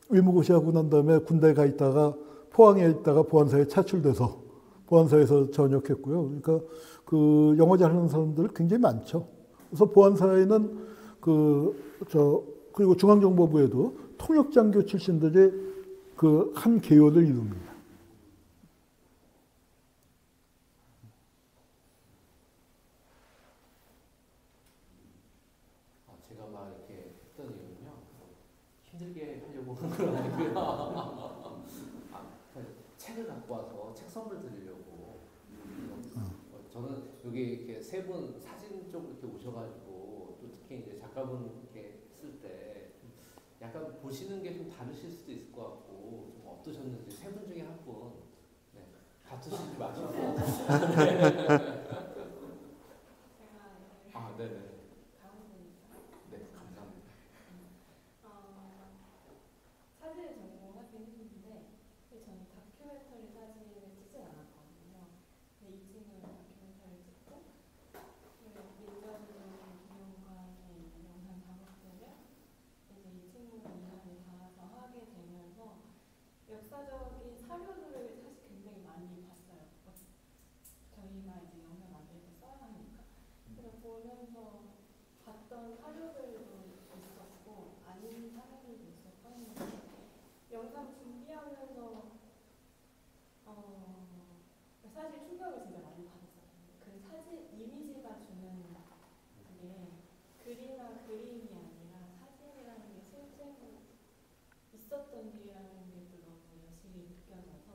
의무고시하고 난 다음에 군대 가 있다가 포항에 있다가 보안사에 차출돼서 보안사에서 전역했고요. 그러니까 그 영어 잘하는 사람들 굉장히 많죠. 그래서 보안사에는 그리고 중앙정보부에도 통역장교 출신들이 그 한 계열을 이룹니다.
제가 막 이렇게 했던 이유는요, 힘들게 하려고 하는 건 아니고요. 책을 갖고 와서 책 선물 드리려고. 저는 여기 이렇게 세 분 사진 쪽 이렇게 오셔가지고 또 특히 이제 작가분 이렇게 했을 때 약간 보시는 게 좀 다르실 수도 있을 것 같고 좀 어떠셨는지 세 분 중에 한 분 다투시지 마시고. 아, 네네. 네, 감사합니다.
사진을 전공하긴 했는데 저는 다큐멘터리 사진을 찍진 않았거든요. 근데 이 친구는 다큐멘터리를 찍고 민정동 기념관에 있는 영상 작업들을 이제 이 친구가 이란에 가서 하게 되면서 역사적인 사료들을 사실 굉장히 많이 봤어요. 저희가 이제 영상 만들 때 써야 하니까. 그래서 보면서 봤던 사료들도 있었고 아닌 사료들도 있었고 했는데 영상 준비하면서 사실 충격을 진짜 많이 받았어요. 그 사진 이미지가 주는 그게 글이나 그림이 아니라 사진이라는 게 실제로 있었던 일이라는 게 또 너무 여실히 느껴져서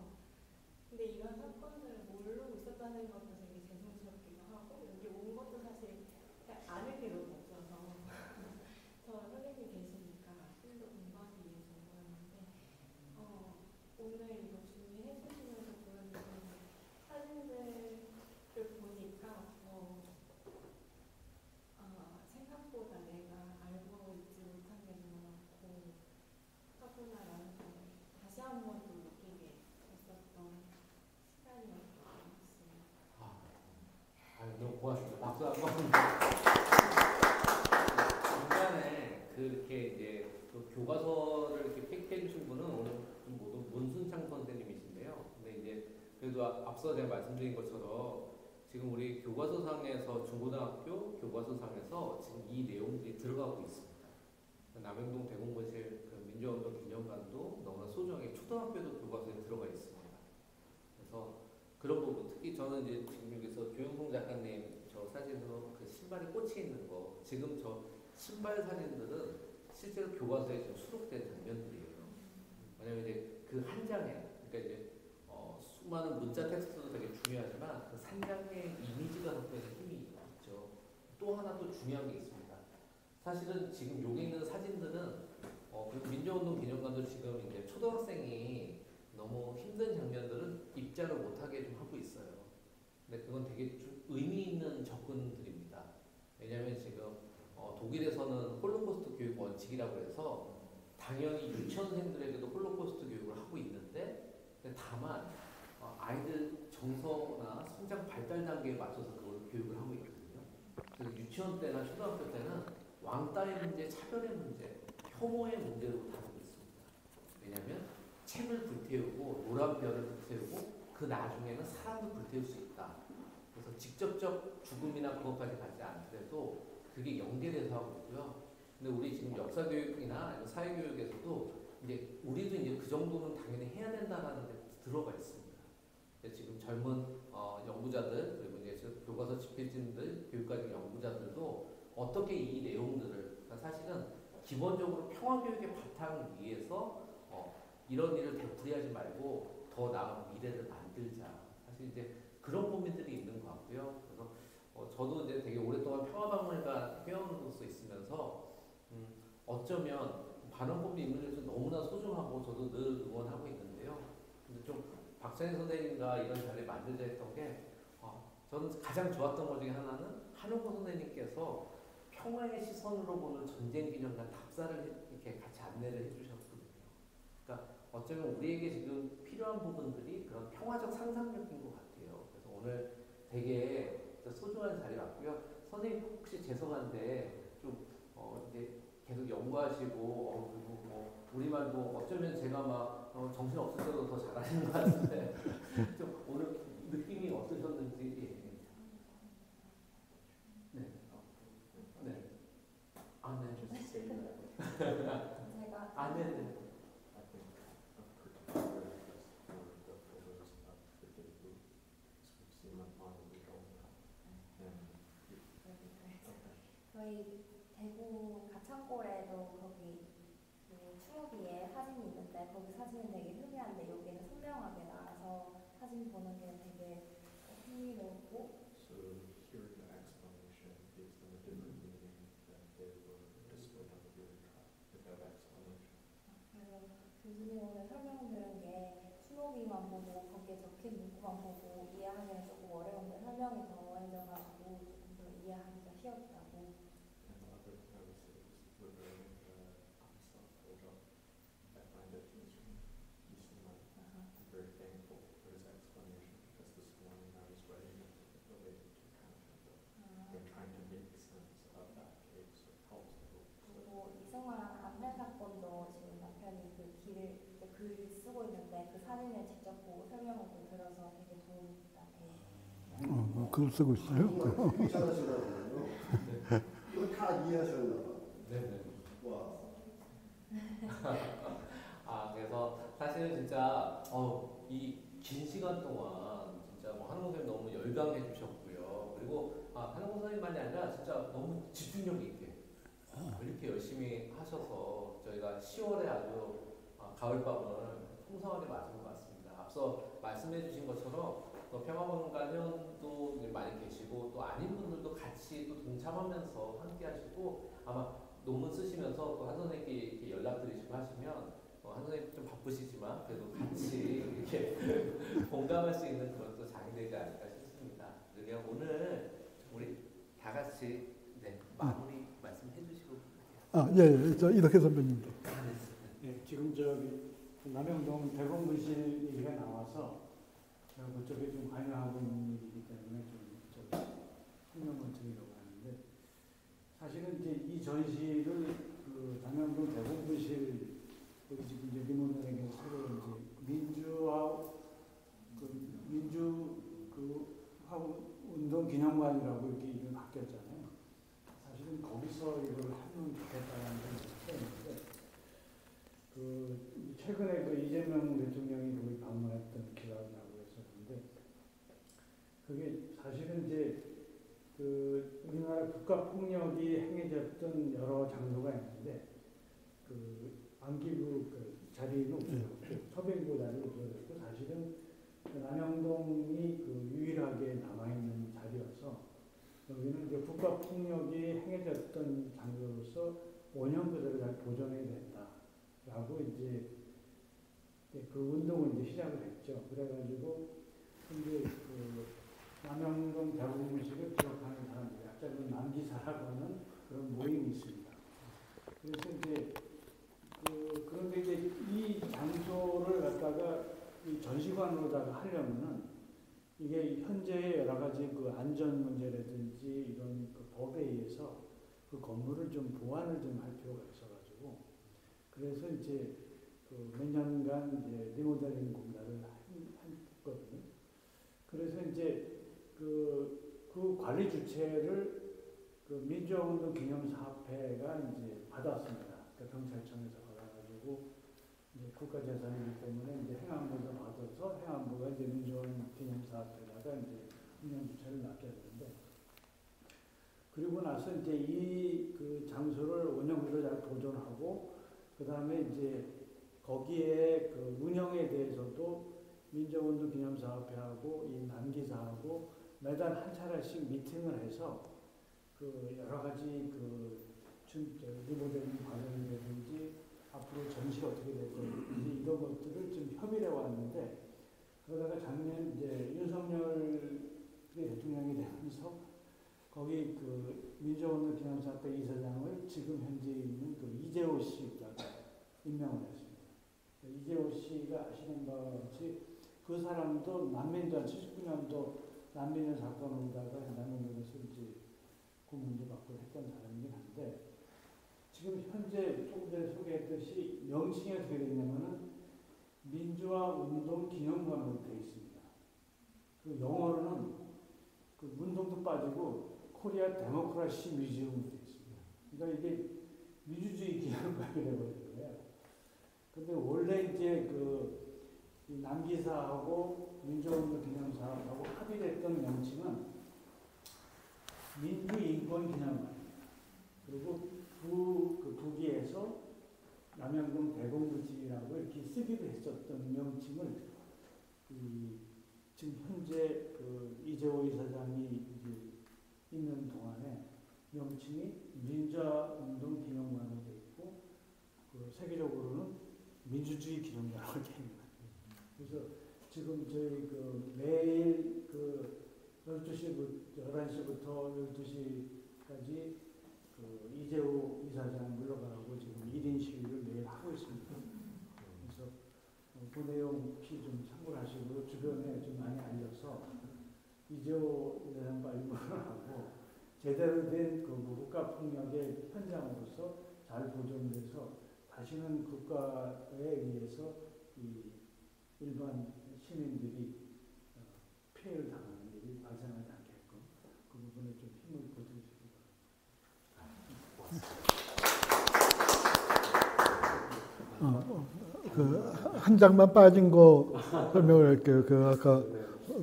근데 이런 사건들을 모르고 있었다는 것도 되게 죄송스럽기도 하고 여기 온 것도 사실 아는 게 너무 없어서 저 선생님 계시니까 좀 더 공부하기 위해서 모였는데 오늘 이거 준비해 주시면서 보여주신 사진들을 보니까 생각보다 내가 알고 있지 못한 게 너무 많고 하구나라는 걸 다시 한 번 또 느끼게 됐었던 시간이었던 것 같습니다.
너무 고맙습니다. 박수 한번. 중간에 그렇게 이제 그 교과서를 이렇게 픽해 주신 분은 오늘 모두 문순창 선생님이신데요. 근데 이제 그래도 앞서 제가 말씀드린 것처럼 지금 우리 교과서상에서 중고등학교 교과서상에서 지금 이 내용들이 들어가고 있습니다. 남영동 대공부실 그 민주화운동 기념관도 너무나 소중하게 초등학교도 교과서에 들어가 있습니다. 그래서 그런 부분 특히 저는 이제 지금 여기서 조영송 작가님 저 사진으로 그 신발에 꽂혀 있는 거 지금 저 신발 사진들은 실제로 교과서에 지금 수록된 장면들이에요. 왜냐면 이제 그 한 장에 그러니까 이제 수많은 문자 텍스트도 되게 중요하지만 그 한 장의 이미지가 갖고 있는 힘이 있죠. 또 하나 또 중요한 게 있습니다. 사실은 지금 여기 있는 사진들은 그리고 민주화운동 기념관도 지금 이제 초등학생이 너무 힘든 장면들은 입자를 못하게 좀 하고 있어요. 근데 그건 되게 좀 의미 있는 접근들입니다. 왜냐하면 지금 독일에서는 홀로코스트 교육 원칙이라고 해서 당연히 유치원생들에게도 홀로코스트 교육을 하고 있는데 다만 아이들 정서나 성장 발달 단계에 맞춰서 그걸 교육을 하고 있거든요. 그래서 유치원 때나 초등학교 때는 왕따의 문제, 차별의 문제, 혐오의 문제로 다루고 있습니다. 왜냐하면 책을 불태우고 노란 별을 불태우고 그 나중에는 사람도 불태울 수 있다. 그래서 직접적 죽음이나 그것까지 가지 않더라도 그게 연계돼서 하고 있고요. 근데 우리 지금 역사교육이나 아니면 사회교육에서도 이제 우리도 이제 그 정도는 당연히 해야 된다라는 데 들어가 있습니다. 지금 젊은 연구자들 그리고 이제 교과서 집필진들, 교육과정 연구자들도 어떻게 이 내용들을 그러니까 사실은 기본적으로 평화교육의 바탕 위에서 이런 일을 되풀이하지 말고 더 나은 미래를 만들자. 사실 이제 그런 고민들이 있는 것 같고요. 그래서 저도 이제 되게 오랫동안 평화박물관 회원으로서 있으면서 어쩌면 반환법리 인문일주 너무나 소중하고 저도 늘 응원하고 있는데요. 근데 좀 박찬희 선생님과 이런 자리를 만들자 했던 게 저는 가장 좋았던 것 중에 하나는 한용구 선생님께서 평화의 시선으로 보는 전쟁기념관 답사를 이렇게 같이 안내를 해주셨거든요. 그러니까 어쩌면 우리에게 지금 필요한 부분들이 그런 평화적 상상력인 것 같아요. 그래서 오늘 되게 소중한 자리 왔고요. 선생님 혹시 죄송한데 좀 이제 계속 연구하시고 그리고 뭐 우리말도 어쩌면 제가 막 정신 없을 때도 더 잘하시는 것 같은데 좀 오늘 느낌이 어떠셨는지. 네. 네. 아, 네.
제가
아, 네, 네.
저희 대구 가창골에도 거기 그 추모비에 사진이 있는데 거기 사진은 되게 흐리한데 여기는 선명하게 나와서 사진 보는 게 되게 흥미롭고.
So here the explanation gives them a different meaning than they were displayed on the viewing track without explanation.
그래서 교수님 오늘 설명 들은 게 추모비만 보고 거기에 적힌 문구만 보고 이해하기는 조금 어려운데 설명이 더 해져가지고 조금 더 이해하기가 쉬웠다고.
And other services regarding the AMSA project, I find it very thankful for his explanation because this morning I was writing it related to Kanchanda. They're trying to make sense of that case, so it helps a little.
그리고 이승만 암살 사건도 지금 남편이 그 글을 쓰고 있는데 그 사진을 직접 보고 설명을 또 들어서 되게 도움이 됐다고.
글 쓰고 있어요?
되게 잘하시더라고요. 이거 다 이해하셨나 봐.
네네.
와.
그래서 사실은 진짜 이 긴 시간 동안 진짜 뭐 한홍 선생님 너무 열강해 주셨고요. 그리고 한홍 선생님만이 아니라 진짜 너무 집중력 있게 이렇게 열심히 하셔서 저희가 10월에 아주 가을밤을 풍성하게 맞은 것 같습니다. 앞서 말씀해 주신 것처럼 또 평화박물관 회원도 많이 계시고 또 아닌 분들도 같이 또 동참하면서 함께 하시고 아마 논문 쓰시면서 또 한 선생님께 이렇게 연락드리시고 하시면 한 선생님 좀 바쁘시지만 그래도 같이 이렇게 공감할 수 있는 그런 또 장이 되지 않을까 싶습니다. 그러면 오늘 우리 다 같이 마무리 말씀해 주시고
예, 저 이덕혜 선배님도.
네, 지금 저기 남영동 대공분실 얘기가 나와서 제가 그쪽에 좀 관여하고 있는 일이기 때문에 좀 설명을 드리려고 하는데 사실은 이제 이 전시를 그 남영동 대공분실 여기 지금 이제 리모델링에 새로 이제 민주 운동 기념관이라고 이렇게 이름이 바뀌었잖아요. 사실은 거기서 이걸 하면 좋겠다는 걸 했는데 그 최근에 그 이재명 대통령이 거기 방문했던 기사가 나고 했었는데 그게 사실은 이제 그 우리나라 국가 폭력이 행해졌던 여러 장소가 있는데 그 안기부 그 자리는 없어졌고 서빙고 자리는 없어졌고 사실은 남영동이 그 유일하게 남아있는 자리여서 여기는 이제 국가 폭력이 행해졌던 장소로서 5년 그대로 잘 보존해야 된다라고 이제 그 운동을 이제 시작을 했죠. 그래가지고 이제 그 남영동 대공분실을 기억하는 사람들이 약자는 남기사라고 하는 그런 모임이 있습니다. 그래서 이제 그런데 이제 이 장소를 갖다가 이 전시관으로다가 하려면은 이게 현재의 여러 가지 그 안전 문제라든지 이런 그 법에 의해서 그 건물을 좀 보완을 좀 할 필요가 있어가지고 그래서 이제 그 몇 년간 이제 리모델링 공사를 했거든요. 그래서 이제 그 관리 주체를 그 민주화운동 기념사업회가 이제 받았습니다. 그러니까 경찰청에서 받아가지고 이제 국가재산이기 때문에 이제 행안부에서 받아서 행안부가 이제 민주화운동 기념사업회에다가 이제 운영 주체를 맡겼는데 그리고 나서 이제 이 그 장소를 운영으로 잘 보존하고 그 다음에 이제 거기에 그 운영에 대해서도 민주화운동 기념사업회하고 이 남기사하고 매달 한 차례씩 미팅을 해서 그 여러 가지 그 리모델링 과정이라든지 앞으로 전시가 어떻게 될 건지 이런 것들을 좀 협의를 해왔는데 그러다가 작년 이제 윤석열 대통령이 되면서 거기 그 민주오늘 기념사학과 이사장을 지금 현재 있는 그 이재호 씨가 임명을 했습니다. 이재호 씨가 아시는 바와 같이 그 사람도 난민전 79년도 난민의 사건을 오다가 난민전에서 이제 고문도 받고 했던 사람이긴 한데 지금 현재 조금 전에 소개했듯이 명칭이 어떻게 되냐면은 민주화 운동 기념관으로 되어 있습니다. 그 영어로는 그 운동도 빠지고 코리아 데모크라시 뮤지엄으로 되어 있습니다. 그러니까 이게 민주주의 기념관이 되어버린 거예요. 근데 원래 이제 그 남기사하고 민주운동 기념사하고 합의됐던 명칭은 민주인권기념관 그리고 그 부기에서 남양동 대공부지라고 이렇게 쓰기도 했었던 명칭을 지금 현재 그 이재호 이사장이 이제 있는 동안에 명칭이 민주화운동 기념관으로 되어 있고 그 세계적으로는 민주주의 기념관으로 되어 있는 거예요. 그래서 지금 저희 그 매일 그 11시부터 12시까지 그 이재호 이사장 물러가라고 지금 1인 시위를 매일 하고 있습니다. 그래서 그 내용 혹시 좀 참고하시고 주변에 좀 많이 알려서 이재호 이사장 빨리 물러나고 제대로 된 그 국가폭력의 현장으로서 잘 보존돼서 다시는 국가에 의해서 이 일반 시민들이 피해를 당하는 일이 발생하지 않게끔 그 부분에 좀 힘을 보태주시기 바랍니다.
그 한 장만 빠진 거 설명을 할게요. 그 아까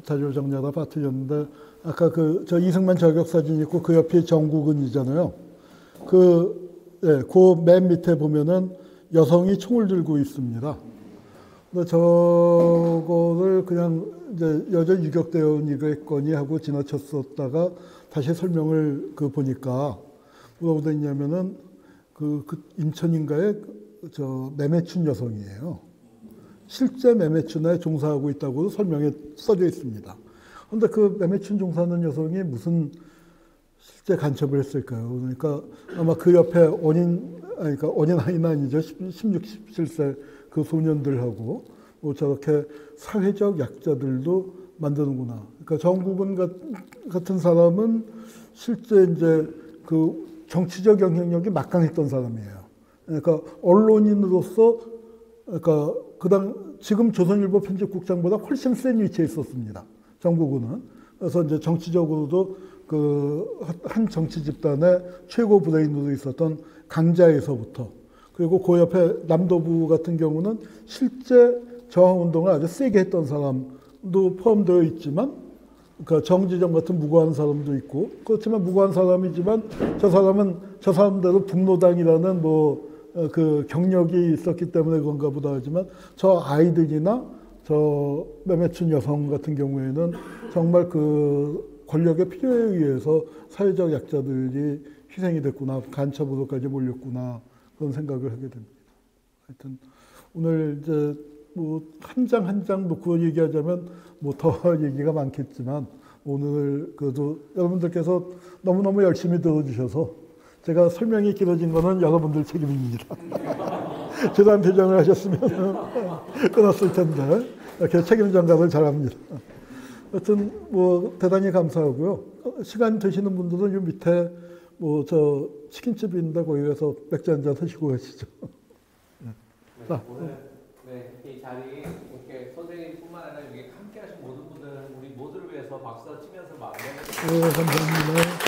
자료 정리하다 빠뜨렸는데 아까 그 저 이승만 저격 사진 있고 그 옆에 정국은이잖아요. 그 맨 밑에 보면은 여성이 총을 들고 있습니다. 근데 저거를 그냥 이제 여자 유격대원이겠거니 하고 지나쳤었다가 다시 설명을 보니까 뭐라고 돼 있냐면은 그 인천인가에 저 매매춘 여성이에요. 실제 매매춘에 종사하고 있다고 설명에 써져 있습니다. 그런데 그 매매춘 종사하는 여성이 무슨 실제 간첩을 했을까요? 그러니까 아마 그 옆에 그러니까 어린 아니죠. 16, 17세 그 소년들하고 뭐 저렇게 사회적 약자들도 만드는구나. 그러니까 정국은 같은 사람은 실제 이제 그 정치적 영향력이 막강했던 사람이에요. 그러니까 언론인으로서 그러니까 지금 조선일보 편집국장보다 훨씬 센 위치에 있었습니다. 정국은은. 그래서 이제 정치적으로도 그 한 정치 집단의 최고 브레인으로 있었던 강자에서부터 그리고 그 옆에 남도부 같은 경우는 실제 저항운동을 아주 세게 했던 사람도 포함되어 있지만 그러니까 정지정 같은 무고한 사람도 있고 그렇지만 무고한 사람이지만 저 사람대로 북노당이라는 그 경력이 있었기 때문에 그런가 보다 하지만 저 아이들이나 저 매매춘 여성 같은 경우에는 정말 그 권력의 필요에 의해서 사회적 약자들이 희생이 됐구나, 간첩으로까지 몰렸구나 그런 생각을 하게 됩니다. 하여튼 오늘 이제 뭐 한 장 한 장 놓고 얘기하자면 뭐 더 얘기가 많겠지만 오늘 그래도 여러분들께서 너무너무 열심히 들어주셔서 제가 설명이 길어진 거는 여러분들 책임입니다. 저런 표정을 하셨으면 끊었을 텐데 이렇게 책임 전가를 잘합니다. 하여튼 뭐 대단히 감사하고요. 시간 되시는 분들은 이 밑에 뭐 저 치킨집이 있는데 거기 가서 맥주 한잔 하시고 가시죠.
오늘 이 자리 이렇게 선생님뿐만 아니라 여기 함께하신 모든 분들 우리 모두를 위해서 박수 치면서 마무리하겠습니다.
네, 감사합니다.